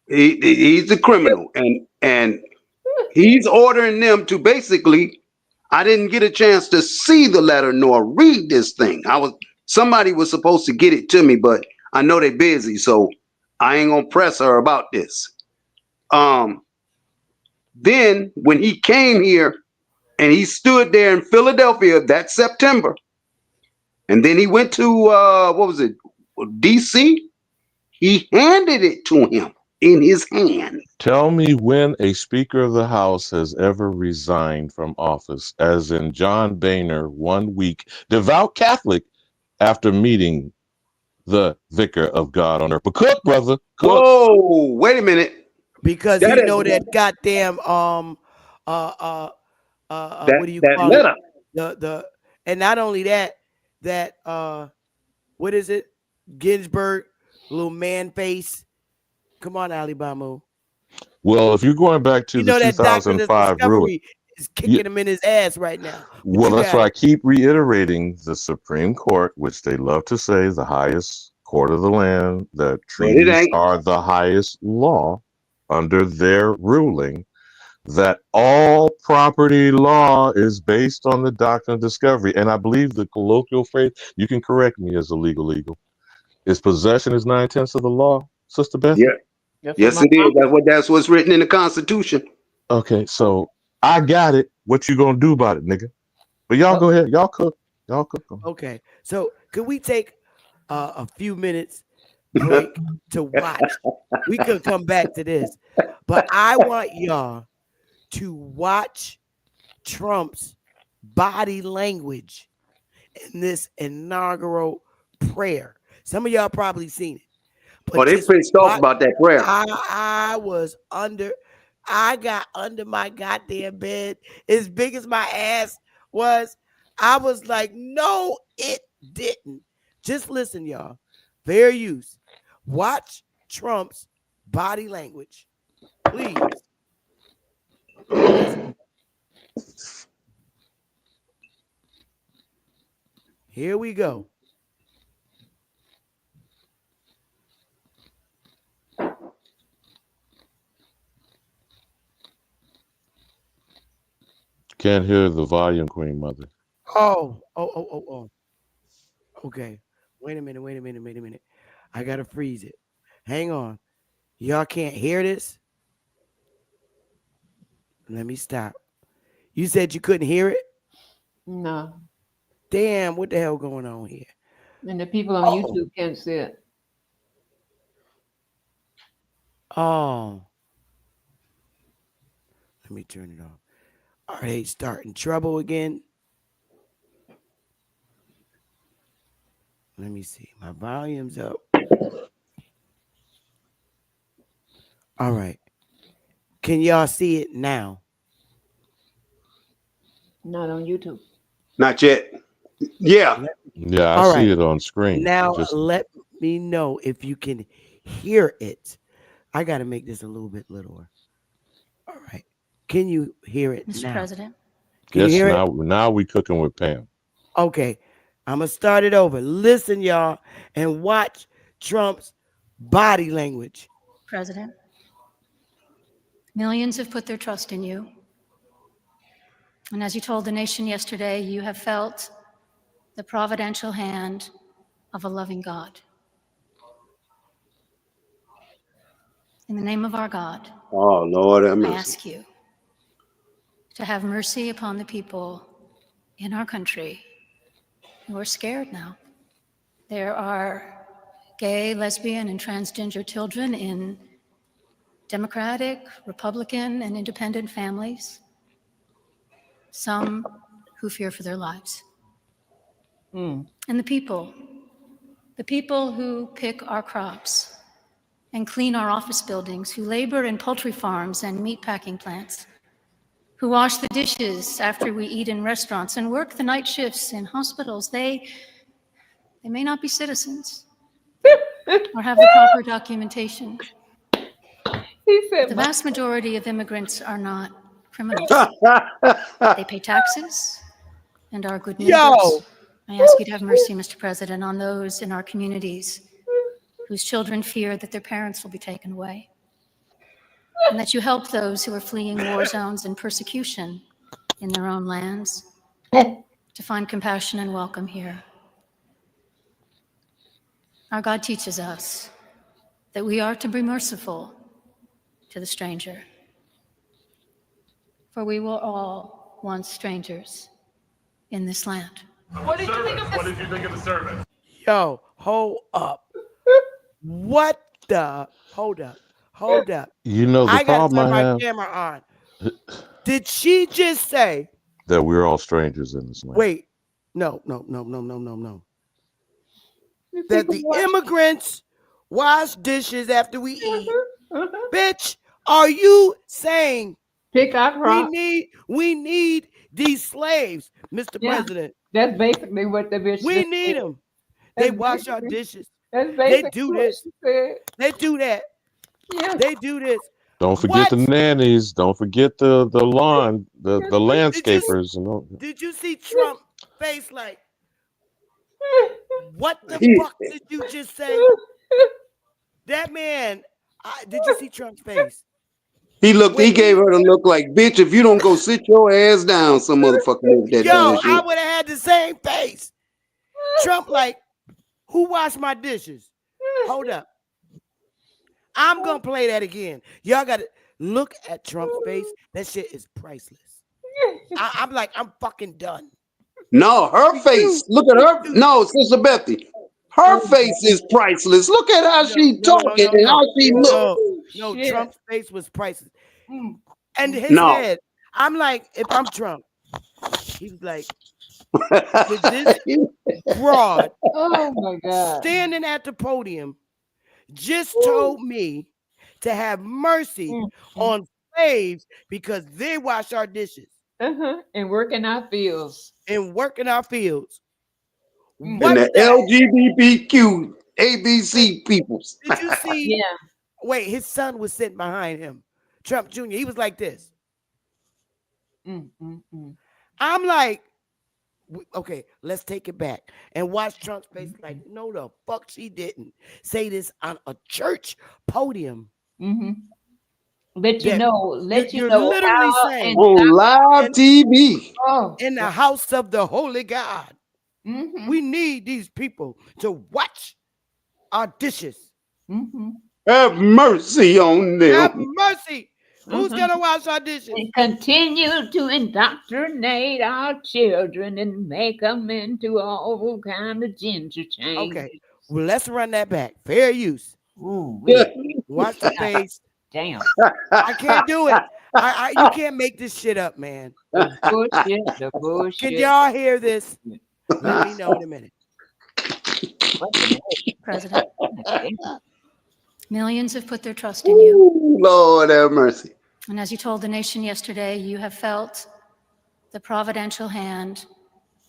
he's the criminal, and he's ordering them to basically. I didn't get a chance to see the letter nor read this thing. Somebody was supposed to get it to me, but I know they're busy, so I ain't gonna press her about this. Then when he came here and he stood there in Philadelphia that September, and then he went to what was it, DC? He handed it to him in his hand. Tell me when a Speaker of the House has ever resigned from office, as in John Boehner 1 week, devout Catholic, after meeting the Vicar of God on earth. But cook, brother, cook. Whoa, wait a minute. Because That he is know that goddamn what do you that call it? letter. The and not only that what is it? Ginsburg, little man face. Come on, Alabama. Well, if you're going back to You the know that doctrine of 2005 ruling, discovery is kicking him in his ass right now. But well, you that's got why I it. keep reiterating the Supreme Court, which they love to say the highest court of the land, that But it treaties ain't. are the highest law under their ruling, that all property law is based on the doctrine of discovery. And I believe the colloquial phrase, you can correct me as a legal, is possession is 9/10 of the law, Sister Beth? Yeah. That's what Yes, my it is. That's what's written in the Constitution. Okay, so I got it. What you gonna do about it, nigga? But y'all mom. go ahead. Y'all cook. Y'all cook. Okay. So could we take a few minutes break to watch? We could come back to this. But I want y'all to watch Trump's body language in this inaugural prayer. Some of y'all probably seen it, But Oh, they just pissed off about that prayer. I got under my goddamn bed as big as my ass was. I was like, no, it didn't. Just listen, y'all. Fair use. Watch Trump's body language. Please. Listen. Here we go. Can't hear the volume, Queen Mother. Oh. Okay. Wait a minute. I gotta freeze it. Hang on. Y'all can't hear this? Let me stop. You said you couldn't hear it? No. Damn, what the hell going on here? And the people on YouTube can't see it. Oh. Let me turn it off. Are they starting trouble again? Let me see. My volume's up. All right. Can y'all see it now? Not on YouTube. Not yet. Yeah. Yeah, I All see right. it on screen. Now Just let me know if you can hear it. I got to make this a little bit littler. All right. Can you hear it Mr. now? President. Can you yes, hear it? now we cooking with Pam. Okay. I'm going to start it over. Listen, y'all, and watch Trump's body language. President. Millions have put their trust in you. And as you told the nation yesterday, you have felt the providential hand of a loving God. In the name of our God, Oh, Lord have I mercy. ask you to have mercy upon the people in our country who are scared now. There are gay, lesbian, and transgender children in Democratic, Republican, and independent families, some who fear for their lives. And the people who pick our crops and clean our office buildings, who labor in poultry farms and meat packing plants, who wash the dishes after we eat in restaurants and work the night shifts in hospitals, they may not be citizens or have the proper documentation. He said, The vast majority of immigrants are not criminals. They pay taxes and are good neighbors. Yo. I ask you to have mercy, Mr. President, on those in our communities whose children fear that their parents will be taken away, and that you help those who are fleeing war zones and persecution in their own lands to find compassion and welcome here. Our God teaches us that we are to be merciful to the stranger, for we were all once strangers in this land. What did you think of the service? Yo, hold up. What the? Hold up. You know the I got to problem turn I my have camera on. Did she just say, that we're all strangers in this land. wait, no. That the immigrants wash dishes after we eat. Bitch, are you saying pick our crops? we need these slaves, Mr. Yeah. President? That's basically what the bitch We just need said. them. They That's wash our basically- dishes. That's They basically do what this. she said. They do that. Yeah. They do this. Don't forget the What? nannies. Don't forget the lawn, the landscapers. And all. Did you see Trump face like, what the fuck did you just say? That man, did you see Trump's face? He gave her the look like, bitch, if you don't go sit your ass down, some motherfucker with that Yo, bullshit. I would have had the same face. Trump like, who washed my dishes? Hold up. I'm going to play that again. Y'all got to look at Trump's face. That shit is priceless. I'm like, I'm fucking done. No, her face. Look at her. No, Sister Bethy. Her face is priceless. Look at how she talking and how she look. No, Shit. Trump's face was priceless. And his No. head. I'm like, if I'm Trump, he was like, with this broad Oh my God. standing at the podium, just told me to have mercy on slaves because they wash our dishes And work in our fields. and work in our fields. And What the the LGBTQ ABC peoples. did you see? Yeah. Wait, his son was sitting behind him, Trump Jr. He was like this. I'm like, okay, let's take it back and watch Trump's face. Like, no, the fuck, she didn't say this on a church podium. Let you That know. Let you you're know literally how saying and On live in, TV. in the house of the holy God, Mm-hmm. we need these people to watch our dishes. Have mercy on Have them. mercy. Who's gonna wash our dishes? And continue to indoctrinate our children and make them into all kind of ginger change. Okay, well, let's run that back. Fair use. Ooh, Watch the face. damn. I can't do it. You can't make this shit up, man. The bullshit. The Can bullshit. y'all hear this? Let me know in a minute. What the hell? President. Millions have put their trust in you. Ooh, Lord have mercy. And as you told the nation yesterday, you have felt the providential hand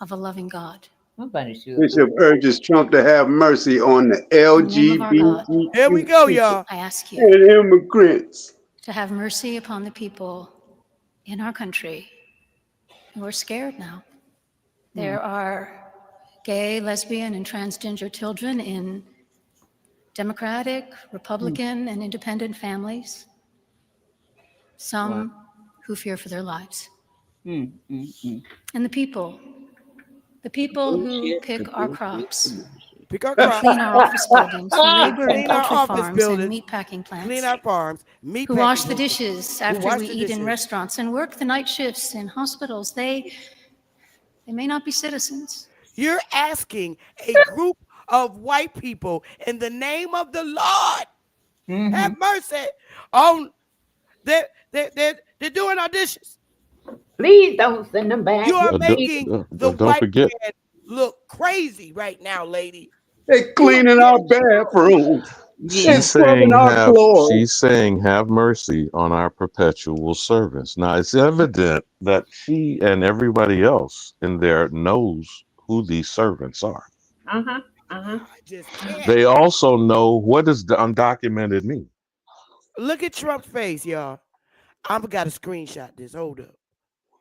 of a loving God. Nobody should. Bishop urges Trump to have mercy on the In the name of our God, LGBTQ Here we go, people y'all. I ask you and immigrants. to have mercy upon the people in our country who are scared now. There are gay, lesbian, and transgender children in Democratic, Republican, and independent families, some who fear for their lives. And the people who pick our crops, Pick our who crops. clean our office buildings, who labor in Clean our poultry office farms buildings, and meatpacking Clean plants, our farms. Meat who wash the packing- dishes after wash we the eat in dishes. restaurants and work the night shifts in hospitals, they may not be citizens. You're asking a group of white people in the name of the Lord, have mercy on they're doing our dishes. Please don't send them back. You are Don't making the don't white forget. man look crazy right now, lady. They cleaning our bathrooms. They Yeah. scrubbing our floors. She's saying have mercy on our perpetual servants. Now it's evident that she and everybody else in there knows who these servants are. I just can't. They also know what does the undocumented mean. Look at Trump's face, y'all. I'm got to screenshot this. Hold up.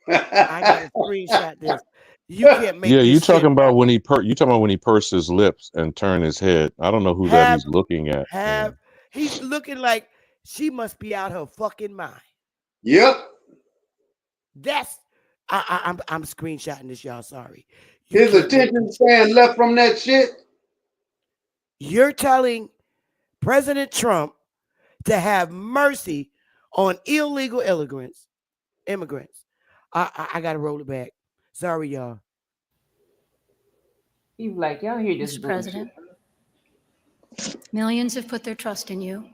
I got to screenshot this. You can't make Yeah, this you shit talking about up. when you talking about when he pursed his lips and turned his head. I don't know who that Have he's looking at. he's looking like she must be out her fucking mind. Yep. That's I'm screenshotting this, y'all. Sorry. You His can't make attention this- span left from that shit. You're telling President Trump to have mercy on illegal immigrants. I gotta roll it back. Sorry, y'all. He's like, y'all hear this Mr. bullshit. President, millions have put their trust in you.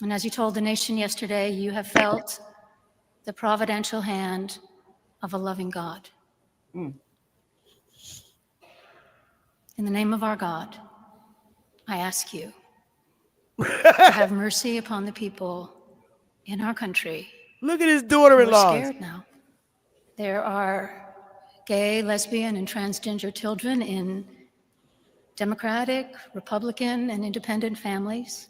And as you told the nation yesterday, you have felt the providential hand of a loving God. In the name of our God, I ask you to have mercy upon the people in our country Look at his who are daughter-in-law. scared now. There are gay, lesbian, and transgender children in Democratic, Republican, and independent families,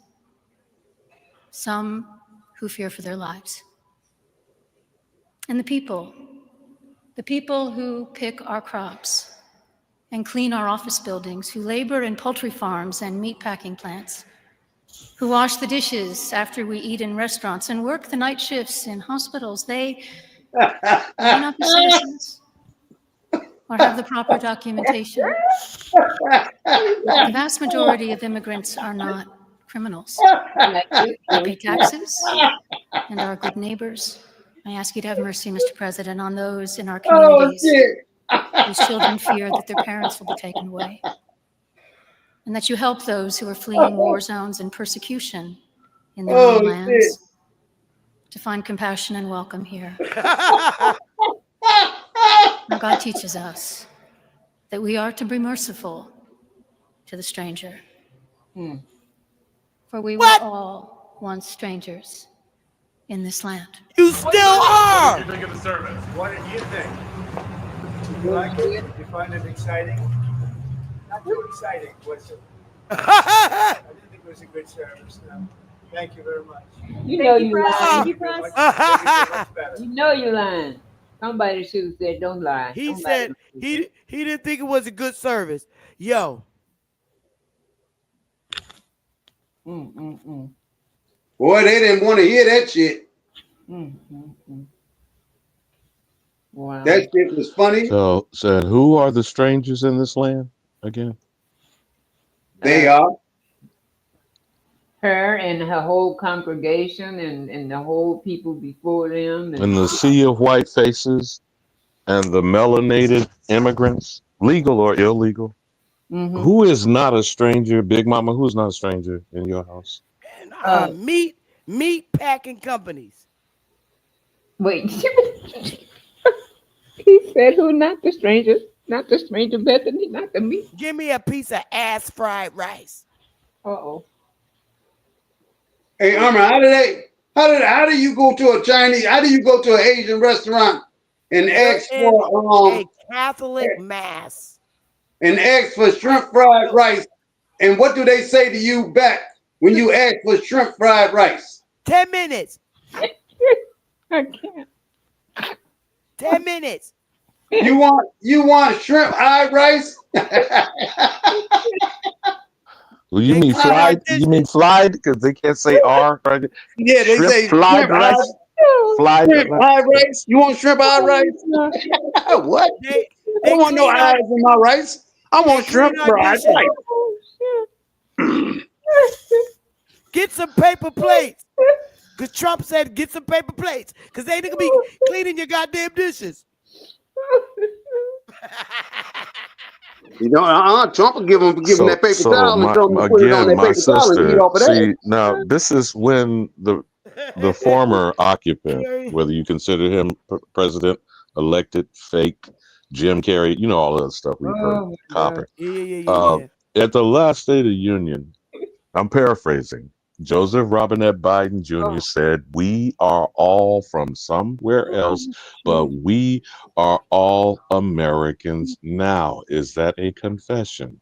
some who fear for their lives. And the people who pick our crops and clean our office buildings, who labor in poultry farms and meatpacking plants, who wash the dishes after we eat in restaurants and work the night shifts in hospitals, they may not be citizens or have the proper documentation. The vast majority of immigrants are not criminals. They pay taxes and are good neighbors. I ask you to have mercy, Mr. President, on those in our communities whose children fear that their parents will be taken away, and that you help those who are fleeing war zones and persecution in their own lands to find compassion and welcome here. Our God teaches us that we are to be merciful to the stranger. For we What? were all once strangers in this land. You still What did you are. think of the service? What did you think? Did you like it? Did you find it exciting? Not too exciting, was it? I didn't think it was a good service. No. Thank you very much. You know you lying. Ah. Maybe much better. You know you lying. Somebody should have said, "Don't lie." He Don't lie to said me. he didn't think it was a good service. Yo, Boy, they didn't want to hear that shit. Wow. That shit was funny. So said, who are the strangers in this land again? They are. Her and her whole congregation and the whole people before them. In the sea of white faces and the melanated immigrants, legal or illegal. Mhm. Who is not a stranger, Big Mama? Who's not a stranger in your house? and meat packing companies. Wait. He said, "Who? Not the strangers. Not the stranger Bethany. Not the me." Give me a piece of ass fried rice. Uh-oh. Hey, Amr, how do you go to a Chinese, how do you go to an Asian restaurant and You're ask in for a Catholic mass. shrimp fried rice? And what do they say to you back when you ask for shrimp fried rice? 10 minutes. I can't. 10 minutes. You want shrimp fried rice? Well, you They mean clean our fried? You dishes. mean fried? Because they can't say R, right? Yeah, they say fried rice. Fried shrimp fried rice. You want shrimp fried rice? What? I They don't want no clean our, eyes in my rice. I they want shrimp clean our fried dishes. rice. Oh, Get some paper plates. Because Trump said get some paper plates. Because they gonna be cleaning your goddamn dishes. You know, Trump will give them that paper towel and tell them to put it on Again, that my paper towel and eat sister. off of that. See, now this is when the former occupant, whether you consider him president, elected, fake, Jim Carrey, you know all of that stuff we've heard, my copper. Yeah. At the last State of the Union, I'm paraphrasing. Joseph Robinette Biden Jr. said, "We are all from somewhere else, but we are all Americans now." Is that a confession?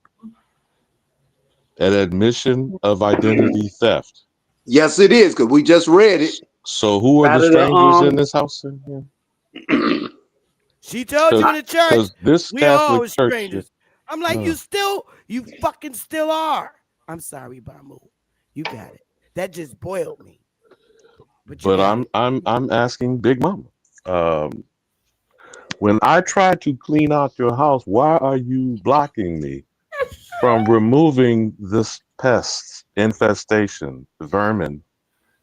An admission of identity theft? Yes, it is, because we just read it So who are out the of strangers in the this house? She told you in the church, Because this we all Catholic were church, strangers. I'm like, you fucking still are. I'm sorry, Bamu. You got it. That just boiled me. But you but got it. I'm asking Big Mama. When I try to clean out your house, why are you blocking me from removing this pest infestation, vermin?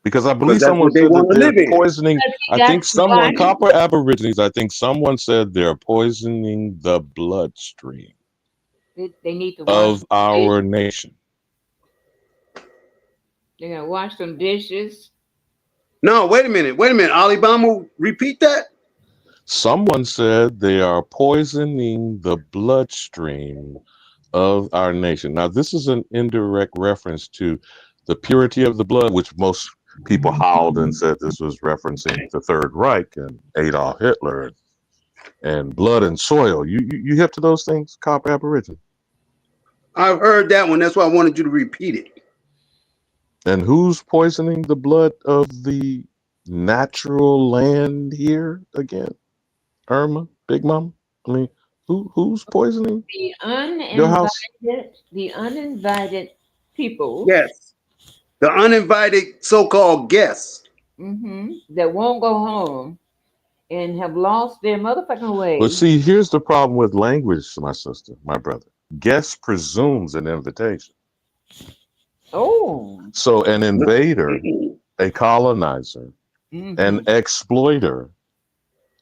Because I believe because that's someone what they said that want to they're live in. poisoning. I think someone, copper aborigines, I think someone said they're poisoning the bloodstream They need to wash of our nation. They're gonna wash some dishes. No, wait a minute. Alibama, repeat that. Someone said they are poisoning the bloodstream of our nation. Now, this is an indirect reference to the purity of the blood, which most people howled and said this was referencing the Third Reich and Adolf Hitler and blood and soil. You hip to those things, copper aborigine? I've heard that one. That's why I wanted you to repeat it. And who's poisoning the blood of the natural land here again? Irma, Big Mama? I mean, who's poisoning your house? The uninvited people Yes. The uninvited so-called guests. that won't go home and have lost their motherfucking way. But see, here's the problem with language, my sister, my brother. Guest presumes an invitation. Oh. So an invader, a colonizer, an exploiter,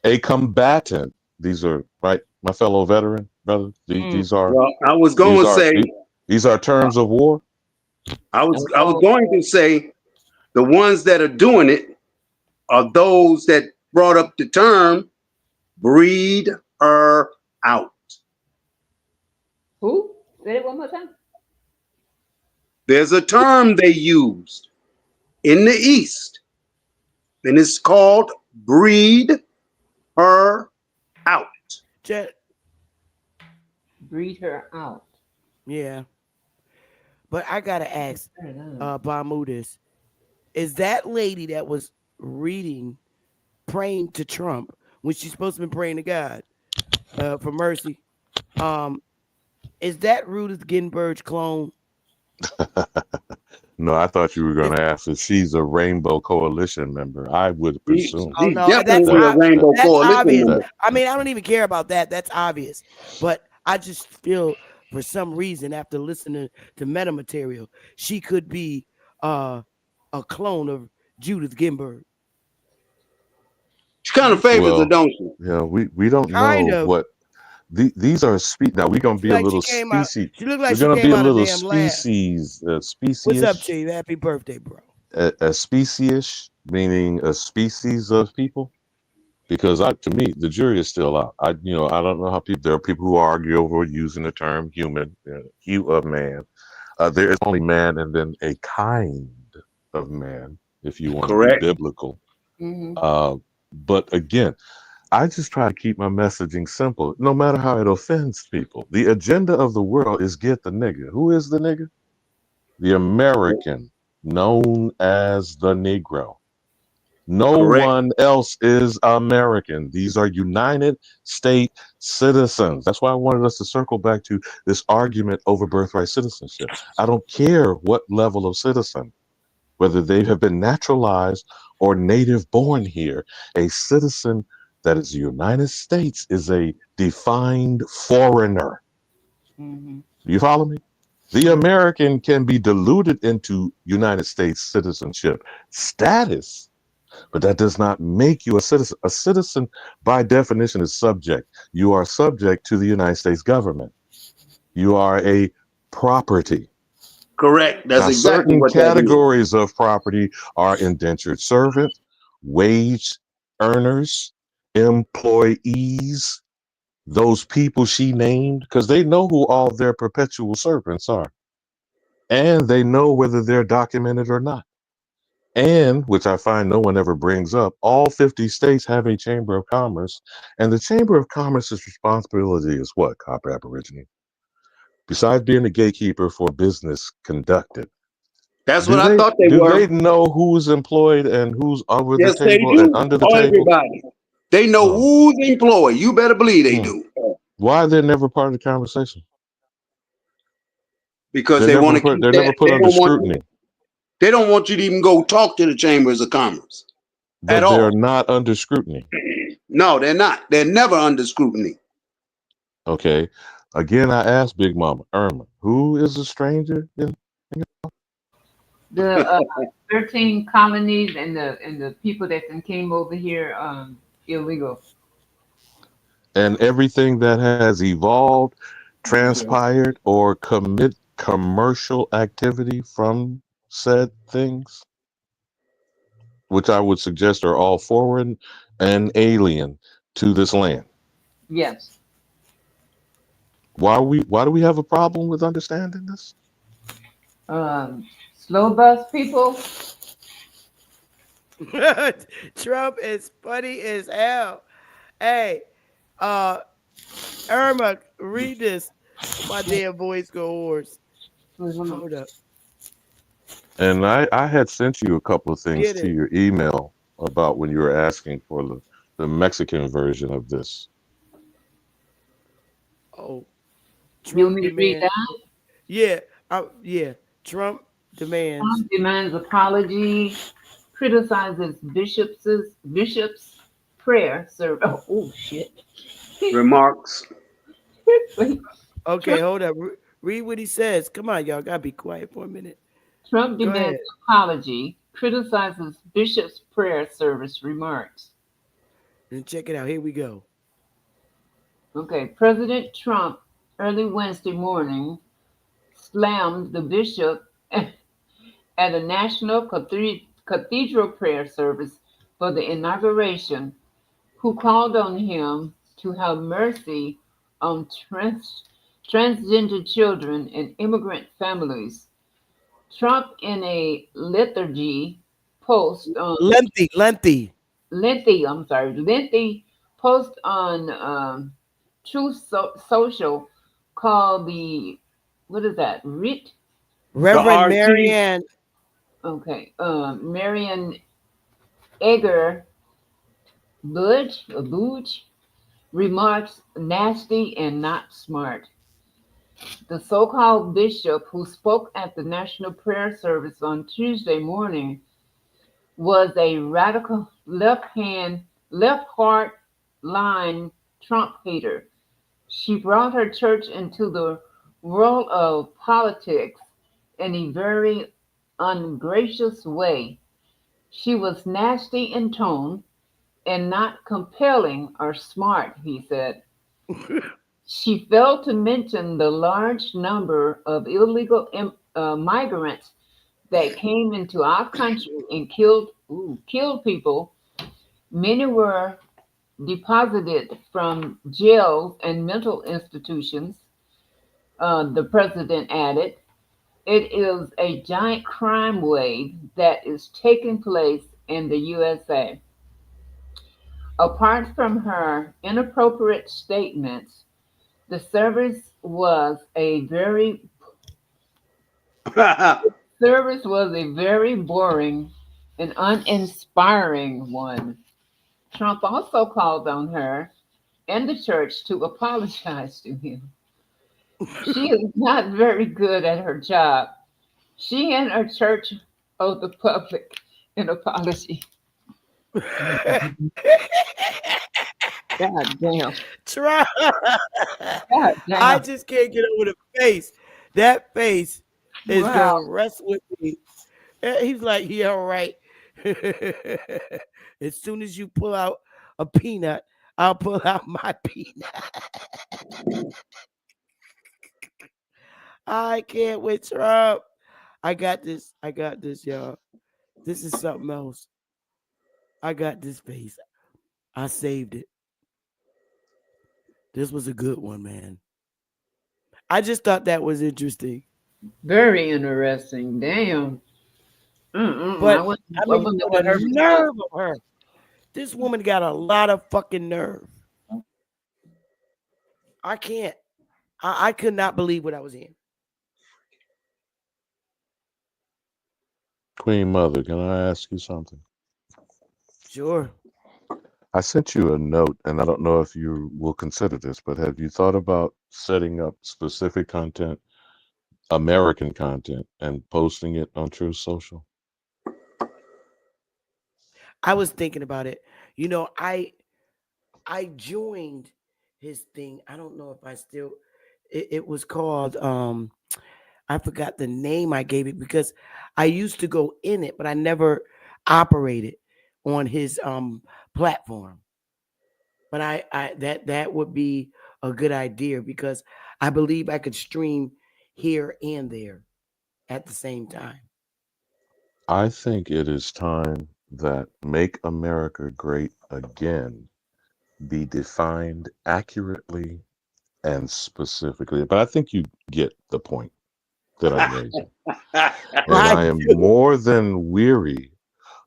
a combatant. These are right, my fellow veteran brother. These are. Well, I was going to say these are terms of war. I was going to say the ones that are doing it are those that brought up the term breed her out. Who? Say it one more time. There's a term they used in the East, and it's called breed her out. Jet, Breed her out. yeah. But I gotta ask, Fair enough. Bamu this. Is that lady that was reading, praying to Trump when she's supposed to be praying to God for mercy? Um, is that Ruth Ginsburg's clone? No, I thought you were going Is, to ask if she's a Rainbow Coalition member. I would presume oh She's no, that definitely a Rainbow that's Coalition obvious. that member. I mean, I don't even care about that. That's obvious. But I just feel for some reason after listening to meta material, she could be uh, a clone of Judith Ginsburg. She kind of favors her, well, don't she? we don't Kind know of. what these are. Now we're going to She be a like she little came out. species. She looked like We're she going to came be a out of little damn lab. species, What's up, speciesish, Chief? Happy birthday, bro. a speciesish, meaning a species of people. Because to me, the jury is still out. I don't know how people. There are people who argue over using the term human, hue of man. There is only man, and then a kind of man, if you want to be Correct. biblical. Mm-hmm. Uh, but again, I just try to keep my messaging simple, no matter how it offends people. The agenda of the world is get the nigga. Who is the nigga? The American, known as the Negro. No Correct. one else is American. These are United States citizens. That's why I wanted us to circle back to this argument over birthright citizenship. I don't care what level of citizen, whether they have been naturalized or native born here. A citizen that is the United States is a defined foreigner. Mm-hmm. You follow me? The American can be diluted into United States citizenship status, but that does not make you a citizen. A citizen, by definition, is subject. You are subject to the United States government. You are a property. Correct. That's Now, exactly certain what that is. categories of property are indentured servant, wage earners, employees, those people she named, because they know who all their perpetual servants are. And they know whether they're documented or not. And, which I find no one ever brings up, all 50 states have a Chamber of Commerce. And the Chamber of Commerce's responsibility is what, Copper Aborigine? Besides being the gatekeeper for business conducted, That's what do I they thought they do they were. know who's employed and who's over the Yes, they table and do. under the Oh, table? everybody. They know Oh, who's employed. You better believe they hmm. do. Why are they never part of the conversation? Because They're they want never to put. keep They're never that. put under scrutiny, They don't want you to even go talk to the chambers of commerce at but they're all. not under scrutiny. No, they're not. They're never under scrutiny. Okay. Again, I asked Big Mama Irma, who is a stranger? The 13 colonies and the people that then came over here illegal. And everything that has evolved, Yeah. transpired, or commit commercial activity from said things, which I would suggest are all foreign and alien to this land. Yes. Why do we have a problem with understanding this? Slow bus people. Trump is funny as hell. Hey, uh, Irma, read this. My damn voice go hoarse. Hold up. And I had sent you a couple of things Get to it. your email about when you were asking for the Mexican version of this. Oh, You want Trump me to read demand. that? Yeah, yeah. Trump demands. Trump demands apology, criticizes bishops prayer service. Oh shit. Remarks. Wait. Okay, Trump, hold up. Read what he says. Come on, y'all. Gotta be quiet for a minute. Trump Go demands ahead. apology, criticizes bishop's prayer service remarks. And check it out. Here we go. Okay, President Trump early Wednesday morning slammed the bishop at a national cathedral prayer service for the inauguration, who called on him to have mercy on transgender children and immigrant families. Trump in a liturgy post on Lengthy. lengthy post on Social called the what is that? Writ? The Reverend RT. Marianne. Okay, Marion Egger Budge remarks nasty and not smart. The so-called bishop who spoke at the national prayer service on Tuesday morning was a radical left heart line Trump hater. She brought her church into the world of politics in a very ungracious way. She was nasty in tone and not compelling or smart, he said. She failed to mention the large number of illegal migrants that came into our country and killed people. Many were deposited from jails and mental institutions, the president added. It is a giant crime wave that is taking place in the USA. Apart from her inappropriate statements, the service was a very boring and uninspiring one. Trump also called on her and the church to apologize to him. She is not very good at her job. She and her church owe the public an apology. God damn. Try. God I damn. just can't get over the face. That face is Wow. gonna rest with me. He's like, yeah, all right. As soon as you pull out a peanut, I'll pull out my peanut. I can't with Trump. I got this. I got this, y'all. This is something else. I got this face. I saved it. This was a good one, man. I just thought that was interesting. Very interesting. Damn. Mm-mm. But I I mean, wonder for the what her response. nerve of her. This woman got a lot of fucking nerve. I can't. I could not believe what I was hearing. Queen Mother, can I ask you something? Sure. I sent you a note, and I don't know if you will consider this, but have you thought about setting up specific content, American content, and posting it on True Social? I was thinking about it. You know, I joined his thing. I don't know if I still it was called I forgot the name I gave it because I used to go in it, but I never operated on his platform. But I that would be a good idea because I believe I could stream here and there at the same time. I think it is time that Make America Great Again be defined accurately and specifically. But I think you get the point that I'm raising. And I I am do. more than weary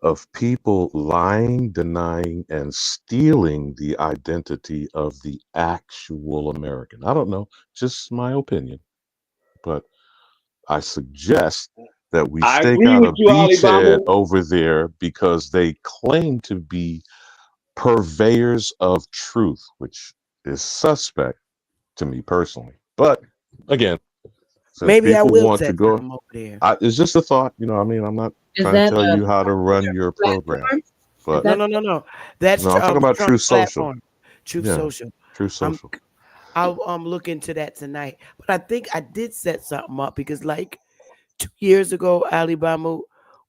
of people lying, denying, and stealing the identity of the actual American. I don't know, just my opinion, but I suggest that we I stake agree out with a you, beachhead Alibaba. over there because they claim to be purveyors of truth, which is suspect to me personally. But again, since Maybe I people will want to set go, something over there. it's just a thought. I mean, I'm not Is trying to that tell you how to run your program, platform? Is but No, that no, no, no. That's no, I'm talking about True Trump's Social. platform. Truth Yeah, Social. True I'm Social. I'll look into that tonight. But I think I did set something up because like 2 years ago, Alabama,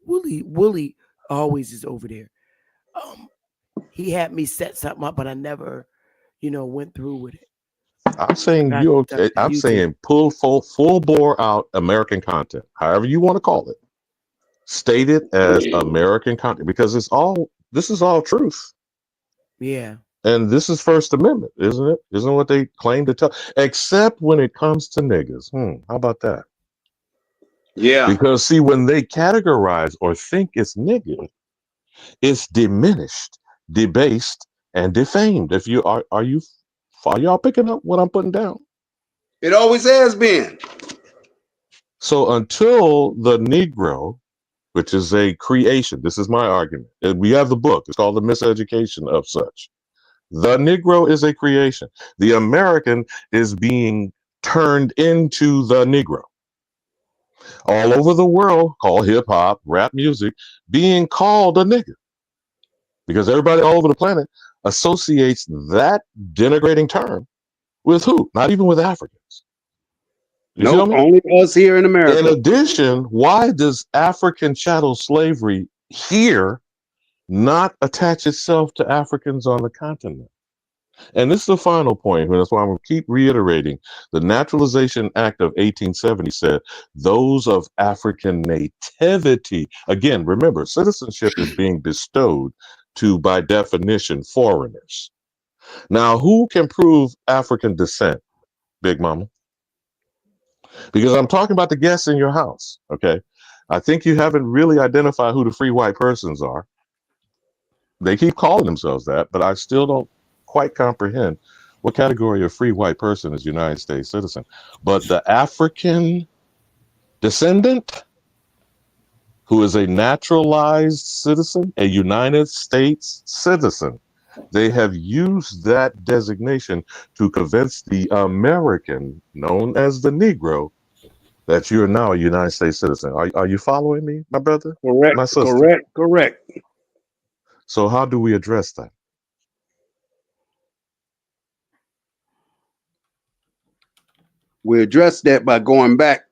Wooly always is over there. Um, he had me set something up, but I never, went through with it. I'm I saying got you. stuck to I'm YouTube. saying pull full bore out American content, however you want to call it. State it as American content because this is all truth. Yeah. And this is First Amendment, isn't it? Isn't what they claim to tell? Except when it comes to niggas. How about that? Yeah. Because see, when they categorize or think it's nigger, it's diminished, debased, and defamed. If you are y'all picking up what I'm putting down? It always has been. So until the Negro, which is a creation, this is my argument. And we have the book. It's called The Miseducation of Such. The Negro is a creation. The American is being turned into the Negro. All over the world, called hip hop, rap music, being called a nigger. Because everybody all over the planet associates that denigrating term with who? Not even with Africans. You feel Nope, me? only us here in In America. addition, why does African chattel slavery here not attach itself to Africans on the continent? And this is the final point, and that's why I'm going to keep reiterating. The Naturalization Act of 1870 said those of African nativity. Again, remember, citizenship is being bestowed to, by definition, foreigners. Now, who can prove African descent, Big Mama? Because I'm talking about the guests in your house, okay? I think you haven't really identified who the free white persons are. They keep calling themselves that, but I still don't quite comprehend what category of free white person is United States citizen. But the African descendant who is a naturalized citizen, a United States citizen, they have used that designation to convince the American, known as the Negro, that you are now a United States citizen. Are you following me, my brother, Correct, my sister? correct, correct. So how do we address that? We address that by going back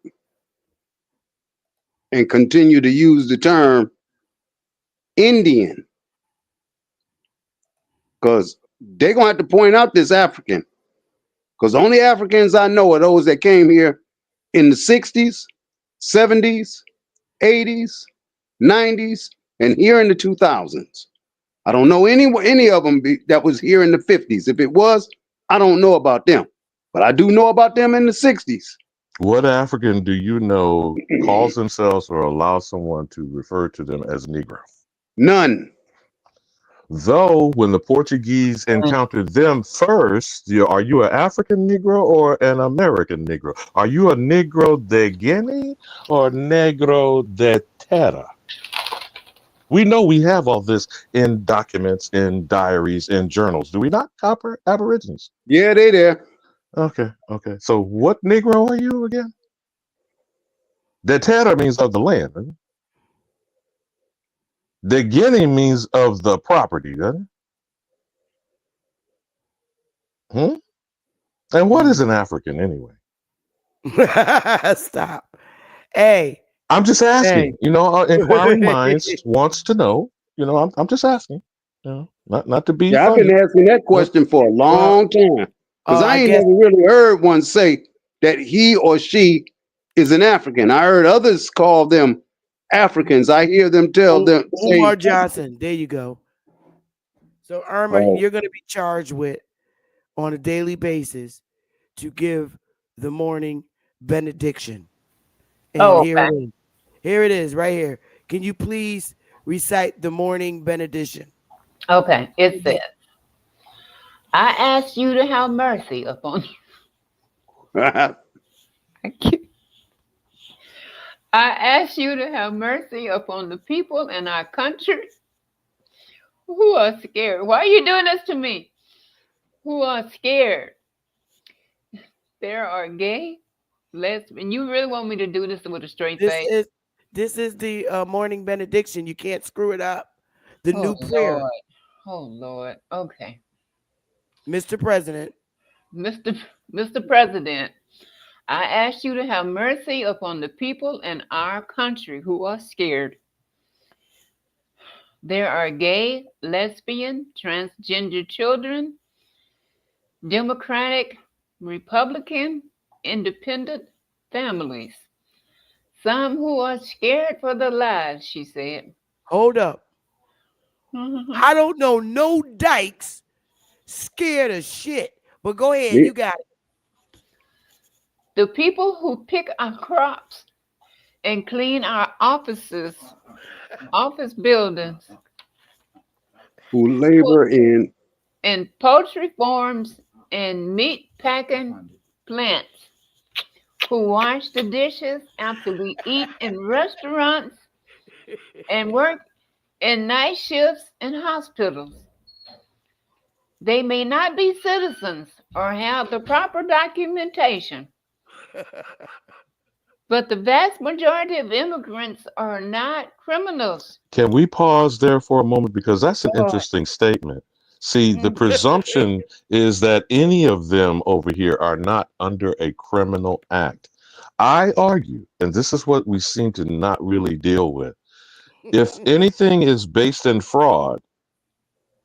and continue to use the term Indian, because they're gonna have to point out this African. Because the only Africans I know are those that came here in the 60s, 70s, 80s, 90s, and here in the 2000s. I don't know any of them that was here in the 50s. If it was, I don't know about them. But I do know about them in the 60s. What African do you know calls themselves or allows someone to refer to them as Negro? None. Though when the Portuguese encountered them first, are you an African Negro or an American Negro? Are you a Negro de Guinea or Negro de Terra? We know we have all this in documents, in diaries, in journals. Do we not, Copper Aborigines? Yeah, they there. Okay. So what Negro are you again? De Terra means of the land. Doesn't it? De Guinea means of the property, doesn't it? And what is an African anyway? Stop. Hey. I'm just asking. Hey. Inquiring minds wants to know. I'm just asking. Not to be Yeah, I've funny. been asking that question for a long time. Because I ain't never really heard one say that he or she is an African. I heard others call them Africans. I hear them tell them Umar say Johnson. There you go. So Irma, you're going to be charged with on a daily basis to give the morning benediction. And here it is. Here it is, right here. Can you please recite the morning benediction? Okay, it says, I ask you to have mercy upon you. I ask you to have mercy upon the people in our country who are scared. Why are you doing this to me? Who are scared. There are gay, lesbian. You really want me to do this with a straight face? This is the morning benediction. You can't screw it up. The new prayer. Lord. Oh, Lord. Okay. Mr. President. Mr. President, I ask you to have mercy upon the people in our country who are scared. There are gay, lesbian, transgender children, Democratic, Republican, independent families. Some who are scared for their lives, she said. Hold up. I don't know no dykes scared of shit. But go ahead, you got it. The people who pick our crops and clean our office buildings, Who labor in and poultry farms and meat packing plants, who wash the dishes after we eat in restaurants and work in night shifts in hospitals. They may not be citizens or have the proper documentation, but the vast majority of immigrants are not criminals. Can we pause there for a moment? Because that's an Lord. interesting statement. See, the Mm. presumption is that any of them over here are not under a criminal act. I argue, and this is what we seem to not really deal with. If anything is based in fraud,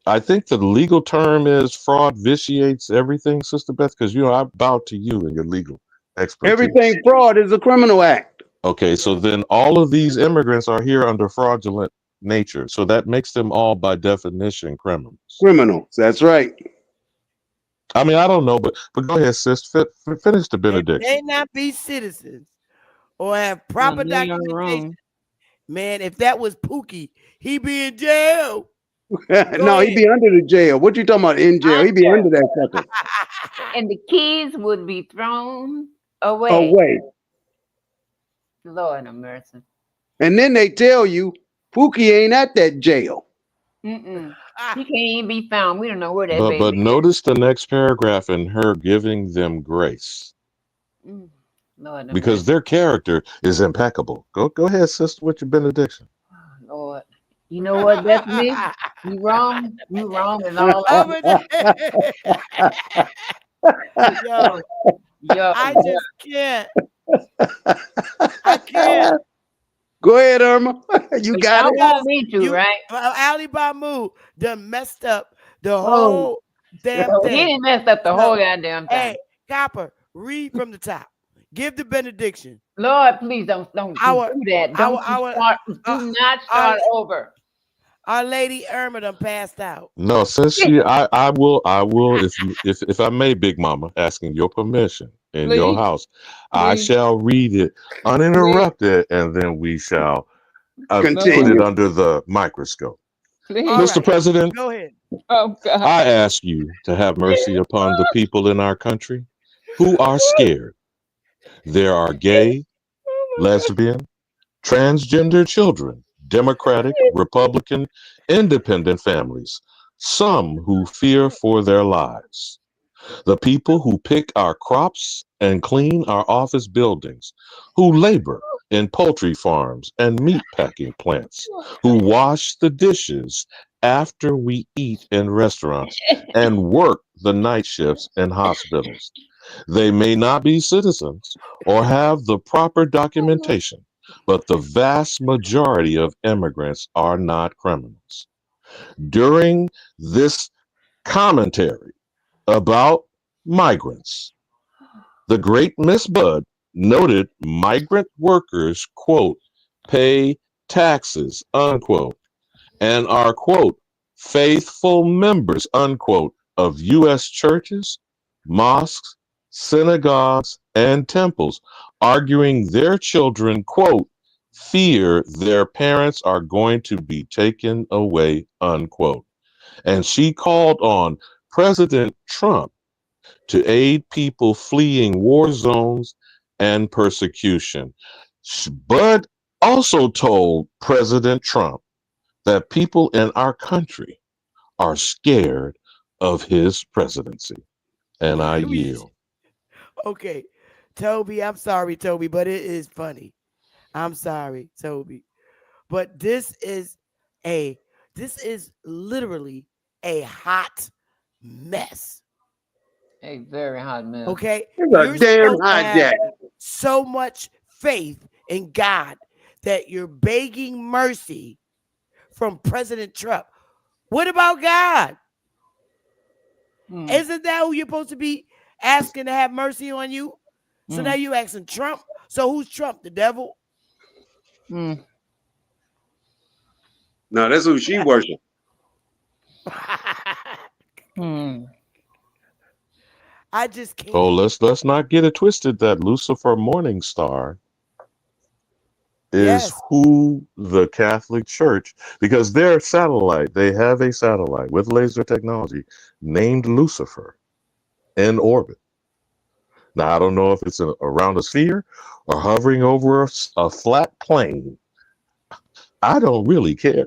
I think the legal term is fraud vitiates everything, Sister Beth, because I bow to you and your legal expertise. everything fraud is a criminal act. Okay, so then all of these immigrants are here under fraudulent nature. So that makes them all, by definition, criminals. Criminals. That's right. I mean, I don't know, but go ahead, sis. Finish the They benediction. may not be citizens or have Well, proper they are documentation. wrong. Man, if that was Pookie, he be in jail. No, he be under the jail. What you talking about in jail? He be under that sucker. And the keys would be thrown away. Away. Lord have mercy. And then they tell you Pookie ain't at that jail. Mm-mm. He can't even be found. We don't know where that But baby is. notice the next paragraph and her giving them grace Mm. Lord have because mercy. their character is impeccable. Go ahead, sister, with your benediction. Lord. You know what? That's me. You wrong. You wrong in all I'm of a- Yo, it. Yo. I just can't. I can't. Go ahead, Irma. You But got y'all it. want me to, You, right? Ali Bamu done messed up the Oh, whole damn he thing. didn't mess up the So, whole goddamn thing. Hey, Copper, read from the top. Give the benediction. Lord, please don't Our- do that. Don't do not start over. Our Lady Irma done passed out. No, since I will, if I may, Big Mama, asking your permission in your Please. house, I Please. shall read it uninterrupted, and then we shall put it Continue. under the microscope. Please. All Mr. right, President, go ahead. Oh God. I ask you to have mercy upon the people in our country who are scared. There are gay, lesbian, transgender children, Democratic, Republican, independent families, some who fear for their lives. The people who pick our crops and clean our office buildings, who labor in poultry farms and meat packing plants, who wash the dishes after we eat in restaurants and work the night shifts in hospitals. They may not be citizens or have the proper documentation, but the vast majority of immigrants are not criminals. During this commentary about migrants, the great Miss Budd noted migrant workers, quote, pay taxes, unquote, and are, quote, faithful members, unquote, of U.S. churches, mosques, synagogues, and temples, arguing their children, quote, fear their parents are going to be taken away, unquote. And she called on President Trump to aid people fleeing war zones and persecution. Bud also told President Trump that people in our country are scared of his presidency. And I yield. Okay, Toby, I'm sorry, Toby, but it is funny. I'm sorry, Toby, but this is literally a hot mess. A very hot mess. Okay, It's a you're damn supposed to have hijack. so much faith in God that you're begging mercy from President Trump. What about God? Hmm. Isn't that who you're supposed to be asking to have mercy on you? So now you asking Trump. So who's Trump? The devil? Hmm. No, that's who she worship. Hmm. I just can't. Oh, let's not get it twisted that Lucifer Morningstar is Yes. who the Catholic Church, because their satellite, they have a satellite with laser technology named Lucifer in orbit. Now, I don't know if it's around a sphere or hovering over a flat plane. I don't really care.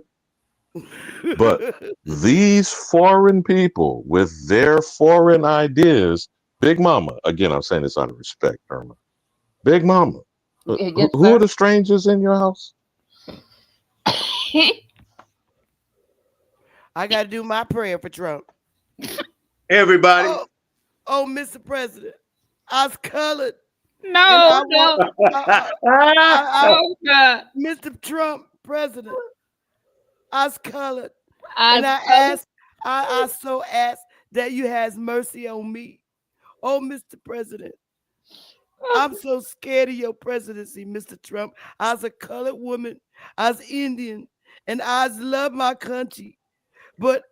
But these foreign people with their foreign ideas, Big Mama, again, I'm saying this out of respect, Irma. Big Mama, Yes, who are sir. the strangers in your house? I got to do my prayer for Trump. Everybody. Oh, Mr. President, I was colored. And No, I no, want, oh God. Mr. Trump, President, I was colored. I And I so ask that you has mercy on me. Oh, Mr. President, I'm so scared of your presidency, Mr. Trump. I was a colored woman, I was Indian, and I love my country. But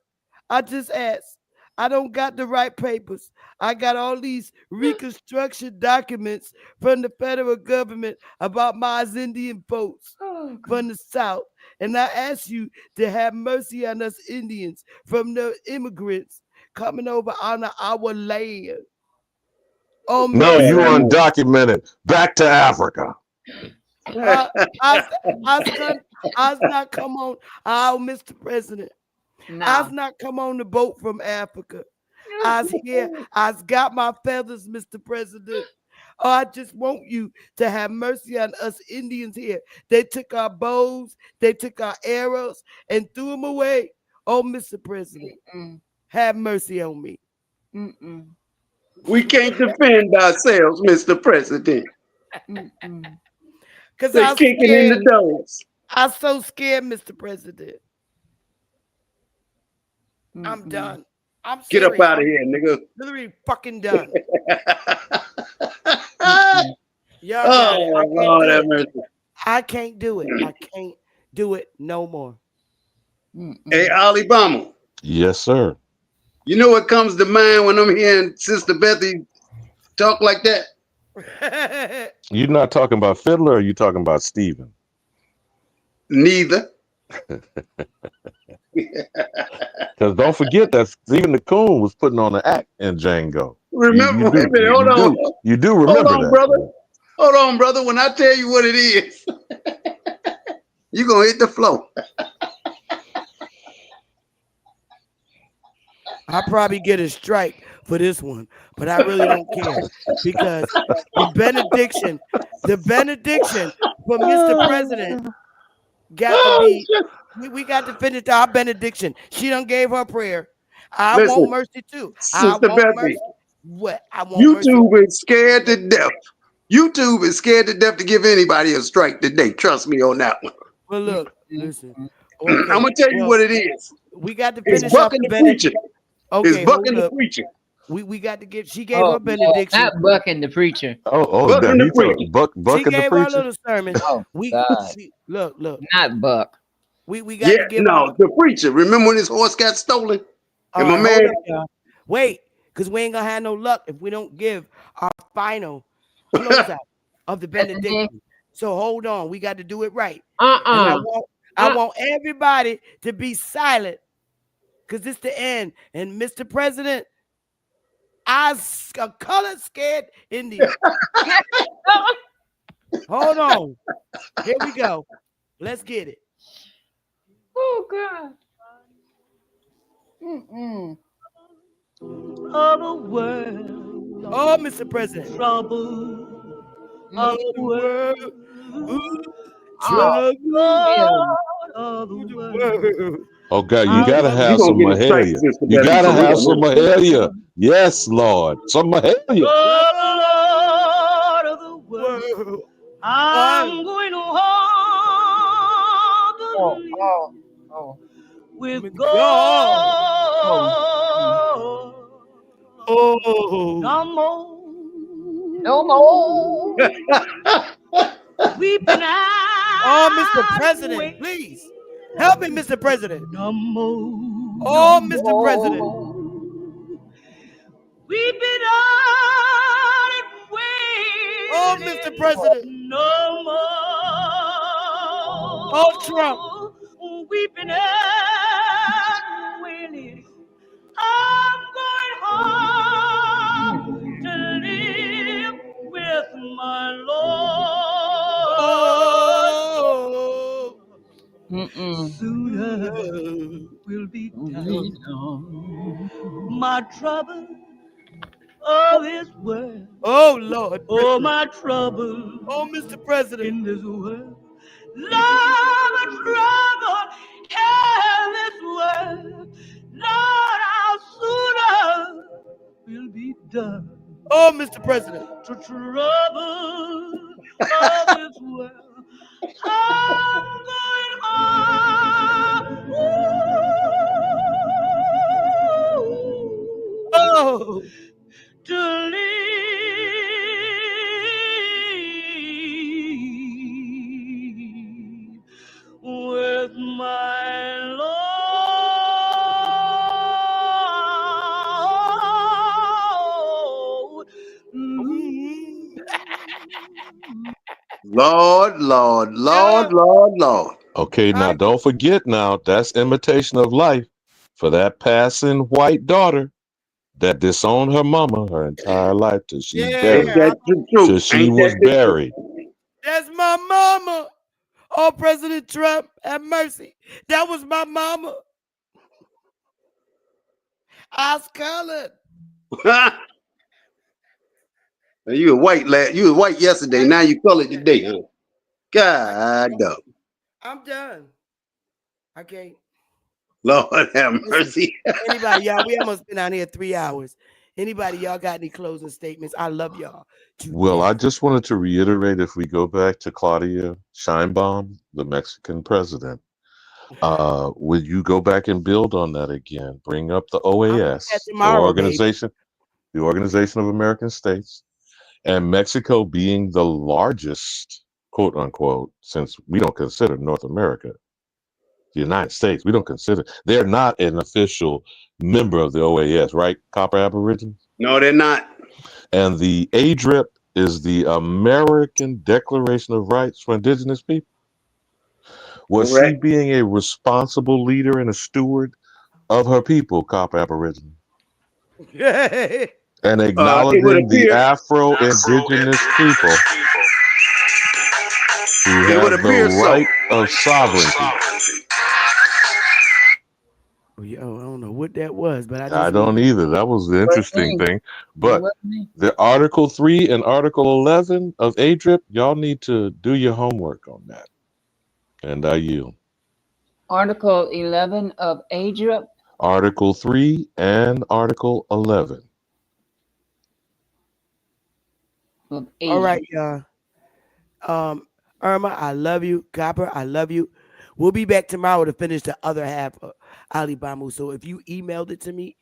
I just asked. I don't got the right papers. I got all these reconstruction documents from the federal government about my Indian folks Oh, from the South. And I ask you to have mercy on us Indians from the immigrants coming over on our land. Oh, No, mercy. you undocumented. Back to Africa. I, I not come on, oh, Mr. President. I's no. not come on the boat from Africa. I's here. I's got my feathers, Mr. President. Oh, I just want you to have mercy on us Indians here. They took our bows, they took our arrows, and threw them away. Oh, Mr. President, have mercy on me. We can't defend ourselves, Mr. President. Because They're I'm kicking in scared. the doors. I'm so scared, Mr. President. I'm done. I'm Get serious. up out of here, nigga. Literally fucking done. Y'all Oh, got it. I can't Lord do have it. mercy. I can't do it. I can't do it no more. Hey, Alabama. Yes, sir. You know what comes to mind when I'm hearing Sister Bethy talk like that? You're not talking about Fiddler, or are you talking about Steven? Neither. Because don't forget that Stephen the Coon was putting on an act in Django. Remember, wait a minute, hold on. You do Hold remember on, that. brother. Hold on, brother. When I tell you what it is, you're going to hit the floor. I'll probably get a strike for this one, but I really don't care because the benediction for Mr. President got to be, we got to finish our benediction. She done gave her prayer. I Listen, want mercy too. I Sister want Bethy, mercy. What? I want mercy. YouTube is scared to death. YouTube is scared to death to give anybody a strike today. Trust me on that one. Well, look, listen. Okay. I'm going to tell you what it is. We got to finish it's bucking the preacher. Okay, it's bucking the preacher. We got to get. She gave her benediction. Not bucking the preacher. Bucking the preacher. She gave her little sermon. Oh, God. Look. Not buck. We got to give her. The preacher. Remember when his horse got stolen? And my man. Wait, because we ain't gonna have no luck if we don't give our final closeout of the benediction. So hold on, we got to do it right. And I want everybody to be silent because it's the end. And Mr. President, I a colored scared Indian. Hold on. Here we go. Let's get it. Oh God. Of the world. Oh, Mr. President. Trouble Of the world. Trouble of the world. Oh God, you gotta have some Mahalia. You gotta have some Mahalia. Yes, Lord. Some Mahalia. Oh, Lord of the world. I'm going to hold with God. Oh, no more. Weeping oh, Mr. President, please help me, Mr. President. No more. Oh, Mr. President. Weeping on and waiting. Oh, Mr. President. No more. Oh, Trump. Weeping and wailing. I'm going home to live with my Lord. Oh, Sooner will be done. My trouble of this world. oh Lord. Oh, my trouble Oh, Mr. President. in this world. Lord, my trouble in this world. Lord, how sooner will be done. Oh, Mr. President. To trouble of this world. I'm going home. Oh, To live with my Lord. Lord, Lord, yeah. Lord, Lord, Lord. Okay, now I, don't forget now, that's imitation of life for that passing white daughter that disowned her mama her entire life till she Ain't buried. yeah. that the Till truth? she Ain't that was the truth? buried. That's my mama. Oh, President Trump, have mercy. That was my mama. I was colored. You were white you were white yesterday. Now you colored today, huh? God, no. I'm done. Okay. Lord have Listen, mercy. anybody, y'all, we almost been out here 3 hours. Anybody, y'all got any closing statements? I love y'all to Well, I death. just wanted to reiterate if we go back to Claudia Sheinbaum, the Mexican president, would you go back and build on that again? Bring up the I'll do that OAS, tomorrow, baby. The Organization of American States, and Mexico being the largest, quote unquote, since we don't consider North America, the United States, we don't consider, they're not an official member of the OAS, right, Copper Aborigines? No, they're not. And the ADRIP is the American Declaration of Rights for Indigenous People. Was she Correct. being a responsible leader and a steward of her people, Copper Aborigine, and It would acknowledging the appear. Afro-Indigenous people who It would have the appear so. right of sovereignty? Yo, I don't know what that was, but I I just knew. don't either. That was the interesting thing. It But wasn't me. the Article 3 and Article 11 of ADRIP, y'all need to do your homework on that. And I yield. Article 11 of ADRIP. Article 3 and Article 11. Of All right, ADRIP. y'all. Irma, I love you. Copper, I love you. We'll be back tomorrow to finish the other half of Ali Bamu. So if you emailed it to me,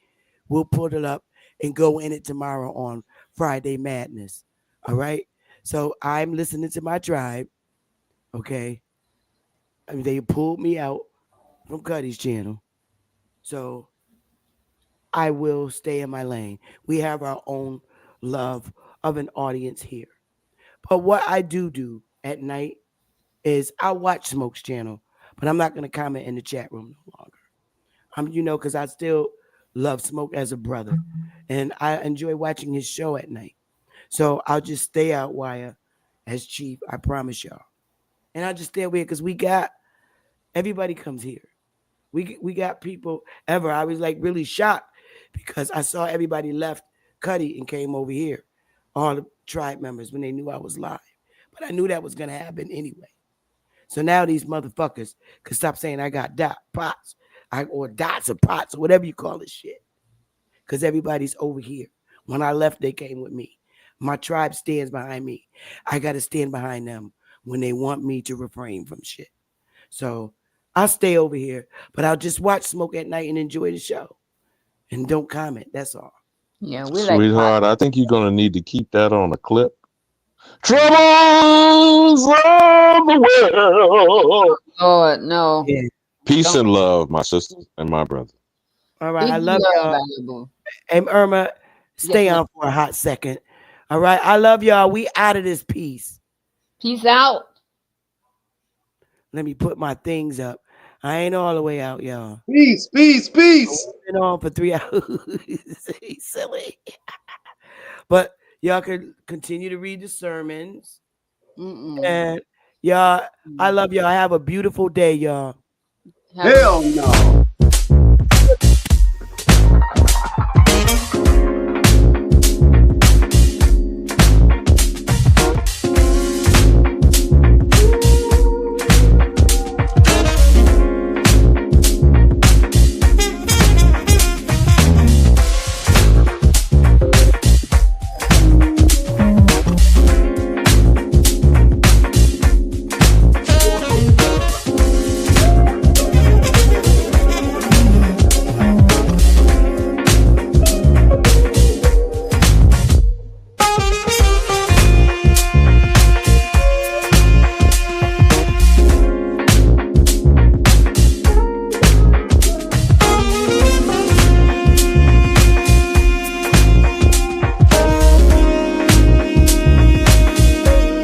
we'll put it up and go in it tomorrow on Friday Madness. All right. So I'm listening to my tribe. Okay. I mean, they pulled me out from Cuddy's channel. So I will stay in my lane. We have our own love of an audience here. But what I do at night is I watch Smoke's channel, but I'm not going to comment in the chat room no longer. Because I still love Smoke as a brother, and I enjoy watching his show at night. So I'll just stay out wire as chief. I promise y'all, and I just stay away because we got everybody comes here. We got people ever. I was like really shocked because I saw everybody left Cuddy and came over here, all the tribe members when they knew I was live. But I knew that was gonna happen anyway. So now these motherfuckers can stop saying I got pots, or dots or pots or whatever you call this shit. Because everybody's over here. When I left, they came with me. My tribe stands behind me. I got to stand behind them when they want me to refrain from shit. So I'll stay over here, but I'll just watch Smoke at night and enjoy the show. And don't comment. That's all. Yeah, we like pot. Sweetheart, I think you're going to need to keep that on a clip. Troubles of the world. Lord, no. Yeah. Peace Don't and love, my sisters and my brother. All right. peace I and love love, y'all. valuable. Hey, Irma, Yes, stay ma'am. on for a hot second. All right. I love y'all. We out of this piece. Peace out. Let me put my things up. I ain't all the way out, y'all. Peace, peace, peace. Been on for 3 hours. He's silly. But y'all can continue to read the sermons. And y'all, I love y'all. Have a beautiful day, y'all. Hell no.